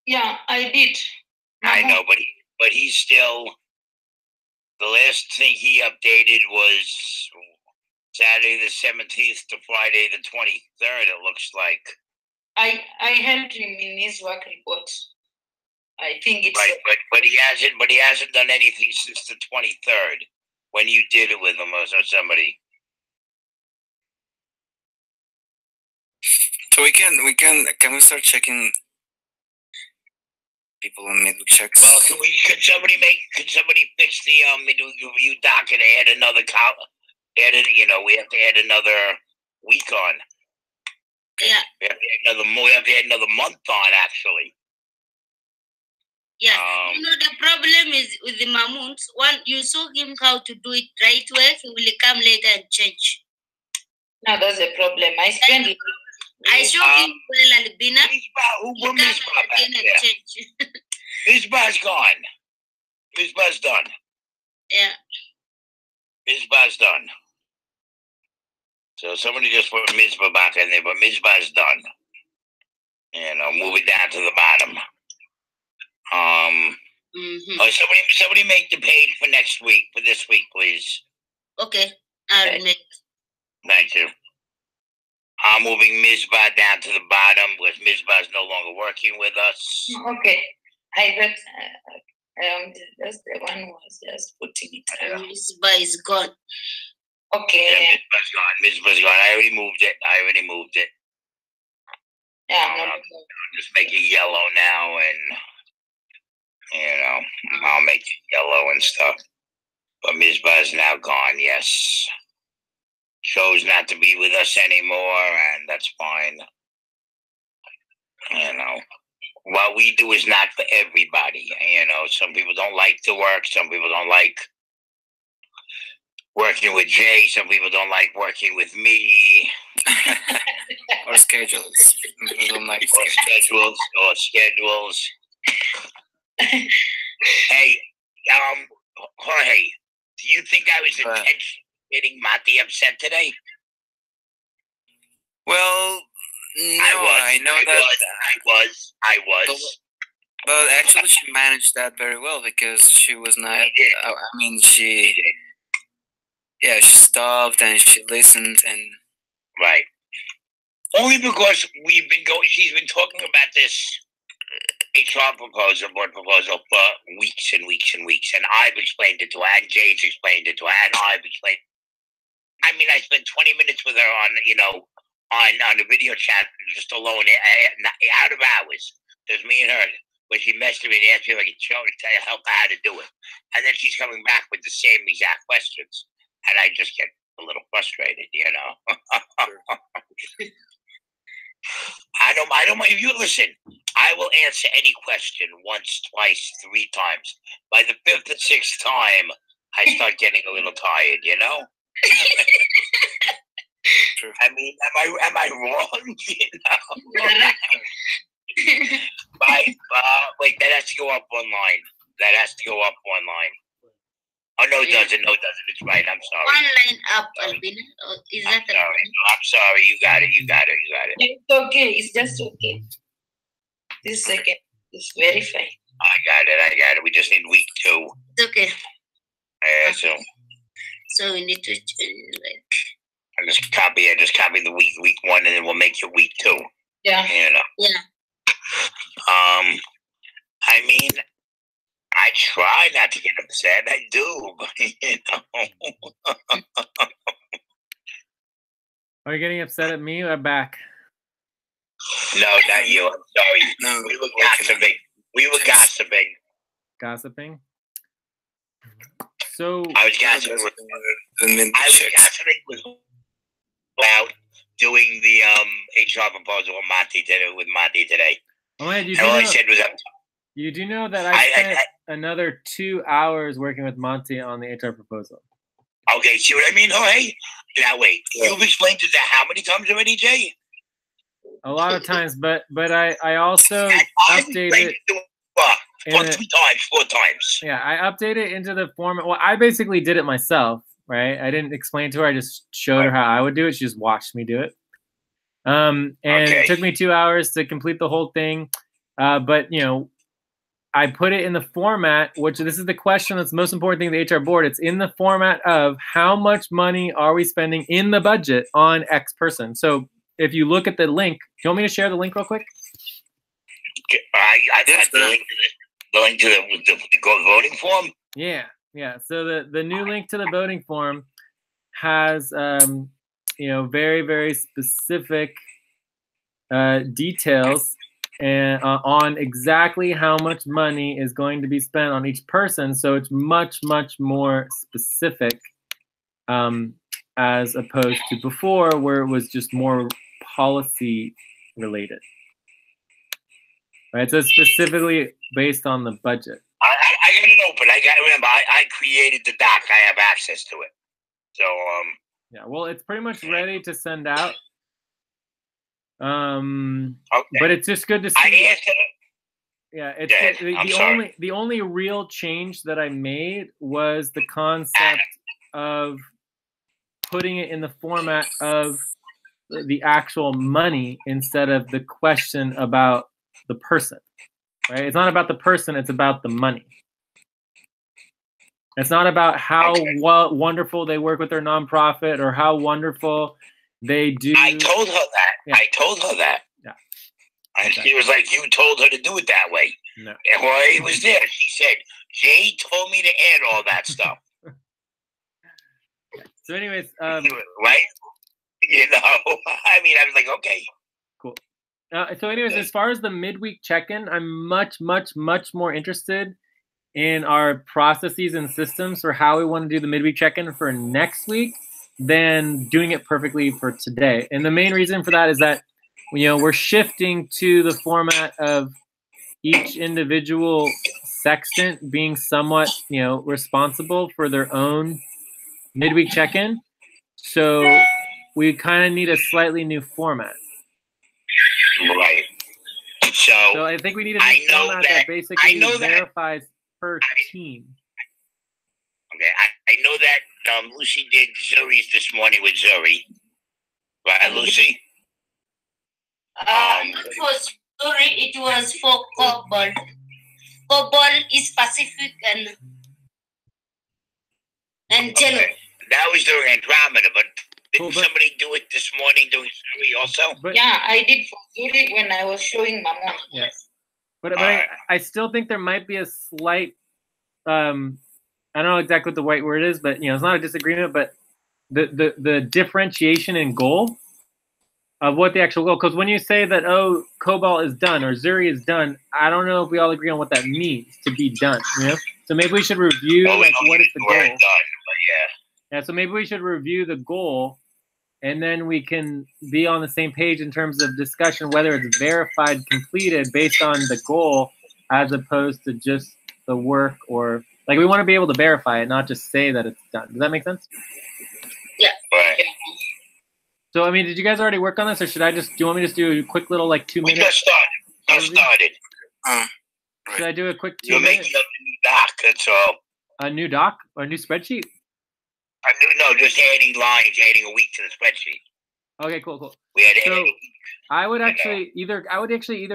Yeah, I did. I know, but he's still. The last thing he updated was Saturday the 17th to Friday the 23rd. It looks like. I helped him in his work report. I think it's right, but he hasn't done anything since the 23rd when you did it with him or somebody. So can we start checking people on midweek checks? Well, could somebody fix the midweek review docket and add another column? We have to add another week on. Yeah. We have to add another month on, actually. Yeah. The problem is with the Mamoons. One, you saw him how to do it right away. He will come later and change. No, that's a problem. I spend it. I showed him well, Albina. Who Mizbah back there? Mizbah's gone. Mizbah's done. Yeah. Mizbah's done. So somebody just put Mizbah back in there, but Mizbah's done. Move it down to the bottom. Somebody make the page for next week, for this week, please. Okay, I'll make. Thank you. I'm moving Mizbah down to the bottom because Mizbah is no longer working with us. Okay, I thought just the one who was just putting it around. Mizbah is gone. Okay. Yeah, Mizbah's gone. I already moved it. Yeah, I'm just make it yellow now, and I'll make it yellow and stuff. But Mizbah is now gone. Yes. Chose not to be with us anymore, and that's fine. What we do is not for everybody. Some people don't like to work. Some people don't like working with Jay. Some people don't like working with me. Or schedules. Or schedules. Hey, Jorge, do you think I was intentionally getting Mati upset today? Well, no, I know that. I was. But actually, she managed that very well because she was not. She stopped and she listened and. Right. Only because she's been talking about this HR board proposal for weeks and weeks and weeks, and I've explained it to her, and Jay's explained it to her, and I've explained. I spent 20 minutes with her on a video chat just alone, out of hours. There's me and her. When she messaged me and asked me if I could help her how to do it, and then she's coming back with the same exact questions, and I just get a little frustrated, I don't mind if you listen. I will answer any question once, twice, 3 times. By the 5th and 6th time, I start getting a little tired. Am I wrong? Wait, that has to go up online. Oh, no, it doesn't. No, it doesn't. It's right. I'm sorry. One line up, Albina. Oh, is that sorry. I'm sorry. You got it. You got it. You got it. It's okay. It's just okay. This second is verify. I got it. I got it. We just need week 2. It's okay. So So we need to like. I just copy the week 1, and then we'll make it week 2. Yeah. You know. Yeah. I mean, I try not to get upset. I do, but you know. Are you getting upset at me or back? No, not you. I'm sorry. No, we were gossiping. We were gossiping. Gossiping? So I was gossiping about doing the HR proposal with Monty today. Oh, man, all I said was, you do know that I spent another 2 hours working with Monty on the HR proposal. Okay, see what I mean, Jorge? Now wait, you've explained it how many times already, Jay? A lot of times, but I also updated it. 4 times. Yeah, I updated it into the format. Well, I basically did it myself, right? I didn't explain to her. I just showed her how I would do it. She just watched me do it. And it took me 2 hours to complete the whole thing. But, you know, I put it in the format, which this is the question that's the most important thing to the HR board. It's in the format of how much money are we spending in the budget on X person. So if you look at the link, do you want me to share the link real quick? I got the link to the voting form. Yeah. So the new link to the voting form has you know, very, very specific details and on exactly how much money is going to be spent on each person. So it's much, much more specific as opposed to before, where it was just more policy related. Right, so it's specifically based on the budget. I got it open. I got to remember. I created the doc. I have access to it. So yeah, well, it's pretty much ready to send out. Okay. But it's just good to see. I answered it. Yeah, it's the only real change that I made was the concept of putting it in the format of the actual money instead of the question about the person, right? It's not about the person, it's about the money. It's not about how wonderful they work with their nonprofit or how wonderful they do. I told her that. Yeah. I told her that. Yeah. And she was like, you told her to do it that way. No. And while he was there, she said, Jay told me to add all that stuff. So anyways. Right? You know, I mean, I was like, okay. Cool. So anyways, as far as the midweek check-in, I'm much, much, much more interested in our processes and systems for how we want to do the midweek check-in for next week than doing it perfectly for today. And the main reason for that is that, you know, we're shifting to the format of each individual sextant being somewhat, you know, responsible for their own midweek check-in. So we kind of need a slightly new format. Right. So I think we need a new format that basically verifies per team. Okay, I know that Lucy did Zuri's this morning with Zuri. Right, Lucy? For Zuri, it was for COBOL. COBOL is Pacific and Jello. Okay. That was during Andromeda, but didn't somebody do it this morning doing Zuri also? Yeah, I did for Zuri when I was showing Mama. Yes. But I still think there might be a slight, I don't know exactly what the right word is, but, you know, it's not a disagreement, but the differentiation in goal of what the actual goal, because when you say that, oh, COBOL is done or Zuri is done, I don't know if we all agree on what that means to be done, you know? So maybe we should review, like, what is the goal? Done, but yeah, so maybe we should review the goal, and then we can be on the same page in terms of discussion, whether it's verified, completed based on the goal, as opposed to just the work, or like we want to be able to verify it, not just say that it's done. Does that make sense? Yeah. Right. So, I mean, did you guys already work on this, or should I just, do you want me to just do a quick little, like, 2 minutes? We just started. Should I do a quick 2 You're minutes? making up a new doc, that's all. A new doc or a new spreadsheet? No, just adding lines, adding a week to the spreadsheet. Okay, cool. We had So I would actually either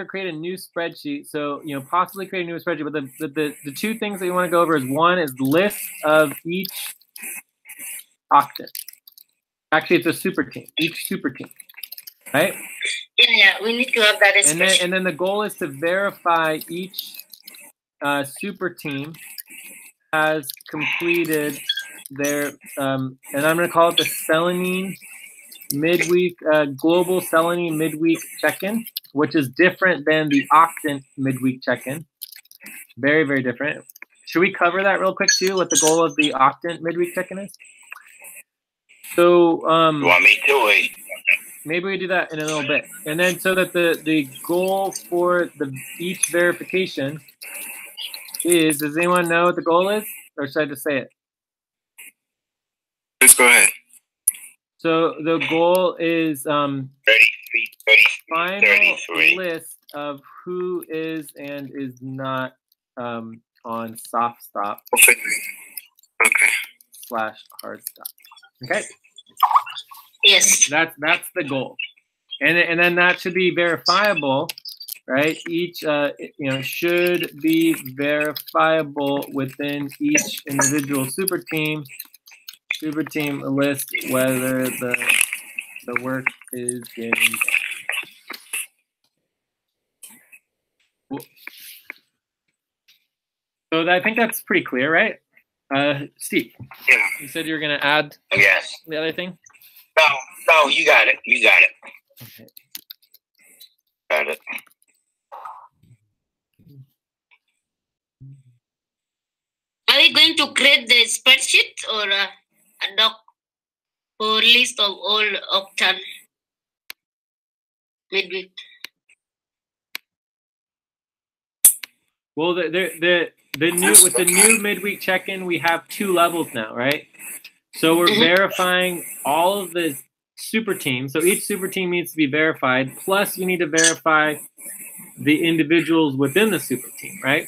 create a new spreadsheet. So possibly create a new spreadsheet. But the two things that you want to go over is one is list of each octant. Actually, it's a super team. Each super team, right? Yeah, we need to have that. And then the goal is to verify each super team has completed their and I'm going to call it the selenine midweek global selenine midweek check-in, which is different than the octant midweek check-in. Very, very different. Should we cover that real quick too? What the goal of the octant midweek check-in is? So you want me to? Maybe we do that in a little bit, and then so that the goal for each verification is. Does anyone know what the goal is, or should I just say it? Please go ahead. So the goal is 33, final 33. list of who is and is not on soft stop Okay. / hard stop. Okay. Yes. That's the goal, and then that should be verifiable, right? Each should be verifiable within each individual super team list whether the work is getting done. Cool. So I think that's pretty clear, right? Steve, Yeah. you said you were going to add the other thing? No, you got it. Okay. Got it. Are we going to create the spreadsheet or a doc for list of all octant midweek? Well, the new with the new midweek check-in, we have 2 levels now, right? So we're verifying all of the super teams. So each super team needs to be verified. Plus, we need to verify the individuals within the super team, right?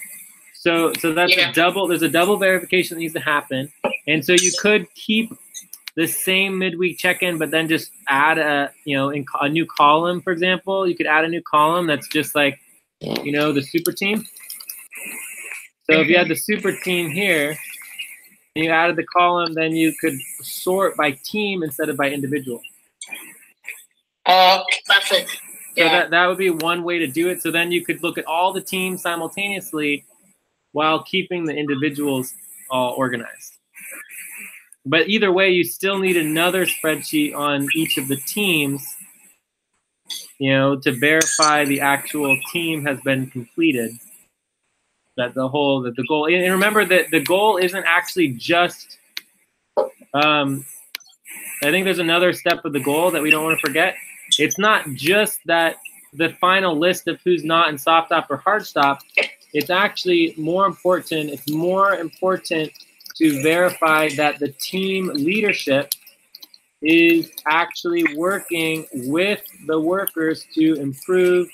So that's a double. There's a double verification that needs to happen. And so you could keep the same midweek check-in, but then just add a new column. For example, you could add a new column that's just like the super team. So if you had the super team here, and you added the column, then you could sort by team instead of by individual. Perfect. So that would be one way to do it. So then you could look at all the teams simultaneously while keeping the individuals all organized. But either way, you still need another spreadsheet on each of the teams, to verify the actual team has been completed. That the goal, and remember that the goal isn't actually just, I think there's another step of the goal that we don't want to forget. It's not just that the final list of who's not in soft stop or hard stop. It's actually more important. It's more important to verify that the team leadership is actually working with the workers to improve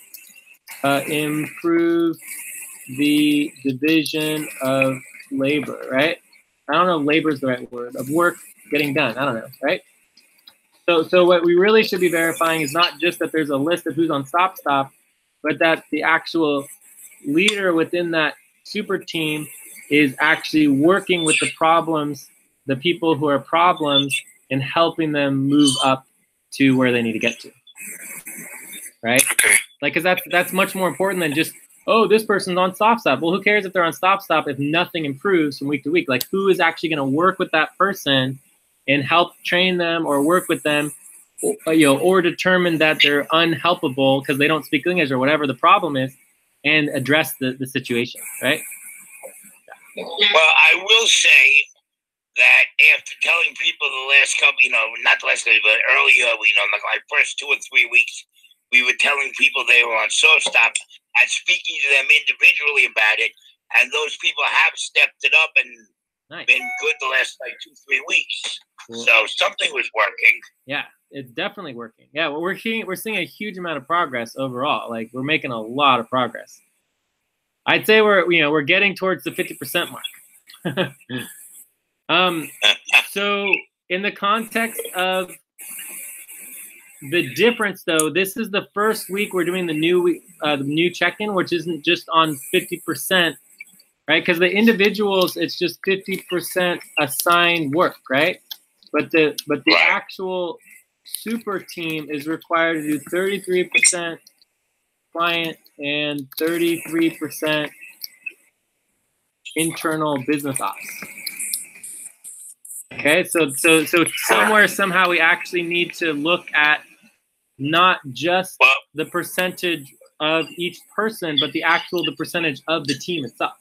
the division of labor, right? I don't know if labor is the right word, of work getting done. I don't know, right? So what we really should be verifying is not just that there's a list of who's on stop, but that the actual leader within that super team is actually working with the people who are problems, and helping them move up to where they need to get to, right? Okay. Like, because that's much more important than just, oh, this person's on stop. Well, who cares if they're on stop if nothing improves from week to week? Like, who is actually going to work with that person and help train them or work with them, or determine that they're unhelpable because they don't speak English or whatever the problem is, and address the situation, right? Well, I will say that after telling people the last couple, not the last couple, but earlier, like my first 2 or 3 weeks, we were telling people they were on soft stop and speaking to them individually about it, and those people have stepped it up and been good the last 2-3 weeks. Cool. So something was working. Yeah, it's definitely working. Yeah, well, we're seeing a huge amount of progress overall. Like, we're making a lot of progress. I'd say we're getting towards the 50% mark. So in the context of the difference, though, this is the first week we're doing the new check-in, which isn't just on 50%, right? Because the individuals, it's just 50% assigned work, right? But the actual super team is required to do 33% client and 33% internal business ops. Okay, so somewhere, somehow, we actually need to look at not just the percentage of each person, but the percentage of the team itself.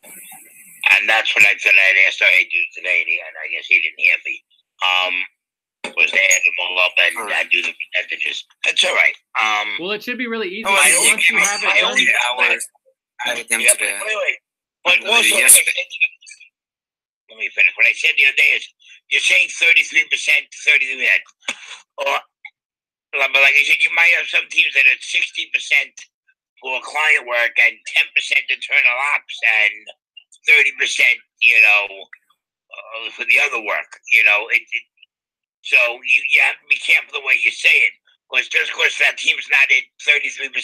And that's what I said I'd asked our agent today, and I guess he didn't hear me. Was to add them all up and do the percentages. That's all right. Well, it should be really easy. Once you have it done. Wait. But also, let me finish. What I said the other day is, you're saying 33%, 33%. But like I said, you might have some teams that are 60% for client work and 10% internal ops and 30%, for the other work. So you have to be careful the way you say it. Because just because that team's not at 33%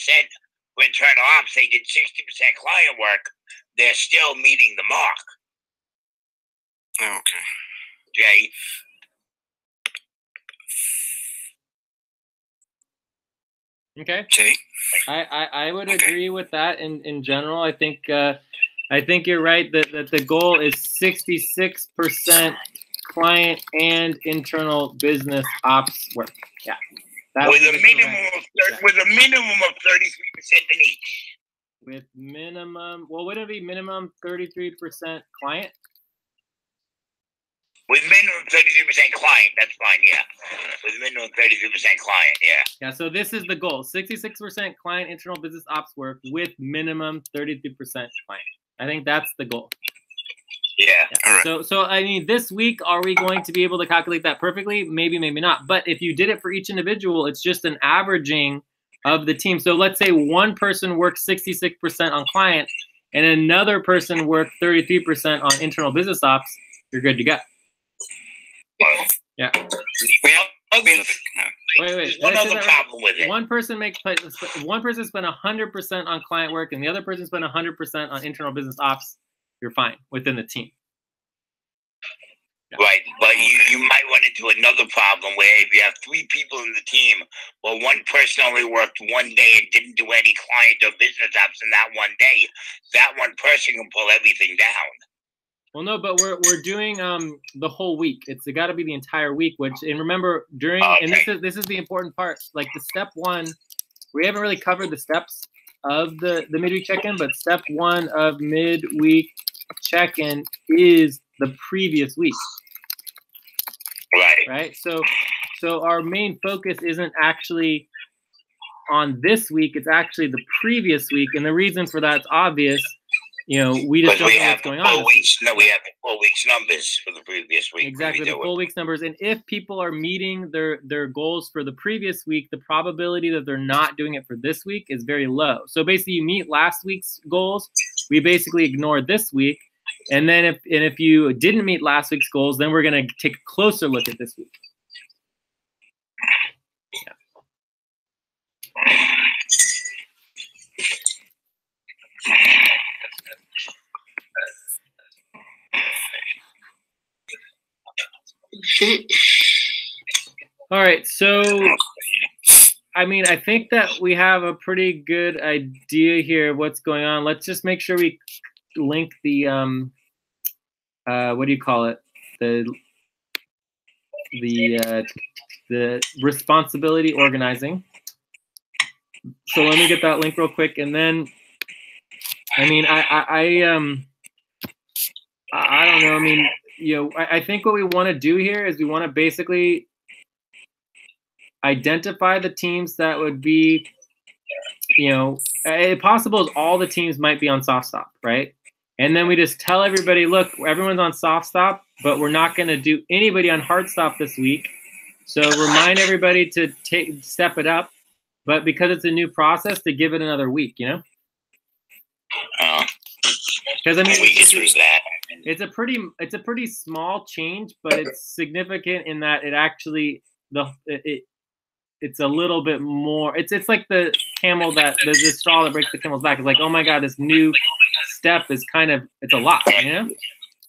for internal ops, they did 60% client work, they're still meeting the mark. Okay. Jay? Okay. Jay? I would agree with that in general. I think you're right that the goal is 66% client and internal business ops work. Yeah. With a minimum of 33% in each. With minimum, would it be minimum 33% client? With minimum 33% client, that's fine, yeah. With minimum 33% client, yeah. Yeah, so this is the goal. 66% client internal business ops work with minimum 33% client. I think that's the goal. Yeah. All right. So I mean, this week, are we going to be able to calculate that perfectly? Maybe, maybe not. But if you did it for each individual, it's just an averaging of the team. So let's say one person works 66% on client and another person worked 33% on internal business ops, you're good to go. Yeah. Wait. One other problem with it. One person spent 100% on client work, and the other person spent 100% on internal business ops. You're fine within the team. Yeah. Right, but you might run into another problem where if you have 3 people in the team, well, one person only worked one day and didn't do any client or business ops in that one day. That one person can pull everything down. Well, no, but we're doing the whole week. It's got to be the entire week. And remember, and this is the important part. Like the step 1, we haven't really covered the steps of the midweek check-in, but step 1 of midweek check-in is the previous week. Right. So our main focus isn't actually on this week. It's actually the previous week, and the reason for that's obvious. We just don't know what's going on. We have the full week's numbers for the previous week. Exactly, the full week's numbers. And if people are meeting their goals for the previous week, the probability that they're not doing it for this week is very low. So basically, you meet last week's goals, we basically ignore this week. And then if you didn't meet last week's goals, then we're going to take a closer look at this week. All right, so I mean, I think that we have a pretty good idea here of what's going on. Let's just make sure we link the what do you call it? The responsibility organizing. So let me get that link real quick, and then I mean, I don't know. I mean, I think what we want to do here is we want to basically identify the teams that would be, if possible, all the teams might be on soft stop, right? And then we just tell everybody, look, everyone's on soft stop, but we're not going to do anybody on hard stop this week. So remind everybody to step it up, but because it's a new process, to give it another week, Because I mean, we could use that. It's a pretty small change, but it's significant in that it actually it's a little bit more. It's like the camel that the straw that breaks the camel's back. It's like, oh my god, this new step is it's a lot, you know.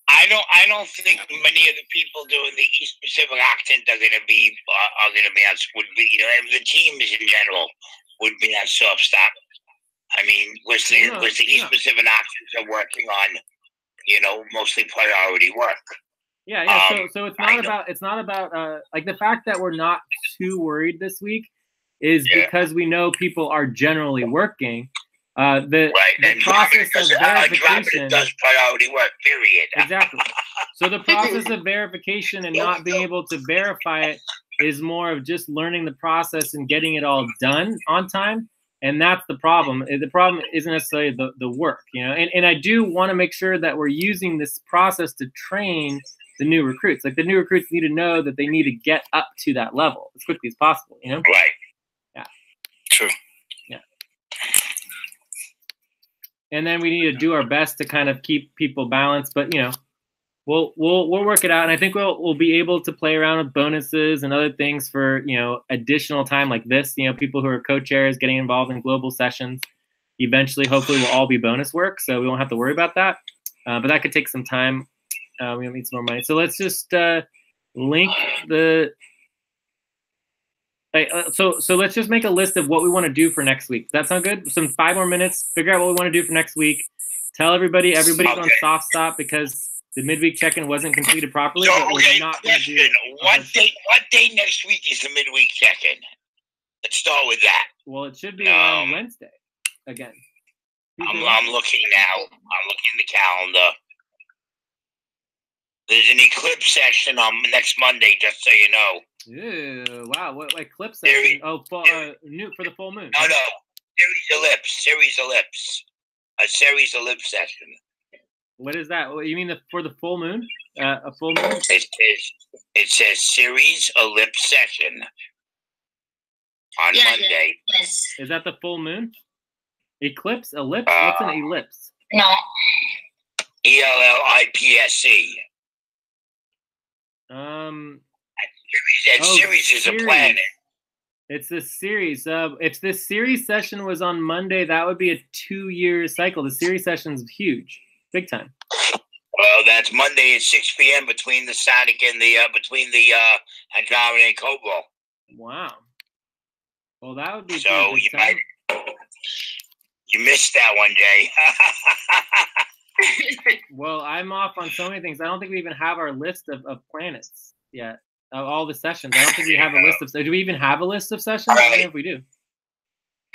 I don't think many of the people doing the East Pacific Octant are going to be on, the teams in general would be on soft stop. I mean, was the East Pacific Octants are working on, mostly priority work. Yeah. So it's not about like the fact that we're not too worried this week is because we know people are generally working. The process of verification does priority work, period. Exactly. So the process of verification and not being able to verify it is more of just learning the process and getting it all done on time. And that's the problem. The problem isn't necessarily the work, And I do want to make sure that we're using this process to train the new recruits. Like the new recruits need to know that they need to get up to that level as quickly as possible, Right. Yeah. True. Yeah. And then we need to do our best to kind of keep people balanced, but we'll work it out. And I think we'll be able to play around with bonuses and other things for additional time like this. People who are co-chairs getting involved in global sessions. Eventually, hopefully, will all be bonus work, so we won't have to worry about that. But that could take some time. We need some more money. So let's just link the. So let's just make a list of what we want to do for next week. Does that sound good? 5 more minutes. Figure out what we want to do for next week. Tell everybody's on soft stop because the midweek check-in wasn't completed properly. So, but we're not going to do what day next week is the midweek check-in? Let's start with that. Well, it should be around Wednesday again. I'm looking now. I'm looking at the calendar. There's an eclipse session on next Monday, just so you know. Ew, wow, what eclipse session? For the full moon. No, Series ellipse. A Series ellipse session. What is that? You mean for the full moon? A full moon? It says Series ellipse session on Monday. Yes. Is that the full moon? Ellipse? What's an ellipse? No. ELLIPSE. Series is a planet. It's the series. If this series session was on Monday, that would be a 2-year cycle. The series session is huge, big time. Well, that's Monday at 6 p.m. between the Sonic and the Andromeda and Cobalt. Wow. Well, that would be so you missed that one, Jay. Well, I'm off on so many things. I don't think we even have our list of planets yet. Of all the sessions. I don't think we have a list of. Do we even have a list of sessions? I don't know if we do.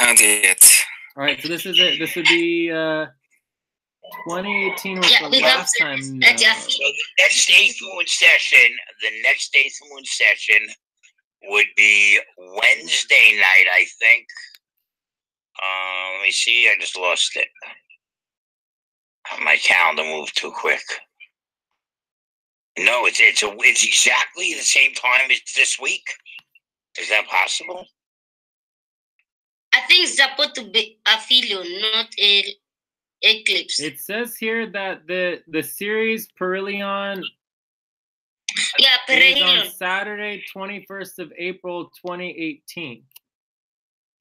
Not yet. All right, so this is it. This would be 2018 was the last time. No. So the next eighth moon session would be Wednesday night, I think. Let me see. I just lost it. My calendar moved too quick. No, it's exactly the same time as this week. Is that possible? I think it's supposed to be aphelion, not a eclipse. It says here that the series Perihelion is on Saturday, 21st of April, 2018.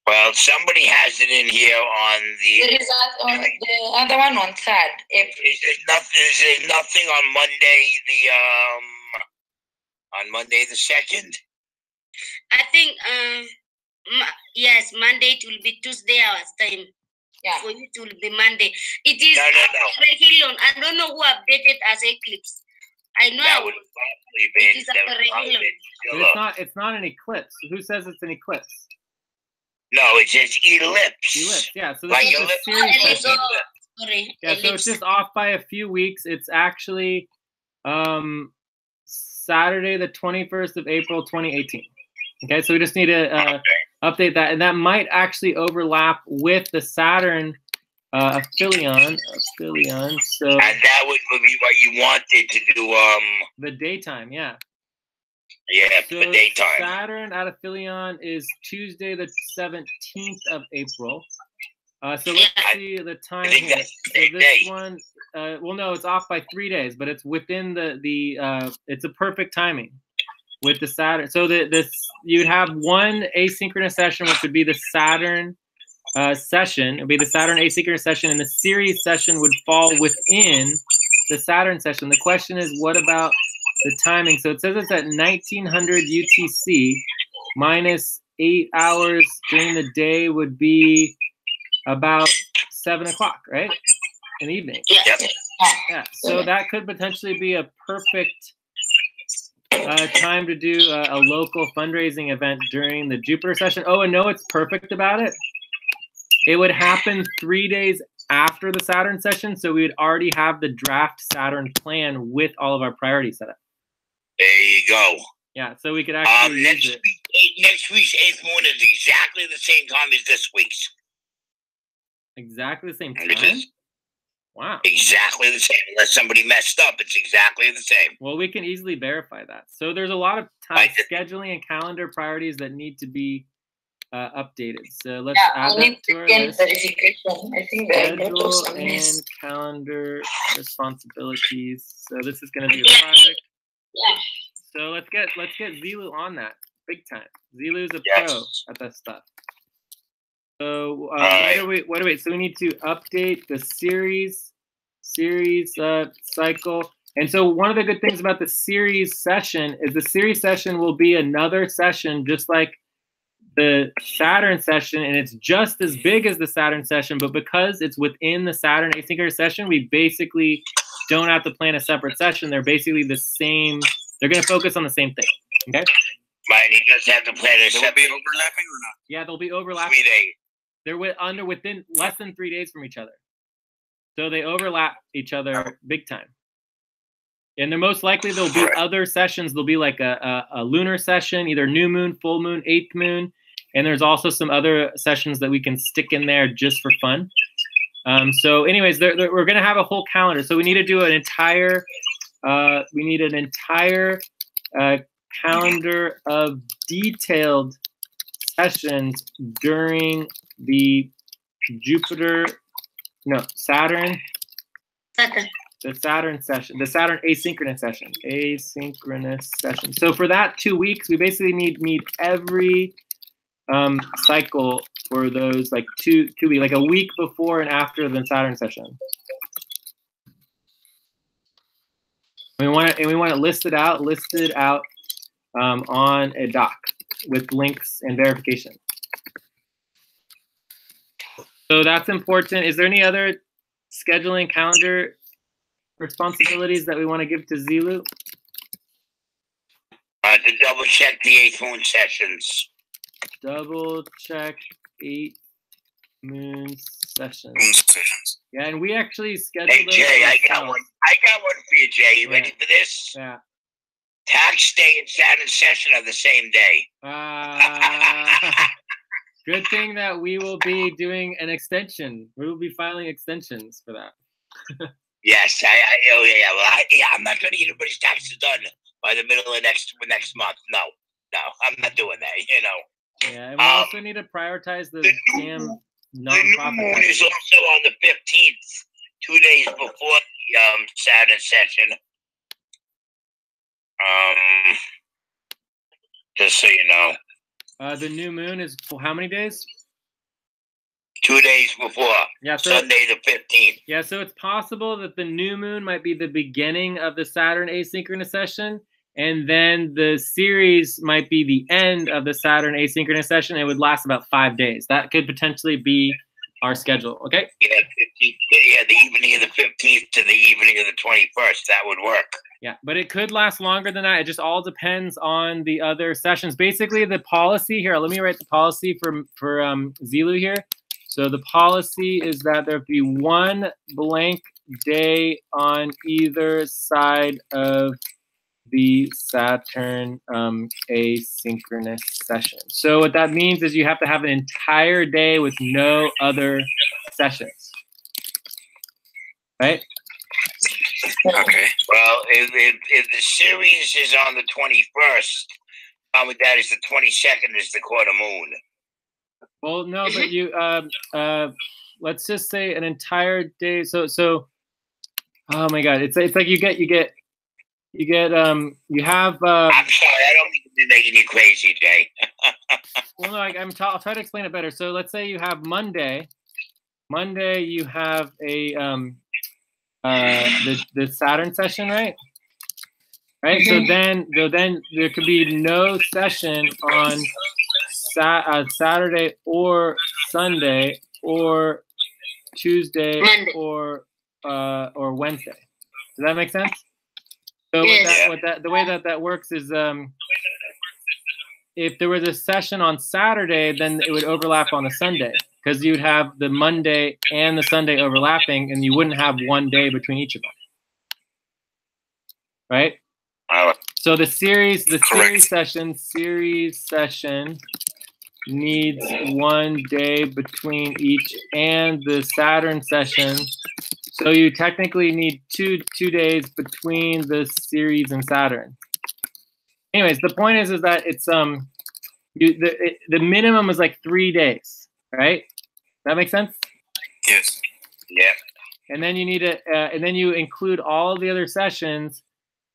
Well, somebody has it in here on There is the other one on 3rd April. Is there nothing on Monday the 2nd? I think yes, Monday it will be Tuesday hours time. Yeah. For you it will be Monday. It is Perihelion. I don't know who updated as eclipse. I know that would probably be. It is a Perihelion. It's not an eclipse. Who says it's an eclipse? No, it says ellipse. Ellipse, yeah. So this is a series session. Sorry. Yeah, so it's just off by a few weeks. It's actually Saturday, the 21st of April, 2018. Okay, so we just need to update that, and that might actually overlap with the Saturn aphelion. So and that would be what you wanted to do. The daytime, yeah. Yeah, so the daytime. Saturn at aphelion is Tuesday, the 17th of April. So let's see the time I think here. that's the So same this day. one, well, no, it's off by 3 days, but it's within it's a perfect timing with the Saturn. So you'd have one asynchronous session, which would be the Saturn session. It would be the Saturn asynchronous session, and the Ceres session would fall within the Saturn session. The question is, what about the timing? So it says it's at 1900 UTC, minus 8 hours during the day would be about 7 o'clock, right? In the evening. Yeah. Yeah. So that could potentially be a perfect time to do a local fundraising event during the Jupiter session. Oh, and know what's perfect about it? It would happen 3 days after the Saturn session, so we would already have the draft Saturn plan with all of our priorities set up. There you go. Yeah, so we could actually use it. Next week's EighthMoon is exactly the same time as this week's. Exactly the same time? Wow. Exactly the same. Unless somebody messed up, it's exactly the same. Well, we can easily verify that. So there's a lot of time, scheduling and calendar priorities that need to be updated. So let's add that to our list. Verification. I think there are a lot of Schedule and calendar responsibilities. So this is going to be a project. Yeah. So let's get Zilu on that big time. Zilu's a pro at that stuff. So what do we? So we need to update the series cycle. And so one of the good things about the series session is the series session will be another session just like the Saturn session, and it's just as big as the Saturn session, but because it's within the Saturn asynchronous session, we basically don't have to plan a separate session. They're basically the same. They're going to focus on the same thing. Okay. Right. He doesn't have to plan a separate. Will be overlapping or not? Yeah, they'll be overlapping. 3 days. They're within less than 3 days from each other, so they overlap each other big time. And they're most likely there'll be other sessions. There'll be like a lunar session, either new moon, full moon, eighth moon. And there's also some other sessions that we can stick in there just for fun. So anyways, we're going to have a whole calendar. So we need to do an entire, calendar of detailed sessions during the Saturn. The Saturn session, the Saturn asynchronous session. So for that 2 weeks, we basically need every cycle for those like two weeks, like a week before and after the Saturn session. We want it listed out on a doc with links and verification. So that's important. Is there any other scheduling calendar responsibilities that we want to give to Zilu? To double check the EighthMoon sessions. Double check EighthMoon sessions. Yeah, and we actually scheduled. Hey Jay, I got one for you, Jay. You ready for this? Yeah. Tax day and Saturn session are the same day. Good thing that we will be doing an extension. We will be filing extensions for that. Yes, I'm not going to get everybody's taxes done by the middle of next month. No, I'm not doing that. You know. Yeah, and we also need to prioritize the damn nonprofit. The new moon is also on the 15th, 2 days before the Saturn session. Just so you know. The new moon is how many days? 2 days before. Yeah, so Sunday the 15th. Yeah, so it's possible that the new moon might be the beginning of the Saturn asynchronous session, and then the series might be the end of the Saturn asynchronous session. It would last about 5 days. That could potentially be our schedule, okay? Yeah, the evening of the 15th to the evening of the 21st. That would work. Yeah, but it could last longer than that. It just all depends on the other sessions. Basically, the policy here, let me write the policy for Zilu here. So the policy is that there be one blank day on either side of the Saturn asynchronous session. So what that means is you have to have an entire day with no other sessions, right? Okay. Well, if the series is on the 21st, with that is the 22nd is the quarter moon. Well, no, but let's just say an entire day. So oh my God, it's like you have. I'm sorry, I don't mean to be making you crazy, Jay. Well, no, I'll try to explain it better. So let's say you have Monday. Monday you have a the Saturn session, right? Right. So then there could be no session on Saturday or Sunday or Tuesday Monday. or Wednesday. Does that make sense? So Yes. the way that works is if there was a session on Saturday, then it would overlap on the Sunday because you'd have the Monday and the Sunday overlapping, and you wouldn't have one day between each of them, right? So the series session needs one day between each, and the Saturn session. So you technically need two days between the series and Saturn. Anyways, the point is that it's the minimum is like 3 days, right? That makes sense? Yes. Yeah. And then you need and then you include all the other sessions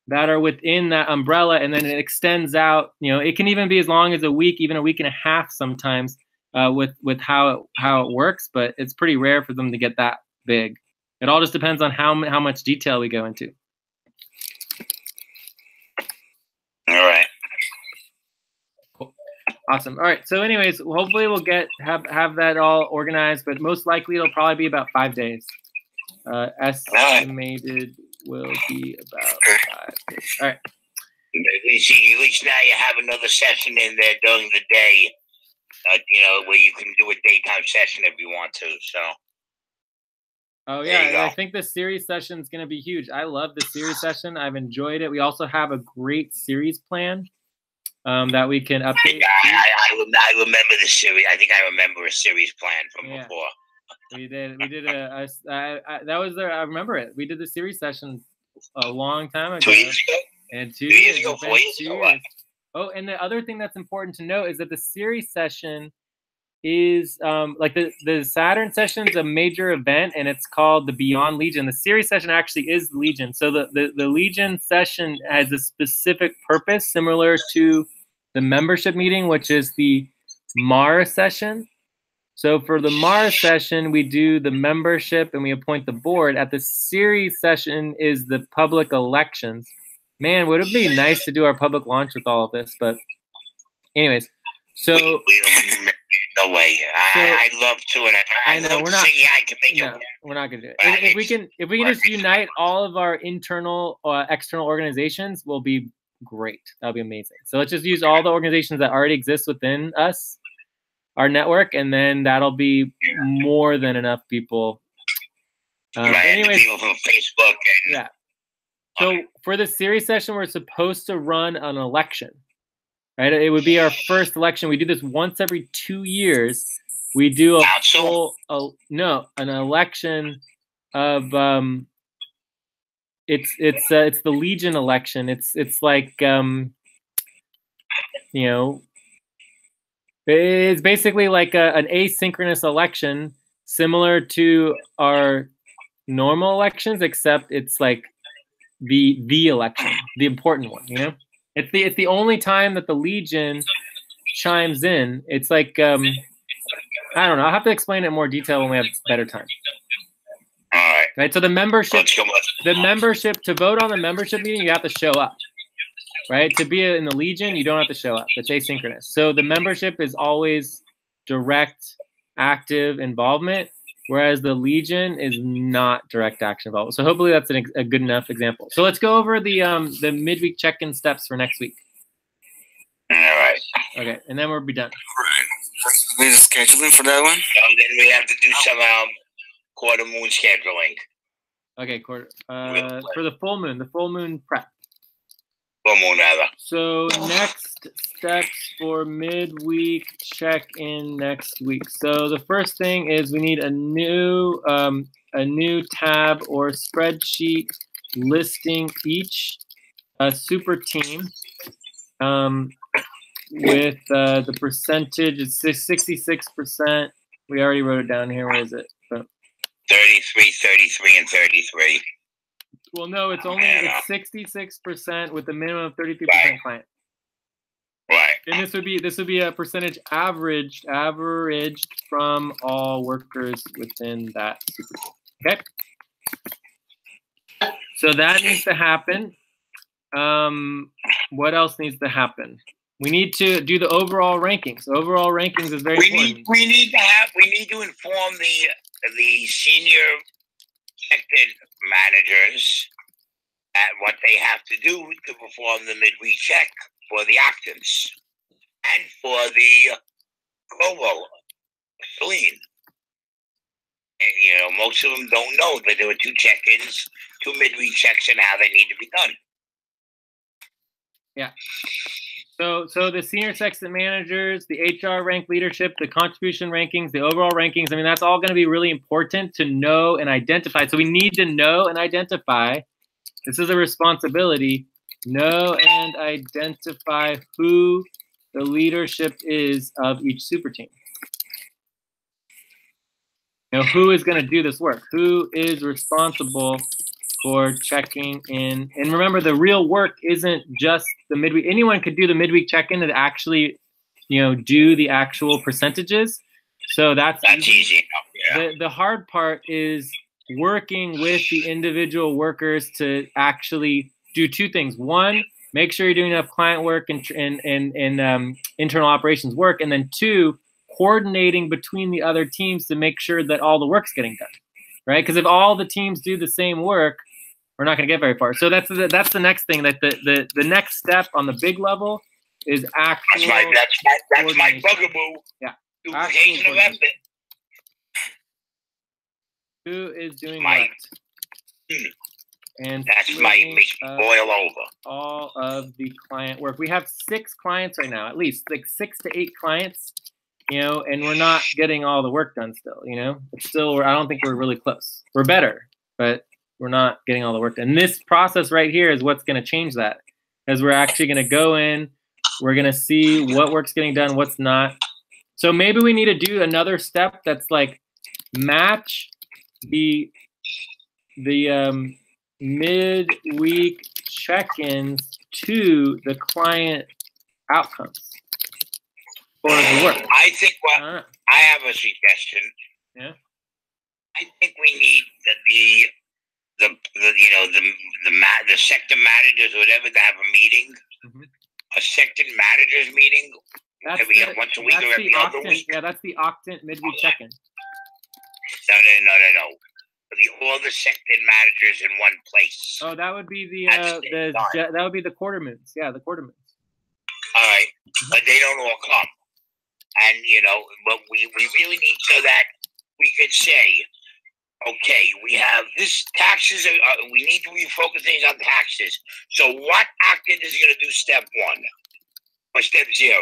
that are within that umbrella, and then it extends out. You know, it can even be as long as a week, even a week and a half sometimes, with how it works. But it's pretty rare for them to get that big. It all just depends on how much detail we go into. All right. Cool. Awesome. All right. So, anyways, hopefully we'll have that all organized, but most likely it'll probably be about 5 days. Estimated will be about 5 days. All right. At least now you have another session in there during the day, you know, where you can do a daytime session if you want to. So. Oh yeah, I think the series session is going to be huge. I love the series session. I've enjoyed it. We also have a great series plan that we can update. I remember the series. I think I remember a series plan from before. We did that was there. I remember it. We did the series session a long time ago. 2 years ago? And 2 years ago, 4 years ago. Oh, and the other thing that's important to note is that the series session is like the Saturn session is a major event, and it's called the Beyond Legion. The series session actually is Legion. So the Legion session has a specific purpose similar to the membership meeting, which is the Mars session. So for the Mars session, we do the membership and we appoint the board. At the series session is the public elections. Man, would it be nice to do our public launch with all of this? But anyways, so no way. I'd love to, and I know we're not. We're not gonna do it. If we can just unite all of our internal, external organizations, will be great. That'll be amazing. So let's just use all the organizations that already exist within us, our network, and then that'll be more than enough people. Anyways, people from Facebook. Yeah. So for the series session, we're supposed to run an election. Right, it would be our first election. We do this once every 2 years. We do an election of it's the Legion election. It's like you know, it's basically like an asynchronous election, similar to our normal elections, except it's like the election, the important one. You know. It's the only time that the Legion chimes in. It's like I don't know. I'll have to explain it in more detail when we have better time. All right. Right. So the membership to vote on the membership meeting, you have to show up. Right. To be in the Legion, you don't have to show up. It's asynchronous. So the membership is always direct, active involvement, whereas the Legion is not direct action involvement. So hopefully that's a good enough example. So let's go over the midweek check-in steps for next week. All right. Okay, and then we'll be done. We're scheduling for that one. And then we have to do some quarter moon scheduling. Okay, for the full moon prep. Full moon, rather. So next steps for midweek check-in next week. So the first thing is we need a new tab or spreadsheet listing each super team with the percentage. It's 66%. We already wrote it down here. Where is it? Oh. 33, 33, and 33. Well, no, it's only it's 66% with a minimum of 33% Right. client. Right. And this would be a percentage averaged from all workers within that super team. Okay. So that needs to happen. What else needs to happen? We need to do the overall rankings. Overall rankings is very important. We need to inform the senior elected managers at what they have to do to perform the midweek check for the octants and for the global gasoline. And, most of them don't know that there were 2 check-ins, 2 midweek checks, and how they need to be done. Yeah. So the senior section managers, the HR rank leadership, the contribution rankings, the overall rankings, I mean, that's all going to be really important to know and identify. So we need to know and identify. This is a responsibility. Know and identify who the leadership is of each super team. Who is going to do this work? Who is responsible for checking in? And remember, the real work isn't just the midweek. Anyone could do the midweek check-in and actually, do the actual percentages. So that's easy. Yeah. The hard part is working with the individual workers to actually do 2 things. One, make sure you're doing enough client work and internal operations work. And then 2, coordinating between the other teams to make sure that all the work's getting done, right? Because if all the teams do the same work, we're not going to get very far. So that's the next thing. That the next step on the big level is actual. That's my bugaboo. Yeah. Duplication of effort. Who is doing what? And that's makes me boil over. All of the client work. We have 6 clients right now, at least like 6 to 8 clients. And we're not getting all the work done still, It's still, I don't think we're really close. We're better, but we're not getting all the work done. And this process right here is what's going to change that, because we're actually going to go in, we're going to see what work's getting done, what's not. So maybe we need to do another step that's like match the midweek check-ins to the client outcomes. For the work. I think I have a suggestion. Yeah. I think we need the sector managers or whatever to have a meeting, a sector managers meeting. Every once a week or every other week. Yeah, that's the octant midweek check-in. No. All the sector managers in one place. Oh, that would be that would be the quarter moons. Yeah, the quarter moons. All right, but they don't all come. And, but we really need so that we could say, okay, we have this taxes, we need to refocus things on taxes. So what octant is going to do step 1 or step 0?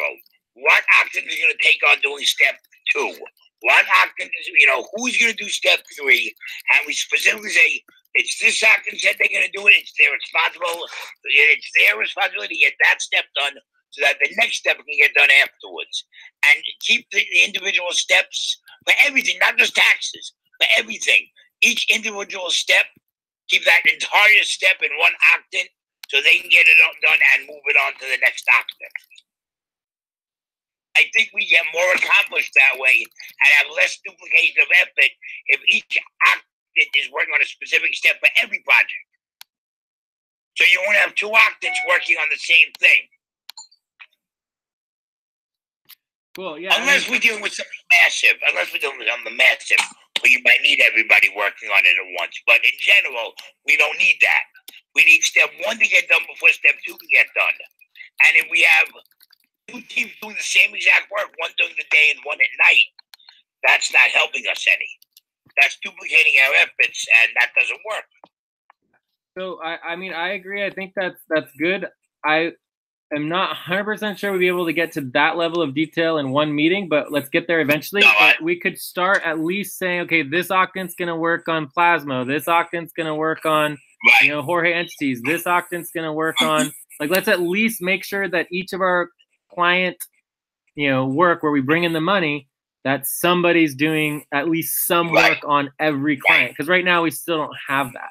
What octant is going to take on doing step 2? What octant is, who's going to do step 3? And we specifically say, it's this octant said they're going to do it. It's their responsibility to get that step done, so that the next step can get done afterwards. And keep the individual steps for everything, not just taxes, for everything. Each individual step, keep that entire step in one octant so they can get it done and move it on to the next octant. I think we get more accomplished that way and have less duplication of effort if each octant is working on a specific step for every project. So you won't have 2 octants working on the same thing. Cool, yeah. Unless we're dealing with something massive. Unless we're dealing with something massive, where you might need everybody working on it at once. But in general, we don't need that. We need step 1 to get done before step 2 can get done. And if we have 2 teams doing the same exact work, one during the day and one at night, that's not helping us any. That's duplicating our efforts, and that doesn't work. So I mean, I agree. I think that's good. I am not 100% sure we'll be able to get to that level of detail in one meeting, but let's get there eventually. But we could start at least saying, okay, this octant's going to work on Plasmo. This octant's going to work on, Jorge entities. This octant's going to work on, let's at least make sure that each of our client, work where we bring in the money, that somebody's doing at least some work on every client. Because right now we still don't have that.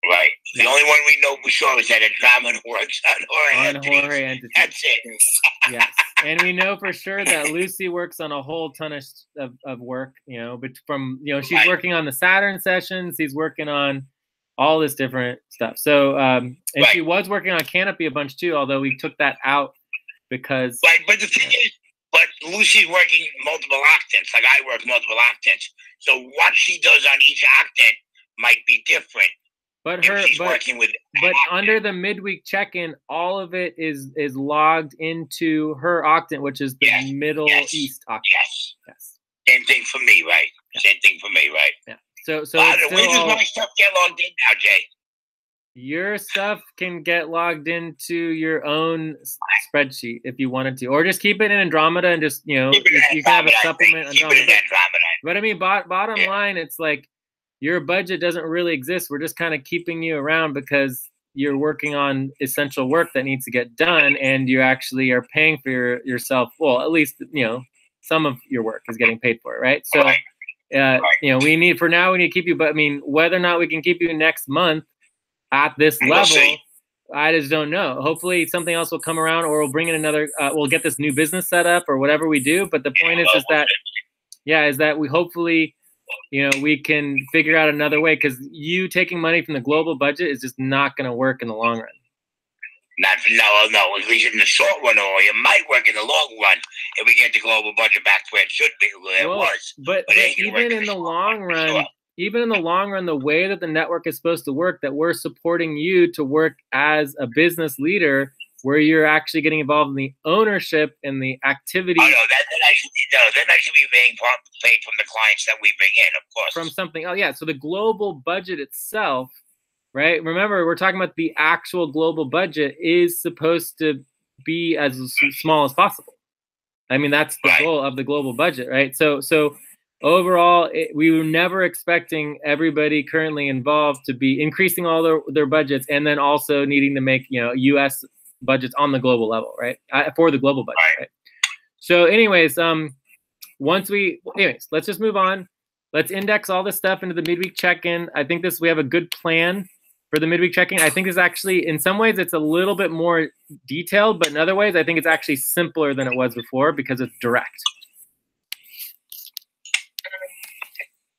Right. The only one we know for sure is that Andromeda works on Jorge entities. That's it. Yes. And we know for sure that Lucy works on a whole ton of work, you know, but from, you know, she's working on the Saturn sessions. He's working on all this different stuff. So, and she was working on Canopy a bunch too, although we took that out because. Right. But the thing is, but Lucy's working multiple octants, like I work multiple octants. So what she does on each octant might be different. But under the midweek check-in, all of it is logged into her octant, which is the Middle East octant. Yes. Same thing for me, right? Yeah. Same thing for me, right? Yeah. So where does my stuff get logged in now, Jay? Your stuff can get logged into your own spreadsheet if you wanted to, or just keep it in Andromeda and just, you know, you can have a supplement. Andromeda. But I mean, bottom line, it's like, your budget doesn't really exist. We're just kind of keeping you around because you're working on essential work that needs to get done, and you actually are paying for yourself. Well, at least, you know, some of your work is getting paid for it, right? So, you know, we need to keep you. But I mean, whether or not we can keep you next month at this level, I just don't know. Hopefully, something else will come around, or we'll bring in another. We'll get this new business set up, or whatever we do. But the point is that we hopefully, you know, we can figure out another way, because you taking money from the global budget is just not going to work in the long run. No. At least in the short run, or it might work in the long run if we get the global budget back to where it should be, where it was. But even in the long run, the way that the network is supposed to work, that we're supporting you to work as a business leader, where you're actually getting involved in the ownership and the activity. Oh, no, that should be being paid from the clients that we bring in, of course. From something, so the global budget itself, right? Remember, we're talking about the actual global budget is supposed to be as small as possible. I mean, that's the goal of the global budget, right? So overall, we were never expecting everybody currently involved to be increasing all their budgets, and then also needing to make, you know, U.S. budgets on the global level, right? For the global budget, right? So anyways, let's just move on. Let's index all this stuff into the midweek check-in. I think we have a good plan for the midweek check-in. I think it's actually, in some ways, it's a little bit more detailed, but in other ways, I think it's actually simpler than it was before because it's direct.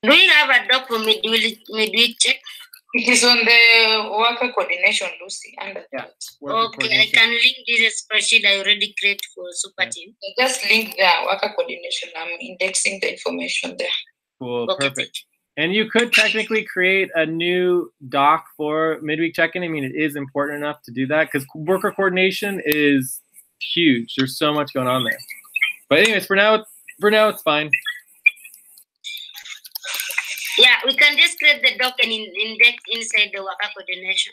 Do you have a doc for midweek check? It is on the worker coordination, Lucy. Okay, I can link this spreadsheet I already created for Super Team. Just link the worker coordination. I'm indexing the information there. Cool, perfect. And you could technically create a new doc for midweek check-in. I mean, it is important enough to do that because worker coordination is huge. There's so much going on there. But anyways, for now it's fine. Yeah, we can just create the doc and index inside the worker coordination.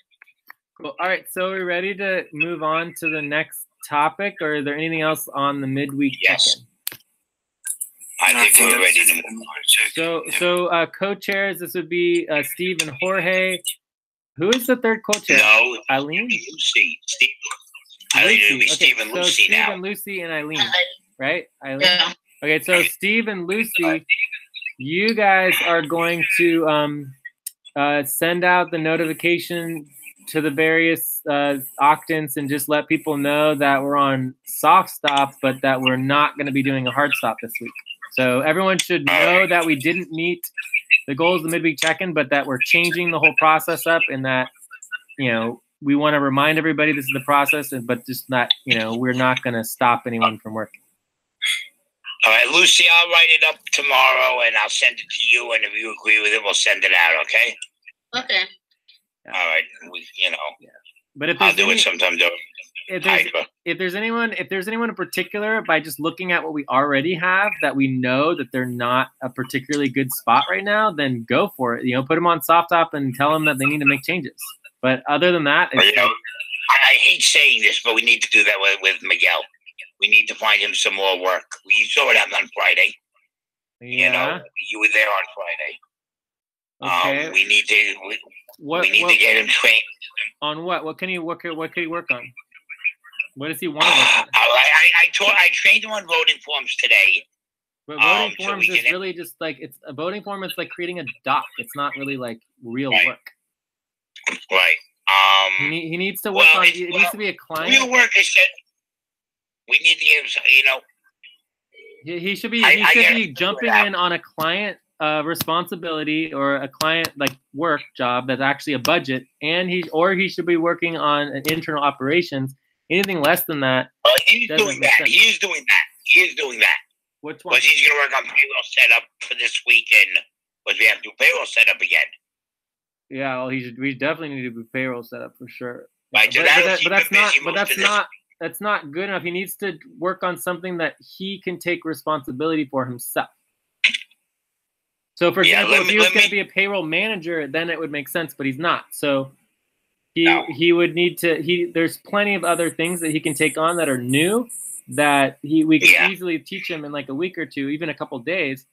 Cool. All right, so we're ready to move on to the next topic, or is there anything else on the midweek check-in? I think we're ready to move on. So co-chairs, this would be Steve and Jorge. Who is the third co-chair? No, Eileen? Lucy. Eileen, it'll be Steve and Lucy now. Steve and Lucy and Eileen, right? Eileen? Yeah. Okay, so Steve and Lucy, you guys are going to send out the notification to the various octants and just let people know that we're on soft stop, but that we're not going to be doing a hard stop this week. So everyone should know that we didn't meet the goals of the midweek check-in, but that we're changing the whole process up, and that, you know, we want to remind everybody this is the process, but just not, you know, we're not going to stop anyone from working. All right, Lucy, I'll write it up tomorrow, and I'll send it to you, and if you agree with it, we'll send it out, okay? Okay. Yeah. All right, Yeah. But if I'll do it sometime. If there's anyone in particular, by just looking at what we already have, that we know that they're not a particularly good spot right now, then go for it. You know, put them on soft top and tell them that they need to make changes. But other than that, I hate saying this, but we need to do that with Miguel. We need to find him some more work. We saw it happen on Friday. Yeah. You know, you were there on Friday. Okay. We need to get him trained. On what? What could he work on? What does he want to work on? I trained him on voting forms today. But voting So forms we is can- really just like it's a voting form. It's like creating a doc. It's not really like real Right. work. Right. He needs to work well, on. it's- It well, needs to be a client. Real work is that we need the, you know. He should be. I He should gotta be figure it jumping out. in on a client responsibility or a client like work job that's actually a budget, and he should be working on an internal operations. Anything less than that, He's doesn't doing make that. sense. He is doing that. He is doing that. which one? Because he's going to work on payroll setup for this weekend. Because we have to do payroll setup again. Yeah, well, we definitely need to do payroll setup for sure. Right, so But that's not. busy But most of this. that's not good enough. He needs to work on something that he can take responsibility for himself. So, for Yeah, example, if he was let going to me- be a payroll manager, then it would make sense. But he's not. So No. he would need to. There's plenty of other things that he can take on that are new that we can Yeah. easily teach him in like a week or two, even a couple days.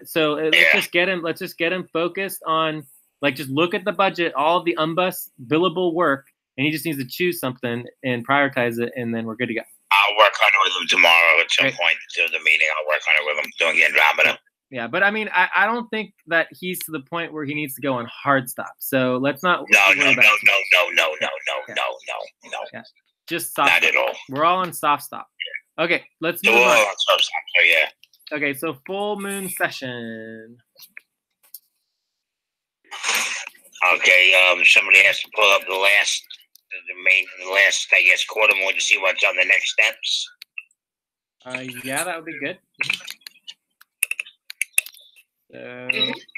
So Yeah. let's just get him focused on like just look at the budget, all of the unbus billable work, and he just needs to choose something and prioritize it, and then we're good to go. I'll work on it with him tomorrow at some Right. point to the meeting. I'll work on it with him doing Andromeda. Yeah, but I mean, I don't think that he's to the point where he needs to go on hard stop. So let's not No. worry about it. No. Just soft Not stop. at all. We're all on soft stop. Okay, let's So, move on. so yeah. Okay, so full moon session. Okay, somebody has to pull up the last, I guess, quarter moon to see what's on the next steps. Yeah, that would be good.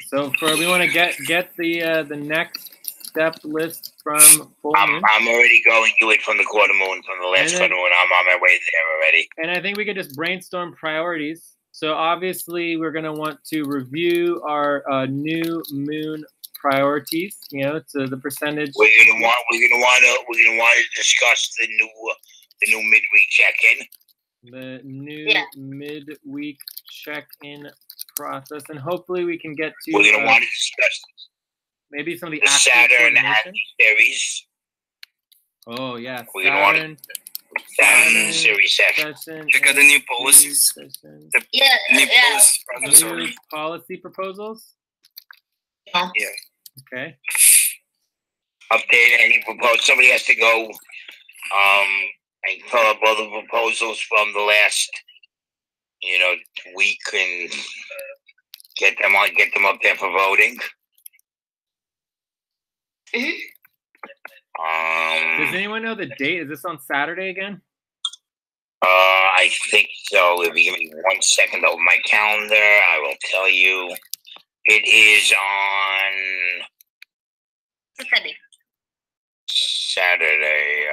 So we want to get the next step list from full moon. I'm already going to it from the quarter moon, from the last And then- quarter moon. I'm on my way there already. And I think we could just brainstorm priorities. So obviously we're going to want to review our new moon priorities. You know, to the percentage. We're gonna want to discuss the new midweek check-in. The new Yeah. midweek check-in process, and hopefully we can get to We're gonna want to discuss maybe some of the the actual Saturn coordination. series. Oh yeah, We're gonna want Saturn Saturn series session. session. Check out the new SC policies. session. Yeah, New yeah. policies process New already. policy proposals. Yeah. Okay. Update any proposal. Somebody has to go and pull up all the proposals from the last week and get them up there for voting. Mhm. Does anyone know the date? Is this on Saturday again? I think so. If you give me 1 second over my calendar, I will tell you. It is on Saturday. Saturday.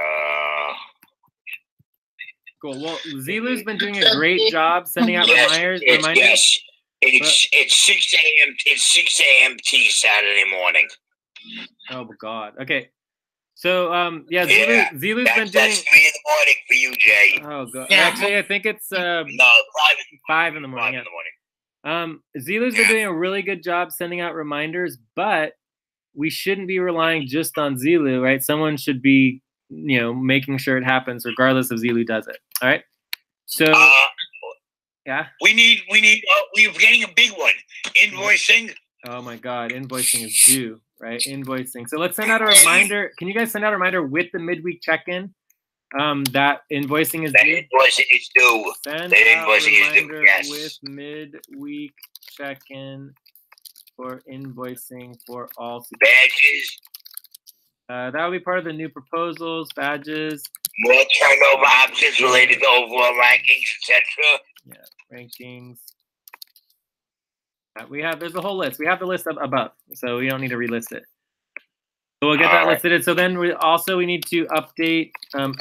Cool. Well, Zilu's been doing a great job sending out reminders. Yes. It's 6 a.m. It's 6 a.m. T Saturday morning. Oh God. Okay. So yeah, Yeah, Zilu's been That's doing. 3 in the morning for you, Jay. Oh God. Yeah. Actually, I think it's No, 5 in the 5 morning. in Yeah. the morning. Zilu's been doing a really good job sending out reminders, but we shouldn't be relying just on Zilu, right? Someone should be, making sure it happens regardless if Zilu does it. All right. So yeah. We're getting a big one. Invoicing. Oh my God, invoicing is due, right? Invoicing. So let's send out a reminder. Can you guys send out a reminder with the midweek check-in? That invoicing is That due. invoicing is due. Send that out invoicing is due, reminder yes. with midweek check-in for invoicing for all. Badges. That will be part of the new proposals, badges, More turnover options related to overall rankings, etc. rankings. There's a whole list. We have the list up above, so we don't need to relist it. So we'll get that Alright. listed. So then we need to update, and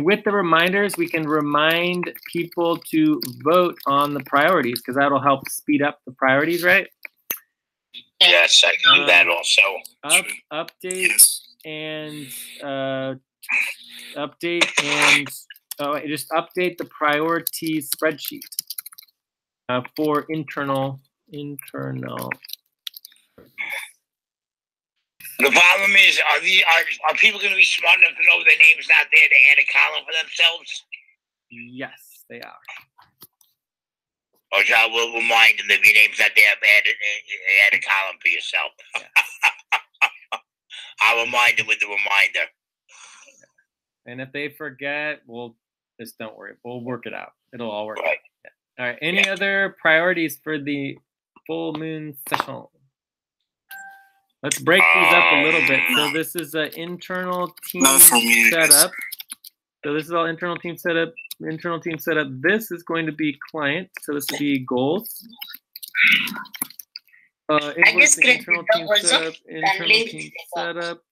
with the reminders, we can remind people to vote on the priorities because that'll help speed up the priorities, right? Yes, I can do that also. Update Yes. and just update the priorities spreadsheet for internal. The problem is, are people going to be smart enough to know their name's not there to add a column for themselves? Yes, they are. Or we'll remind them if your name's not there, add a column for yourself. Yeah. I'll remind them with the reminder. And if they forget, just don't worry. We'll work it out. It'll all work out. Yeah. All right. Any other priorities for the full moon session? Let's break these up a little bit. So this is an internal team setup. So this is all internal team setup. Internal team setup. This is going to be client. So this will be goals. I just created internal team setup. Internal team setup.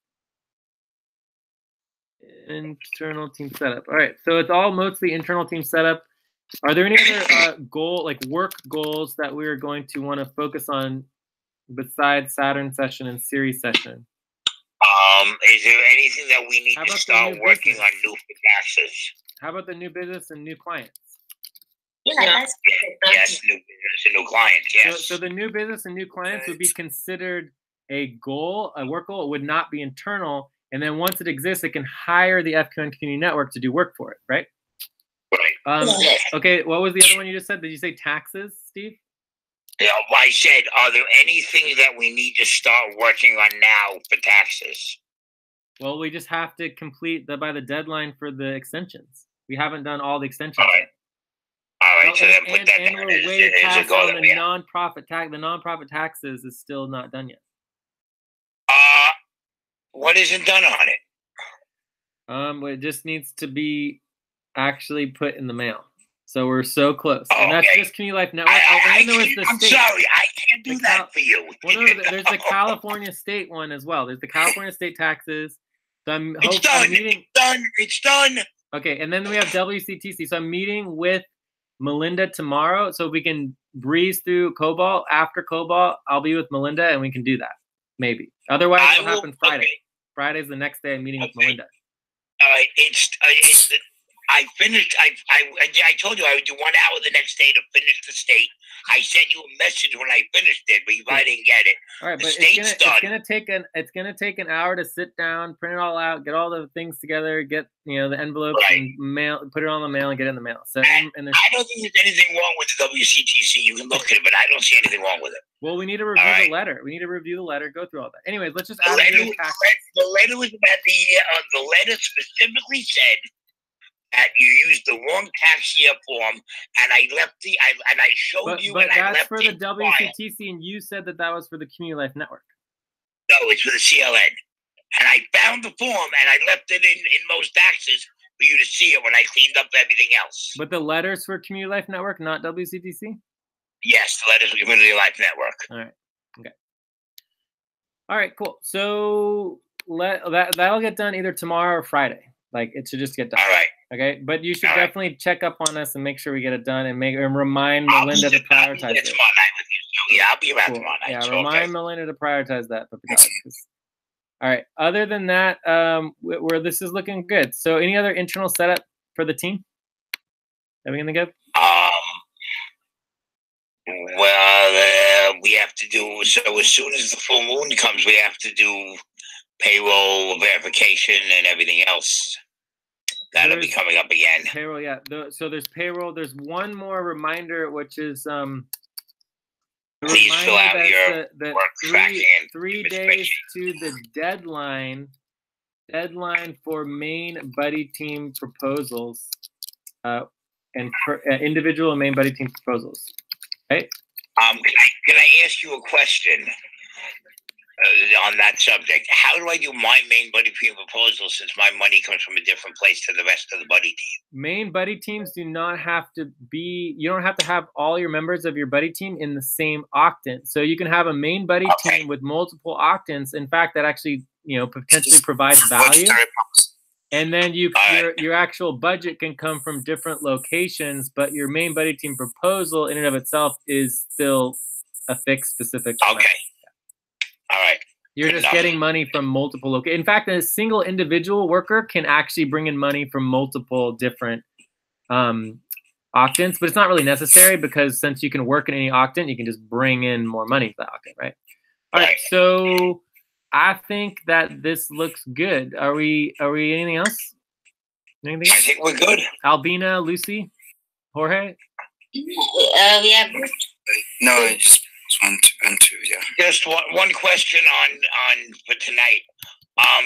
Internal team setup. All right. So it's all mostly internal team setup. Are there any other work goals that we are going to want to focus on besides Saturn session and Ceres session? Is there anything that we need to start working on new taxes? How about the new business and new clients? Yeah. Yes, new business and new clients, yes. So the new business and new clients would be considered a goal, a work goal. It would not be internal. And then once it exists, it can hire the FQN community network to do work for it, right? Right. Okay, what was the other one you just said? Did you say taxes, Steve? Yeah, I said, are there anything that we need to start working on now for taxes? Well, we just have to complete by the deadline for the extensions. We haven't done all the extensions yet. All right, so then put that down. We're way past on the nonprofit tax. The nonprofit taxes is still not done yet. What isn't done on it? It just needs to be actually put in the mail. So we're so close. And that's just Community Life Network. I'm sorry, I can't do that for you. Well, no, there's the California State one as well. There's the California State taxes. So it's done. It's done. Okay, and then we have WCTC. So I'm meeting with Melinda tomorrow, so we can breeze through Cobalt. After Cobalt, I'll be with Melinda, and we can do that. Maybe. Otherwise, it'll happen Friday. Okay. Friday's the next day I'm meeting with Melinda. All right, I finished. I told you I would do 1 hour the next day to finish the state. I sent you a message when I finished it, but I didn't get it. All right, but it's gonna take an hour to sit down, print it all out, get all the things together, get the envelopes and mail, put it on the mail, and get it in the mail. So I don't think there's anything wrong with the WCTC. You can look at it, but I don't see anything wrong with it. Well, we need to review the letter. We need to review the letter, go through all that. Anyways, let's just add the letter was about the letter specifically said that you used the wrong tax year form, and I left and I showed you. But and I that's left for the WCTC, and you said that was for the Community Life Network. No, it's for the CLN. And I found the form, and I left it in most taxes for you to see it when I cleaned up everything else. But the letters for Community Life Network, not WCTC? Yes, the letters for Community Life Network. All right. Okay. All right, cool. So that'll get done either tomorrow or Friday. Like, it should just get done. All right. Okay, but you should definitely check up on us and make sure we get it done, and remind Melinda to prioritize it. Tomorrow night with you. So yeah, I'll be around tomorrow night. Yeah, so remind Melinda to prioritize that. All right. Other than that, where this is looking good. So, any other internal setup for the team? Everything good? Well, we have to do so as soon as the full moon comes. We have to do payroll verification and everything else. That'll be coming up again. Payroll, yeah. So there's payroll. There's one more reminder, which is please fill out your work tracking. 3 days to the deadline for main buddy team proposals, and individual and main buddy team proposals. Right? Can I ask you a question? On that subject, how do I do my main buddy team proposal since my money comes from a different place to the rest of the buddy team? Main buddy teams do not have to be, you don't have to have all your members of your buddy team in the same octant. So you can have a main buddy team with multiple octants. In fact, that actually, potentially provides value. And then your actual budget can come from different locations, but your main buddy team proposal in and of itself is still a fixed specific amount. All right. You're just getting money from multiple locations. In fact, a single individual worker can actually bring in money from multiple different octants, but it's not really necessary because since you can work in any octant, you can just bring in more money to that octant, right? All right. So I think that this looks good. Are we anything else? I think we're good. Albina, Lucy, Jorge? We have No, I just want to, yeah. Just one question on for tonight.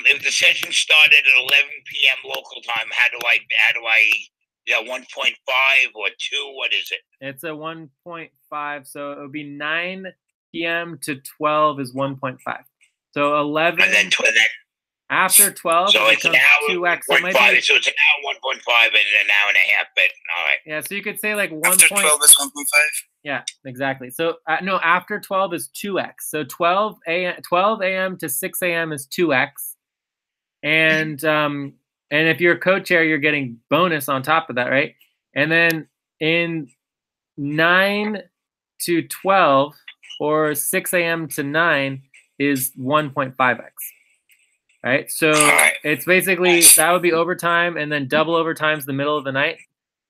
If the session started at 11 p.m. local time, how do I is that 1.5 or 2? What is it? It's a 1.5, so it would be 9 p.m. to 12 is 1.5. So 11 And then after 12, so it it's an becomes hour 2x. So, 1.5. So it's an hour 1.5 and an hour and a half. But all right. yeah, so you could say like 1. After 12 is 1.5? Yeah, exactly. So no, after 12 is 2x. So 12 a.m. to 6 a.m. is 2x. And if you're a co-chair, you're getting bonus on top of that, right? And then in 9 to 12 or 6 a.m. to 9 is 1.5x. Right? So it's basically, that would be overtime, and then double overtime's the middle of the night.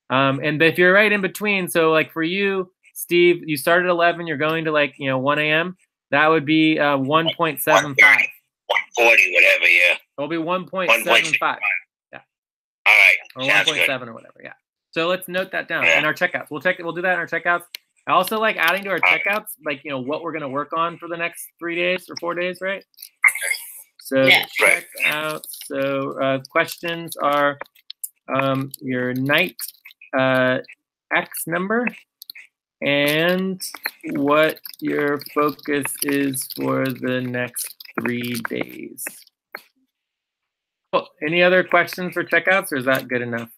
And if you're right in between, so like for you, Steve, you start at 11, you're going to 1 a.m. That would be 1.75. 140, whatever, yeah. It'll be 1.75. Yeah. All right. Or Sounds 1.7 good. or whatever, yeah. So let's note that down Yeah. in our checkouts. We'll do that in our checkouts. I also like adding to our checkouts, what we're going to work on for the next 3 days or 4 days, right? So check out. So questions are your night X number and what your focus is for the next 3 days. Cool. Any other questions for checkouts, or is that good enough?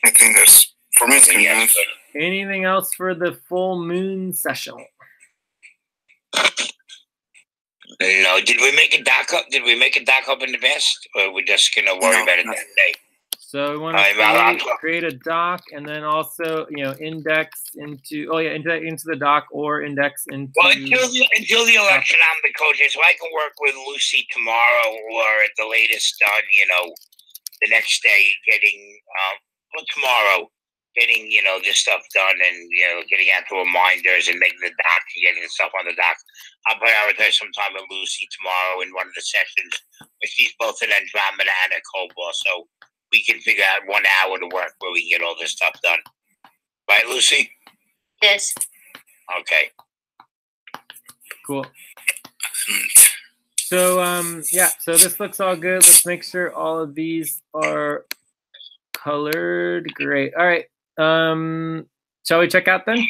I think that's, for me, it's good enough. Anything else for the full moon session? No. Did we make a doc up? Did we make a doc up in the past, or we're just gonna worry about it that day? So we want to create a doc, and then also index into into the doc or index into. Well, until the election, I'm the coach, so I can work with Lucy tomorrow, or at the latest on the next day, getting tomorrow, getting this stuff done, and getting out the reminders and making the doc and getting the stuff on the doc. I'll prioritize some time with Lucy tomorrow in one of the sessions. But she's both an Andromeda and a Cobalt, so we can figure out 1 hour to work where we can get all this stuff done. Right, Lucy? Yes. Okay. Cool. So so this looks all good. Let's make sure all of these are colored. Great. All right. Shall we check out then?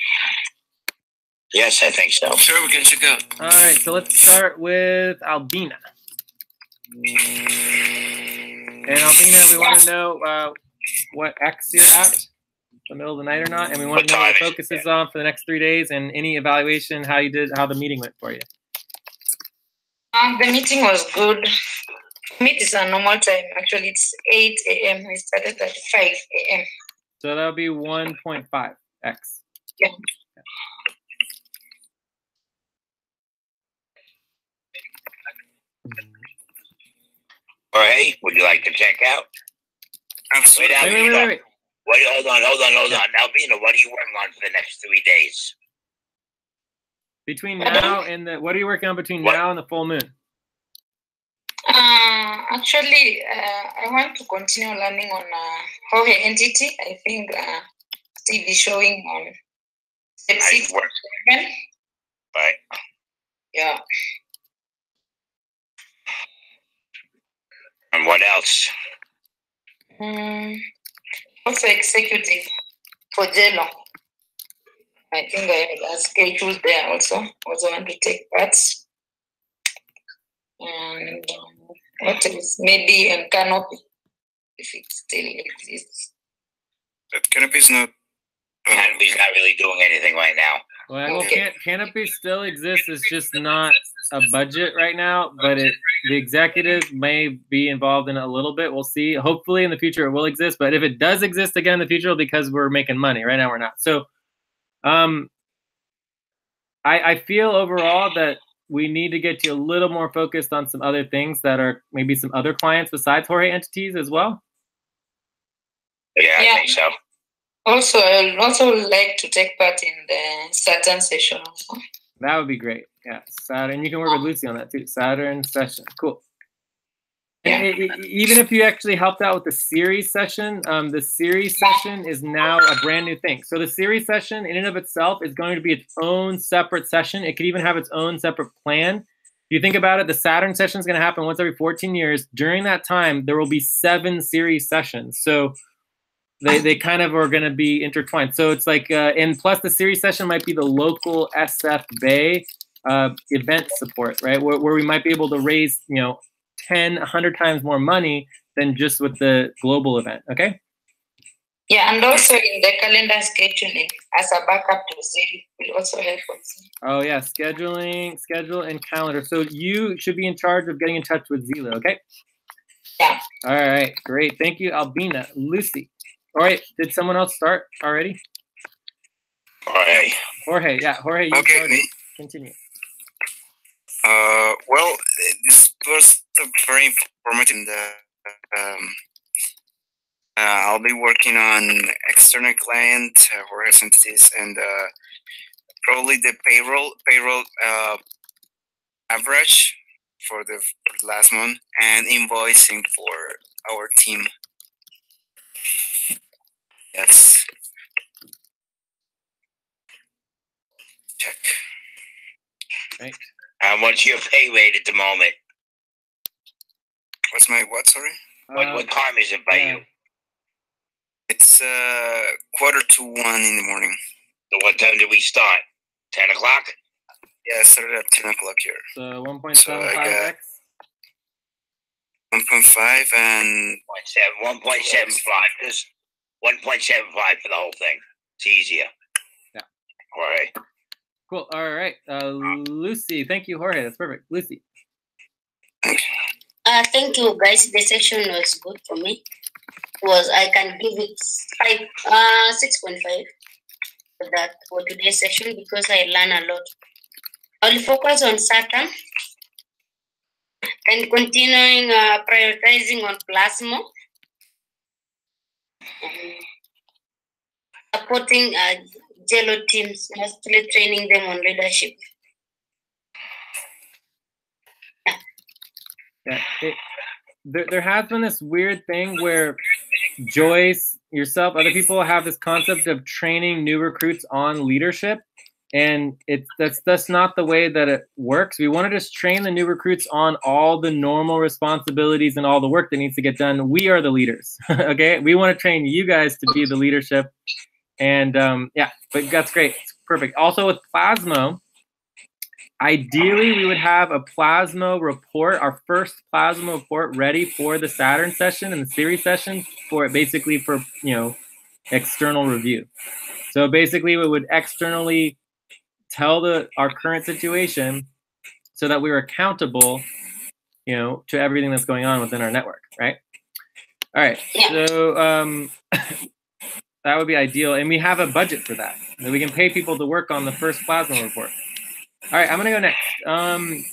Yes, I think so. Sure, we can check out. All right, so let's start with Albina. And Albina, we want to know what X you're at, the middle of the night or not, and we want to know what the focus is on for the next 3 days, and any evaluation, how the meeting went for you. The meeting was good. Meet is a normal time. Actually, it's 8 a.m. We started at 5 a.m. So that'll be 1.5 X. Yeah. Jorge, would you like to check out? Absolutely. Wait. Hold on. Albina, what are you working on for the next 3 days? Between now and what are you working on between now and the full moon? Actually, I want to continue learning on Jorge entity. I think Steve is showing on step 6. Right. Yeah. And what else? Also executive for Jello. I think I have a schedule there also. Also want to take parts. And what else? Maybe in Canopy, if it still exists. But Canopy's not. Canopy's not really doing anything right now. Well, Canopy still exists. It's just not a budget right now, but the executives may be involved in it a little bit. We'll see. Hopefully in the future it will exist, but if it does exist again in the future, it'll be because we're making money. Right now we're not. So I feel overall that we need to get you a little more focused on some other things that are maybe some other clients besides Jorge entities as well. Yeah, I think so. Also, I would also like to take part in the Saturn session also. That would be great. Yeah, Saturn. You can work with Lucy on that too. Saturn session. Cool. Even if you actually helped out with the series session, the series session is now a brand new thing. So the series session in and of itself is going to be its own separate session. It could even have its own separate plan. If you think about it, the Saturn session is going to happen once every 14 years. During that time, there will be 7 series sessions. So they kind of are going to be intertwined. So it's like, and plus the series session might be the local SF Bay event support, right? Where we might be able to raise, 10, 100 times more money than just with the global event, okay? Yeah, and also in the calendar scheduling as a backup to Zillow will also help us. Oh yeah, schedule and calendar. So you should be in charge of getting in touch with Zila, okay? Yeah. All right, great. Thank you, Albina. Lucy. All right, did someone else start already? Jorge, yeah, Jorge, you started. Continue. Well, this was very informative. I'll be working on external client Jorge's entities and probably the payroll average for the last month and invoicing for our team. Yes. Check. Right. What's your pay rate at the moment? What's my what? Sorry. What time is it by you? It's 1:45 in the morning. So what time did we start? 10 o'clock? Yeah, I started at 10 o'clock here. So 1.75x. 1.5 and 1.75. Just 1.75 for the whole thing. It's easier. Yeah. All right. Cool. All right. Lucy, thank you, Jorge. That's perfect. Lucy. Thank you, guys. The section was good for me. I can give it 6.5 for today's session because I learned a lot. I'll focus on Saturn and continuing prioritizing on Plasma, supporting Jello teams, mostly training them on leadership. Yeah. There has been this weird thing where Joyce, yourself, other people have this concept of training new recruits on leadership, and that's not the way that it works. We want to just train the new recruits on all the normal responsibilities and all the work that needs to get done. We are the leaders, okay? We want to train you guys to be the leadership, and yeah, but that's great. It's perfect. Also with Plasmo, ideally, we would have a Plasmo report, our first Plasmo report ready for the Saturn session and the series session for external review. So basically, we would externally tell our current situation so that we were accountable, to everything that's going on within our network, right? All right, so that would be ideal. And we have a budget for that. And we can pay people to work on the first Plasmo report. All right, I'm going to go next.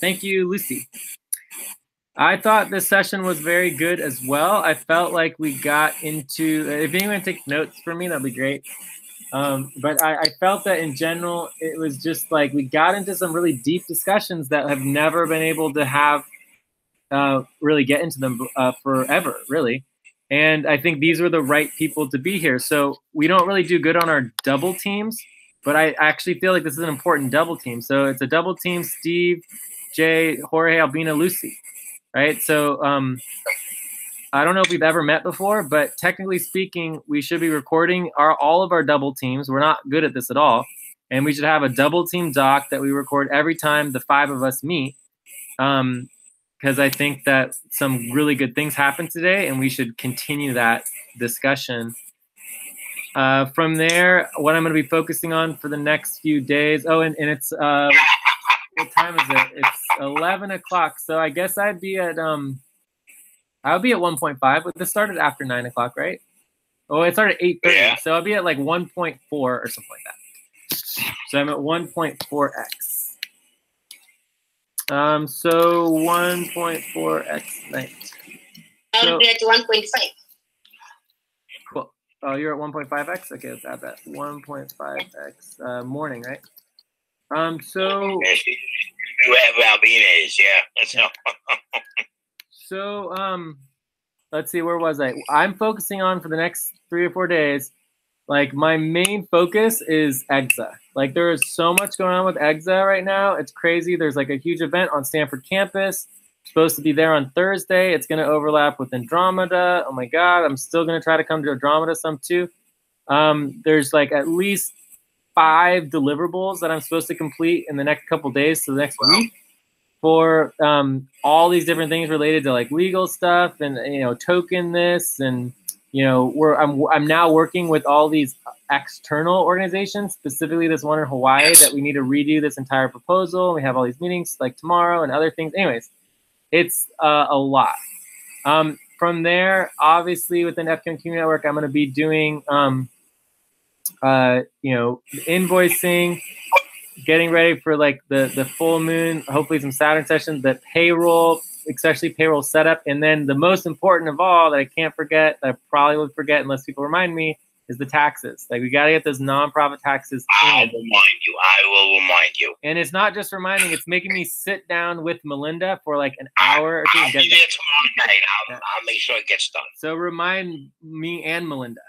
Thank you, Lucy. I thought this session was very good as well. I felt like we got into, if anyone takes notes for me, that'd be great. But I felt that in general, it was just like we got into some really deep discussions that have never been able to have, really get into them forever, really. And I think these were the right people to be here. So we don't really do good on our double teams. But I actually feel like this is an important double team. So it's a double team: Steve, Jay, Jorge, Albina, Lucy, right? So I don't know if we've ever met before, but technically speaking, we should be recording all of our double teams. We're not good at this at all. And we should have a double team doc that we record every time the 5 of us meet. Because I think that some really good things happened today, and we should continue that discussion. From there, what I'm going to be focusing on for the next few days. Oh, and it's what time is it? It's 11 o'clock. So I guess I'd be at 1.5. But this started after 9 o'clock, right? Oh, it started at 8:30. Yeah. So I'll be at like 1.4 or something like that. So I'm at 1.4x. So 1.4x night. I'll be at 1.5. Cool. Oh, you're at 1.5x? Okay, let's add that. 1.5x morning, right? So whoever Albina is, yeah. So, let's see, where was I? I'm focusing on for the next 3 or 4 days. Like my main focus is EXA. Like there is so much going on with EXA right now. It's crazy. There's like a huge event on Stanford campus. Supposed to be there on Thursday. It's going to overlap with Andromeda. Oh my God. I'm still going to try to come to Andromeda some too. There's like at least 5 deliverables that I'm supposed to complete in the next couple days to the next week for all these different things related to like legal stuff and, you know, token this and, you know, I'm now working with all these external organizations, specifically this one in Hawaii that we need to redo this entire proposal. We have all these meetings like tomorrow and other things. Anyways, it's a lot. From there, obviously within FCAM Community Network, I'm going to be doing, you know, invoicing, getting ready for like the full moon, hopefully some Saturn sessions, the payroll, especially payroll setup. And then the most important of all that I can't forget, that I probably would forget unless people remind me, is the taxes. Like we got to get those nonprofit taxes I'll remind you. I will remind you. And it's not just reminding, it's making me sit down with Melinda for like an hour or two. I'll be there tomorrow night. I'll make sure it gets done. So remind me and Melinda.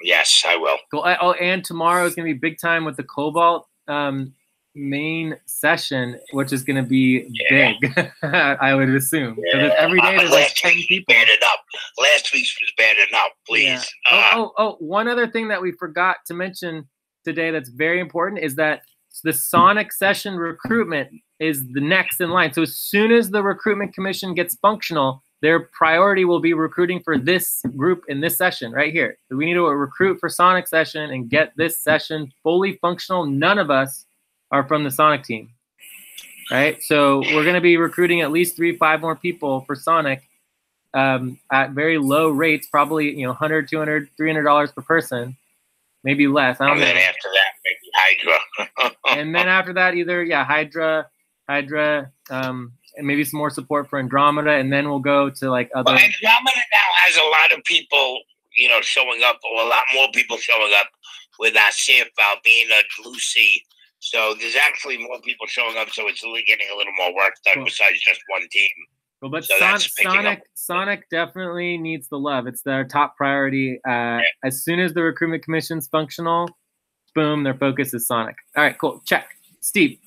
Yes, I will. Cool. Oh, and tomorrow is going to be big time with the Cobalt main session, which is going to be big, I would assume. Because every day there's like 10 people. Bad enough. Last week's was bad enough, please. Yeah. One other thing that we forgot to mention today that's very important is that the Sonic session recruitment is the next in line. So as soon as the recruitment commission gets functional, their priority will be recruiting for this group in this session right here. So we need to recruit for Sonic session and get this session fully functional. None of us are from the Sonic team, right? So we're going to be recruiting at least 3-5 more people for Sonic at very low rates, probably, you know, $100, $200, $300 per person, maybe less. I don't know. And then after that, maybe Hydra. And then after that, either Hydra, and maybe some more support for Andromeda, and then we'll go to like other. Well, Andromeda now has a lot of people, you know, showing up, or a lot more people showing up with Asif, Albina, Lucy. So there's actually more people showing up, so it's really getting a little more work done besides just one team. Well, but so Sonic definitely needs the love. It's their top priority. As soon as the recruitment commission's functional, boom, their focus is Sonic. All right, cool. Check. Steve.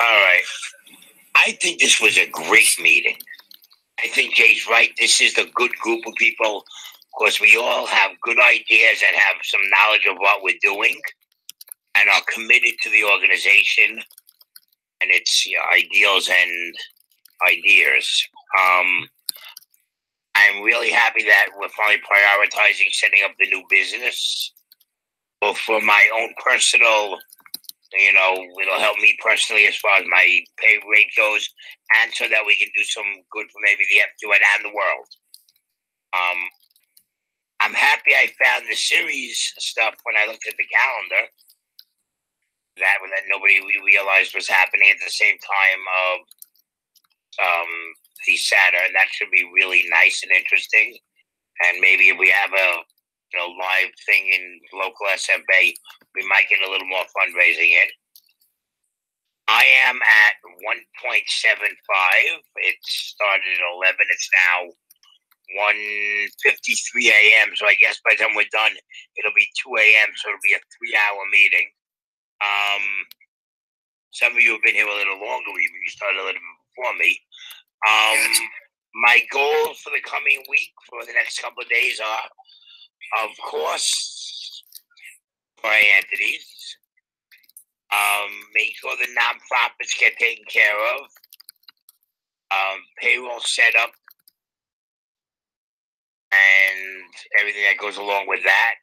All right. I think this was a great meeting. I think Jay's right. This is a good group of people because we all have good ideas and have some knowledge of what we're doing and are committed to the organization and its ideals and ideas. I'm really happy that we're finally prioritizing setting up the new business. Both for my own personal, you know, it'll help me personally as far as my pay rate goes, and so that we can do some good for maybe the FQN and the world. I'm happy I found the series stuff when I looked at the calendar. That nobody realized was happening at the same time of the Saturn. That should be really nice and interesting. And maybe if we have a live thing in local SFA, we might get a little more fundraising in. I am at 1.75. It started at 11. It's now 1:53 a.m. So I guess by the time we're done, it'll be 2 a.m. So it'll be a 3-hour meeting. Some of you have been here a little longer. You started a little bit before me. My goals for the coming week, for the next couple of days, are, of course, for entities. Make sure the nonprofits get taken care of. Payroll setup and everything that goes along with that.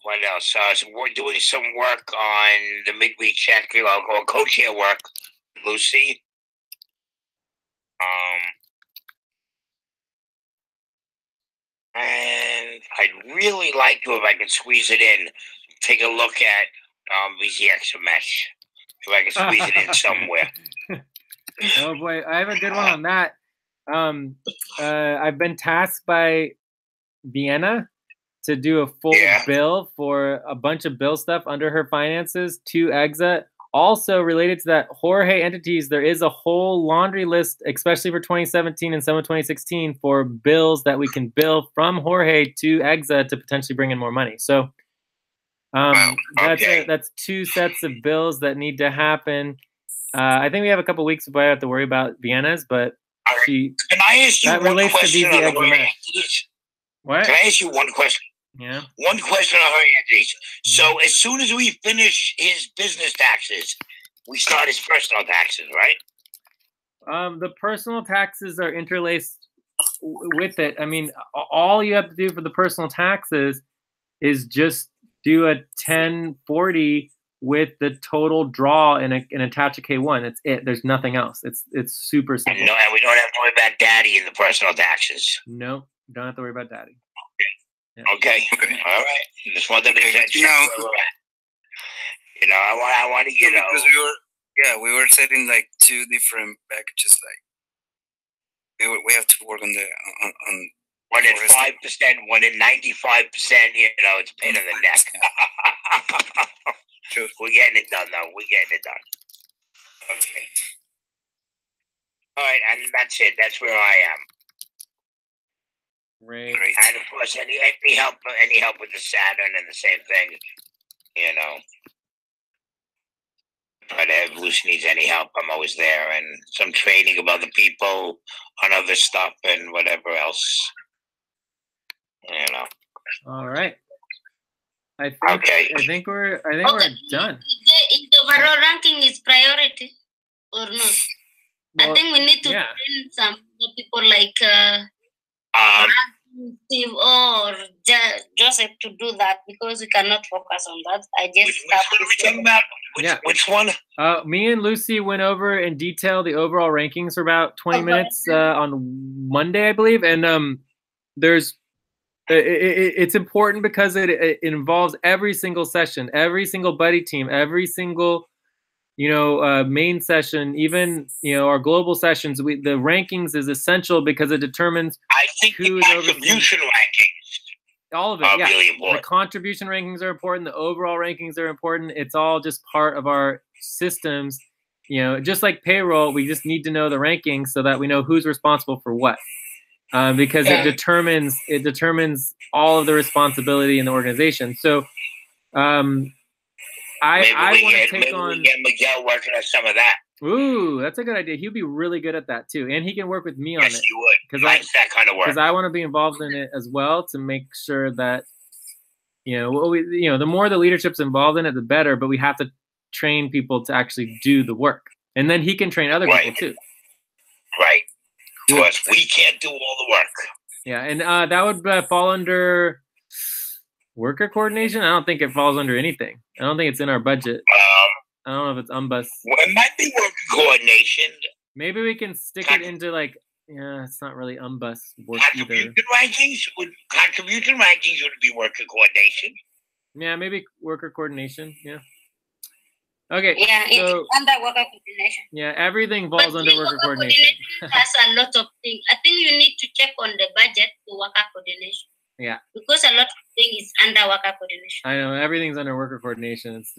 What else? So we're doing some work on the midweek check or co-chair work, Lucy. And I'd really like to, if I can squeeze it in, take a look at VZX Mesh. If I can squeeze it in somewhere. Oh boy, I have a good one on that. I've been tasked by Vienna to do a full bill for a bunch of bill stuff under her finances to EXA Also related to that, Jorge entities, there is a whole laundry list, especially for 2017 and some of 2016, for bills that we can bill from Jorge to EXA to potentially bring in more money. So that's 2 sets of bills that need to happen. I think we have a couple weeks before I have to worry about Vienna's, but can I ask you one question on her entities? What? Can I ask you one question? Yeah. One question on her entities. So as soon as we finish his business taxes, we start his personal taxes, right? The personal taxes are interlaced with it. I mean, all you have to do for the personal taxes is just do a 1040 with the total draw and attach a K1. It's it. There's nothing else. It's super simple. And we don't have to worry about daddy in the personal taxes. No, don't have to worry about daddy. Yeah. Okay. All right. Just wanted to check. I want to, because we were setting like 2 different packages. Like we have to work on the on one at 5%, one at 95%. It's a pain in the neck. True. We're getting it done, though. We're getting it done. Okay. All right, and that's it. That's where I am. Right. And of course, any help with the Saturn and the same thing, But if Lucy needs any help, I'm always there. And some training of other people on other stuff and whatever else, All right. I think we're done. The overall ranking is priority or not? Well, I think we need to train some people like Steve or Joseph to do that, because we cannot focus on that. Which one are we talking about? Which one? Me and Lucy went over in detail the overall rankings for about 20 minutes on Monday, I believe. And it's important because it involves every single session, every single buddy team, every single main session, even our global sessions. The rankings is essential because it determines. I think the contribution rankings. All of it, yeah. Really important. The contribution rankings are important. The overall rankings are important. It's all just part of our systems. Just like payroll, we just need to know the rankings so that we know who's responsible for what. Because it determines all of the responsibility in the organization. So, I want to take on. We get Miguel working on some of that. Ooh, that's a good idea. He'll be really good at that too, and he can work with me on it. Yes, he would. Likes that kind of work. Because I want to be involved in it as well to make sure that the more the leadership's involved in it, the better. But we have to train people to actually do the work, and then he can train other people too. Right. To us, we can't do all the work. Yeah, and that would fall under worker coordination. I don't think it falls under anything. I don't think it's in our budget. I don't know if it's UMBUS. Well, it might be worker coordination. Maybe we can stick it into it's not really UMBUS work either. Contribution rankings would be worker coordination. Yeah, maybe worker coordination. Yeah. Okay. Yeah, so, it's under worker coordination. Yeah, everything falls under worker coordination. Has a lot of things. I think you need to check on the budget for worker coordination. Yeah. Because a lot of things is under worker coordination. I know everything's under worker coordination. It's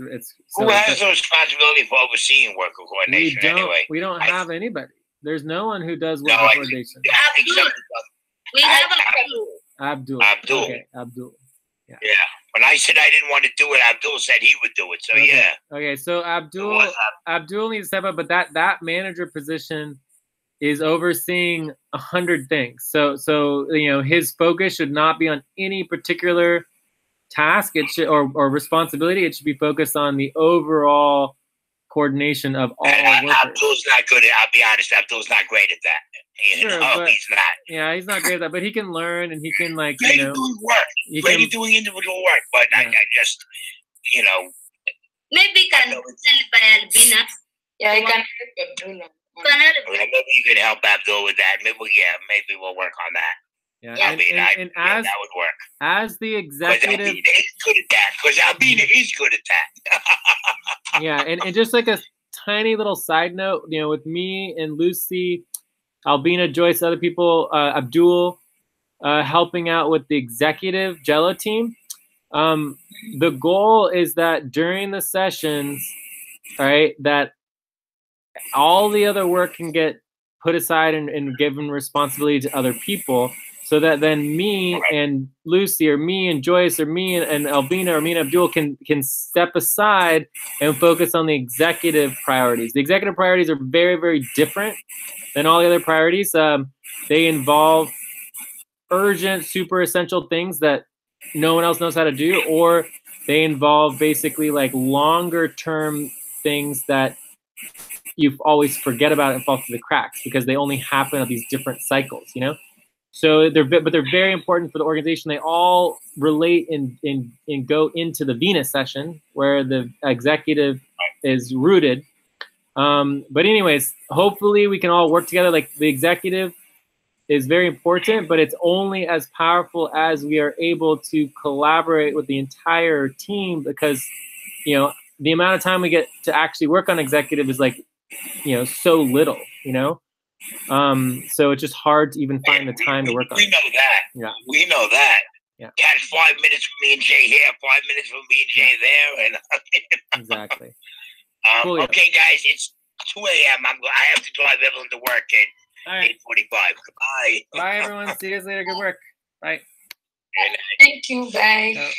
who has the responsibility for overseeing worker coordination anyway? We don't have anybody. There's no one who does worker coordination. We have Abdul. Okay, Abdul. Yeah. When I said I didn't want to do it, Abdul said he would do it. So yeah. Okay, so Abdul needs to step up, but that manager position is overseeing 100 things. So his focus should not be on any particular task. It should or responsibility. It should be focused on the overall coordination of all workers. Abdul's not good at. I'll be honest. Abdul's not great at that. He's not. Yeah, he's not great at that. But he can learn, and he can doing work. Great at doing individual work. But I just maybe can tell by Albina. Yeah, I can help Abdul. Maybe you can help Abdul with that. Maybe we'll work on that. Yeah, and as that would work. As the executive, Albina is good at that. Because Albina is good at that. Yeah, and just like a tiny little side note, with me and Lucy, Albina, Joyce, other people, Abdul, helping out with the executive Jello team. The goal is that during the sessions, all right, that all the other work can get put aside and given responsibility to other people, so that then me and Lucy, or me and Joyce, or me and Albina, or me and Abdul can step aside and focus on the executive priorities. The executive priorities are very, very different than all the other priorities. They involve urgent, super essential things that no one else knows how to do, or they involve basically like longer term things that you always forget about and fall through the cracks because they only happen at these different cycles, you know? So they're very important for the organization. They all relate and go into the Venus session where the executive is rooted. But anyways, hopefully we can all work together. Like, the executive is very important, but it's only as powerful as we are able to collaborate with the entire team, because, you know, the amount of time we get to actually work on executive is like, you know, so little, you know? So it's just hard to even find the time to work on it. We know that. Yeah. We know that. Yeah. Catch 5 minutes from me and Jay here, 5 minutes from me and Jay there, and Exactly. Cool, okay, guys, it's 2 a.m. I have to drive Evelyn to work at 8:45. Bye. Bye, everyone. See you guys later. Good work. Bye. Thank you. Bye. Ciao.